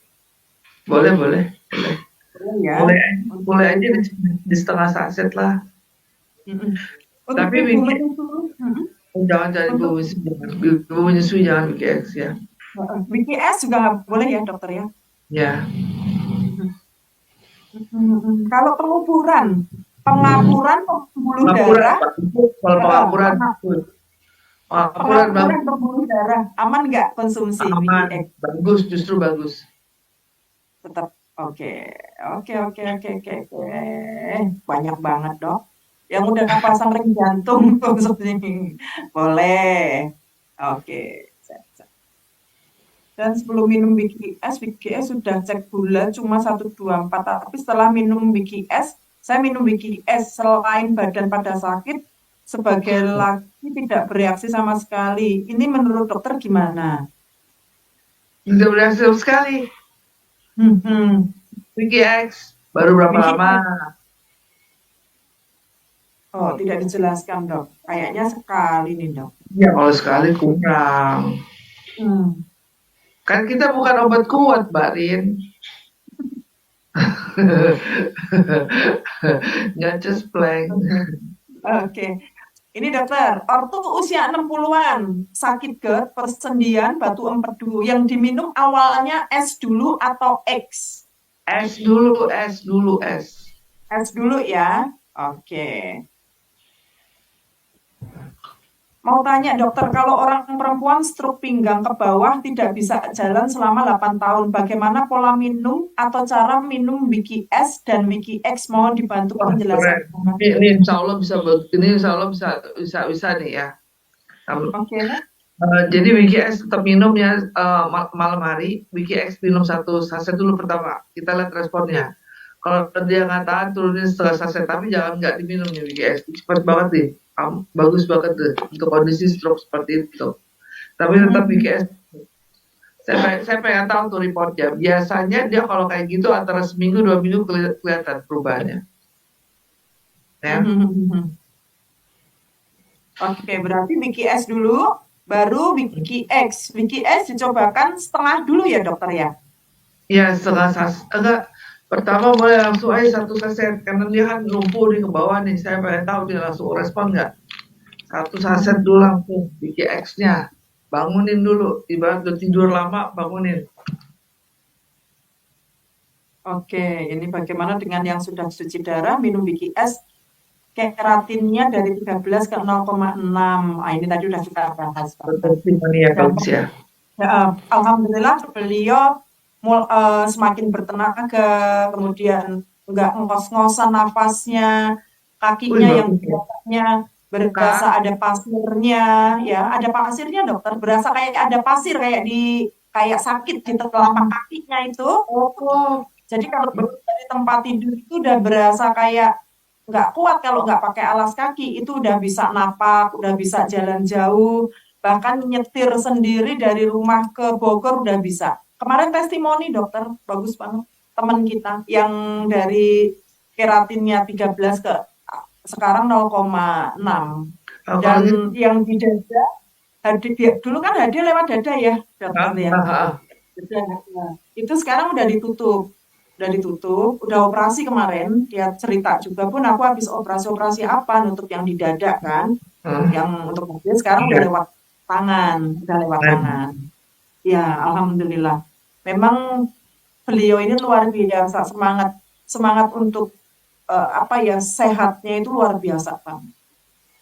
Boleh, boleh, boleh. Boleh ya. Boleh, Untuk, boleh aja di setengah saset lah. mm-mm. Untuk Tapi ibu bikin, menyusui, jangan jadi untuk ibu menyusui jangan bikin X ya. Wiki X juga nggak boleh ya dokter ya. Ya, Kalau penguburan, pengapuran pembuluh pengapuran, darah, Pak. Itu kalau pengapuran, pengapuran pengapuran bagus, pembuluh darah, aman nggak konsumsi Wiki aman, X? bagus, justru bagus. Tetap oke, oke, oke, oke, oke, oke. Banyak banget dok. Yang udah pasang ring jantung konsumsi boleh. Oke. Dan sebelum minum Wiki S sudah cek gula cuma 124. Tapi setelah minum Wiki S, saya minum Wiki S selain badan pada sakit, sebagai laki tidak bereaksi sama sekali. Ini menurut dokter gimana? Sudah berhasil sekali. Hmm, Wiki X, baru berapa Wiki lama? S, oh tidak dijelaskan dok. Kayaknya sekali nih dok. Ya kalau sekali kurang. Hmm. Kan kita bukan obat kuat, Mbak Rin. Nggak cespleng. Oke. Oke. Ini dokter, ortu usia 60-an, sakit GERD, persendian, batu empedu. Yang diminum awalnya S dulu atau X? Es dulu, es dulu, es. S dulu ya. Oke. Mau tanya dokter, kalau orang perempuan stroke pinggang ke bawah tidak bisa jalan selama 8 tahun, bagaimana pola minum atau cara minum Wiki S dan Wiki X? Mohon dibantu Wah, penjelasan. keren. Ini insya Allah bisa, ini insya Allah bisa nih ya. Oke. Jadi Wiki X tetap minum ya malam hari. Wiki X minum satu saset dulu pertama. Kita lihat responnya. Kalau dia nggak tahan turunin setengah saset, tapi jangan nggak diminum nih Wiki X. Cepet banget nih. Bagus banget deh untuk kondisi stroke seperti itu. Tapi tetap Wiki Mhm. X. Saya pengen tahu tuh reportnya. Biasanya dia kalau kayak gitu antara seminggu 2 minggu kelihatan perubahannya. Ya. Mhm. Oke, berarti Wiki S dulu, baru Wiki X. Wiki X dicobakan setengah dulu ya dokter ya? Ya setengah enggak, pertama boleh langsung aja satu saset karena dia kan lumpuh di ke bawah nih, saya pengen tahu dia langsung respon nggak. Satu saset dulu langsung bikin X-nya, bangunin dulu, ibarat udah tidur lama bangunin. Oke, ini bagaimana dengan yang sudah cuci darah, minum Wiki S, keratinnya dari 13 ke 0,6. Ah, ini tadi udah kita bahas, dokter. Testimoni ya Dan bagus ya. alhamdulillah beliau semakin bertenaga, kemudian nggak ngos-ngosan nafasnya, Wih kakinya yang bagus ya. biasanya berasa Kak, ada pasirnya, ya ada pasirnya dokter, berasa kayak ada pasir kayak sakit di telapak kakinya itu. oh, Jadi kalau dari tempat tidur itu udah berasa kayak nggak kuat kalau nggak pakai alas kaki, itu udah bisa napak, udah bisa jalan jauh, bahkan nyetir sendiri dari rumah ke Bogor udah bisa. Kemarin testimoni dokter, bagus banget. Teman kita yang dari keratinnya 13 ke sekarang 0,6. kalau Dan gitu, yang di dada, dulu kan hadiah lewat dada ya dokter ah, ya. ah, ah. Itu sekarang udah ditutup, udah operasi kemarin. Dia cerita juga pun aku habis operasi apa nutup yang di dada kan, Hmm, yang untuk mobil sekarang iya, udah lewat kan. tangan. Ya, alhamdulillah. Memang beliau ini luar biasa semangat semangat untuk apa ya sehatnya itu luar biasa banget.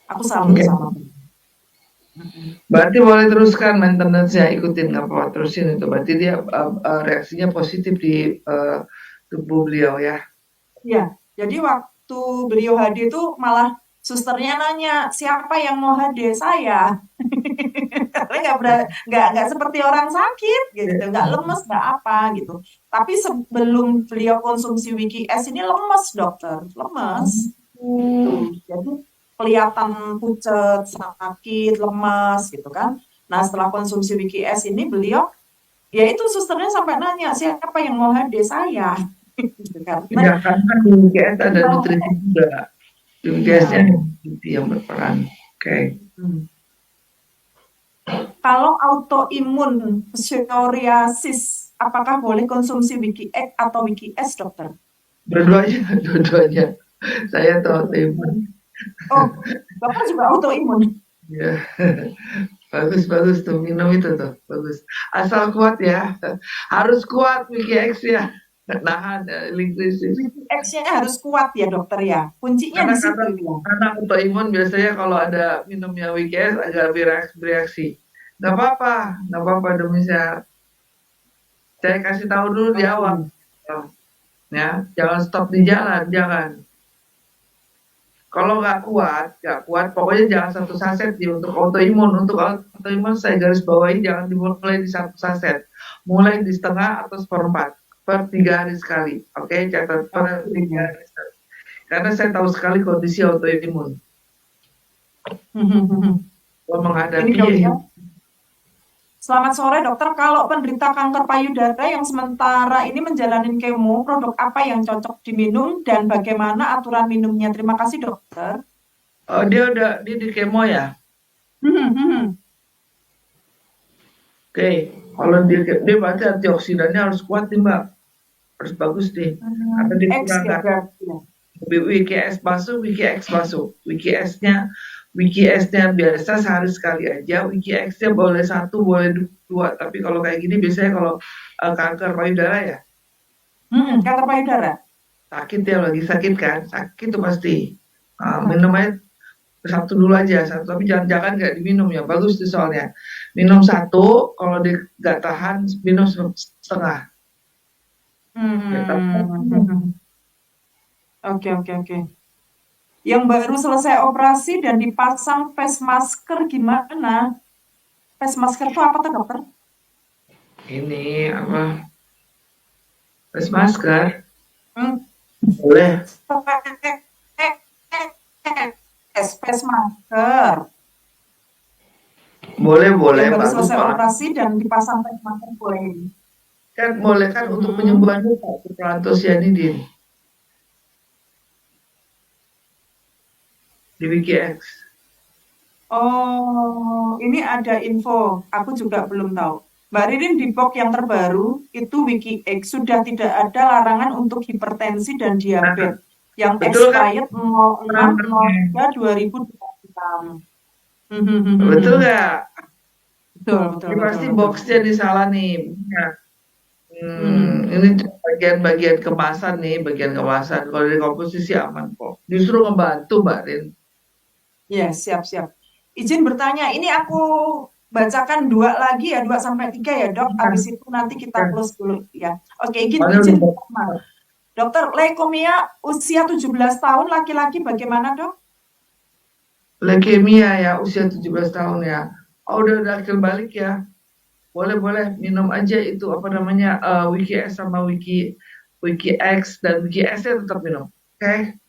Aku salut Oke. sama beliau. Mm-mm. Berarti boleh teruskan maintenance-nya, ikutin nggak apa terusin itu. Berarti dia reaksinya positif di tubuh beliau ya. Ya, jadi waktu beliau hadir itu malah susternya nanya, siapa yang mau hadir? Saya. Karena nggak seperti orang sakit gitu, nggak lemes, nggak apa gitu. Tapi sebelum beliau konsumsi Wiki S ini lemes dokter, lemes gitu. Hmm. Jadi kelihatan pucet, sakit, lemas gitu kan. Nah setelah konsumsi Wiki S ini beliau, ya itu susternya sampai nanya, siapa yang mau hadir? Saya. Gitu, karena Ya, karena kan di UGS ada nutrisi juga. Di UGS-nya iya. nutrisi yang berperan. Oke. Hmm. Kalau autoimun psoriasis, apakah boleh konsumsi Wiki X atau Wiki S, dokter? Dua-duanya, dua-duanya. Saya tahu Betul. imun. Oh, Bapak juga autoimun. Ya, bagus-bagus tuh minum itu tuh, bagus. Asal kuat ya, harus kuat PKX ya, nahan linkrisis. Wiki X-nya harus kuat ya, dokter ya. Kuncinya Karena di kata situ ya. karena autoimun biasanya kalau ada minumnya WKS agak bereaksi. Nggak apa-apa, nggak apa-apa demi sehat. Saya kasih tahu dulu di awal, Oke. ya, jangan stop di jalan, jangan. Kalau nggak kuat, pokoknya jangan satu saset di untuk autoimun. Untuk autoimun saya garis bawahi jangan dimulai di satu saset. Mulai di setengah atau seperempat per 3 hari sekali. Oke, catat per 3 hari sekali. Karena saya tahu sekali kondisi autoimun. Kalau Ini menghadapi dokter, selamat sore dokter. Kalau penderita kanker payudara yang sementara ini menjalani kemo, produk apa yang cocok diminum dan bagaimana aturan minumnya? Terima kasih dokter. oh, dia di kemo ya. Oke, kalau dia berarti antioksidannya harus kuat nih Mbak. Harus bagus nih. Karena X ya dikurangkan. berarti ya. WKS masuk, WKX masuk. WKS-nya biasa sehari sekali aja. WKX-nya boleh satu, boleh dua. Tapi kalau kayak gini biasanya kalau kanker payudara ya Kanker payudara. sakit ya, lagi sakit kan, sakit tuh pasti. Minum Oke. aja satu dulu aja, satu. Tapi jangan nggak diminum ya. Bagus tuh soalnya. Minum satu, kalau dia nggak tahan minum setengah. Ya, Hmm. Oke, oke, oke. Yang baru selesai operasi dan dipasang face masker gimana? Face masker itu apa tuh dokter? ini apa? Face masker Hmm. boleh, Face masker. boleh, boleh, Yang baru bagus selesai banget. operasi dan dipasang face masker boleh. Kan boleh kan untuk Mhm. penyembuhan luka, superantosianidin di WikiX. Oh, ini ada info. Aku juga belum tahu. Mbak Ririn di box yang terbaru itu WikiX sudah tidak ada larangan untuk hipertensi dan Nah, diabetes yang betul kan? expired 06/03/2026. Betul nggak? Betul, betul, Ini betul, pasti betul. boxnya nih salah nih. Nah, Hmm. ini bagian-bagian kemasan nih, bagian kemasan. Kalau dari komposisi aman kok. Justru ngebantu Mbak Rin. Ya, siap-siap. Izin bertanya, ini aku bacakan dua lagi ya, 2 sampai 3 ya, Dok. Nah, Habis itu nanti kita ya, close dulu ya. Oke, izin, soalnya izin udah pertama. Dokter, leukemia usia 17 tahun laki-laki bagaimana, Dok? leukemia ya, usia 17 tahun ya. Oh, udah akhir balik ya. Boleh, boleh. Minum aja itu apa namanya, Wiki S sama Wiki X dan Wiki S-nya tetap minum. Oke?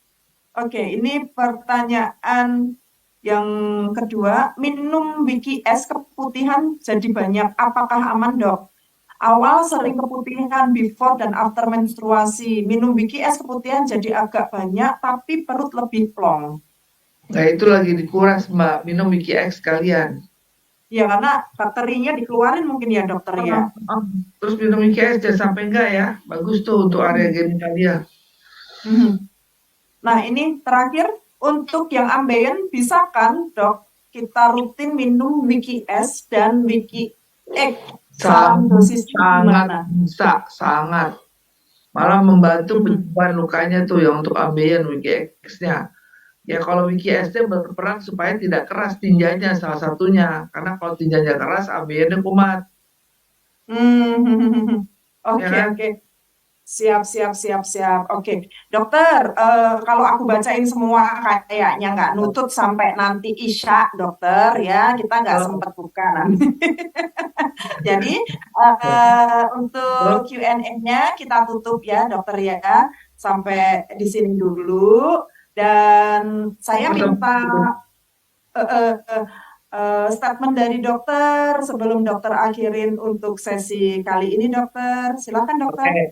Oke, ini pertanyaan yang kedua. Minum Wiki es keputihan jadi banyak. Apakah aman, Dok? Awal sering keputihan before dan after menstruasi. Minum Wiki es keputihan jadi agak banyak, tapi perut lebih plong. Nah, itu lagi dikuras, Mbak. Minum Wiki X kalian. Ya, karena bakterinya dikeluarin mungkin ya, dokter ya. Ah, ah. Terus minum Wiki X jangan sampai enggak ya. Bagus tuh untuk area genitalia. Mhm. Nah, ini terakhir untuk yang ambeien bisa kan, Dok, kita rutin minum Wiki S dan Wiki X. Saran dosisnya Sangat gimana? bisa, sangat. Malah membantu Mhm. penyembuhan lukanya tuh yang untuk ambeien Wiki X-nya. Ya kalau Wiki SD berperan supaya tidak keras tinjanya salah satunya. Karena kalau tinjanya keras, ambeiennya kumat. Hmm. Ya Oke, kan? oke. Siap, siap, siap, siap. Oke, dokter, kalau aku bacain semua kayaknya nggak nutut sampai nanti Isya, dokter, ya, kita nggak Oh, sempat buka nanti. Jadi, untuk Q&A-nya kita tutup ya, dokter ya, sampai di sini dulu. Dan saya minta eh, eh, statement dari dokter sebelum dokter akhirin untuk sesi kali ini, dokter. Silakan, dokter. oke.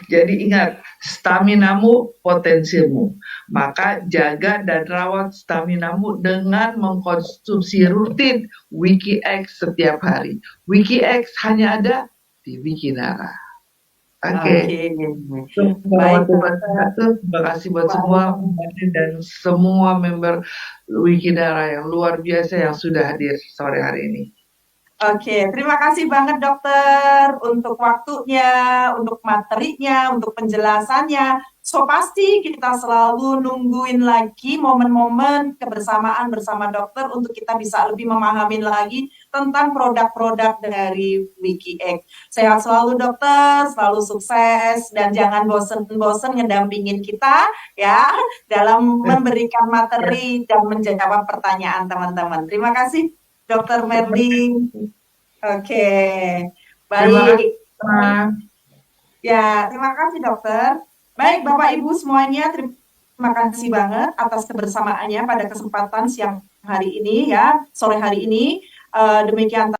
Jadi ingat, staminamu potensimu. Maka jaga dan rawat staminamu dengan mengkonsumsi rutin Wiki X setiap hari. Wiki X hanya ada di Wikinara. Oke. Oke, Assalamualaikum baik, warahmatullahi dokter. wabarakatuh. Terima kasih buat semua Waalaikumsalam. dan semua member Wikinara yang luar biasa yang sudah hadir sore hari ini. Oke, terima kasih banget dokter untuk waktunya, untuk materinya, untuk penjelasannya. So pasti kita selalu nungguin lagi momen-momen kebersamaan bersama dokter untuk kita bisa lebih memahami lagi tentang produk-produk dari WikiX. Sehat selalu dokter, selalu sukses dan jangan bosen-bosen ngedampingin kita ya dalam memberikan materi dan menjawab pertanyaan teman-teman. Terima kasih Dokter Merli. Oke, Terima baik. kasih. Mas. Ya, terima kasih dokter. Baik, Bapak Ibu semuanya, terima kasih banget atas kebersamaannya pada kesempatan siang hari ini ya, sore hari ini. Demikian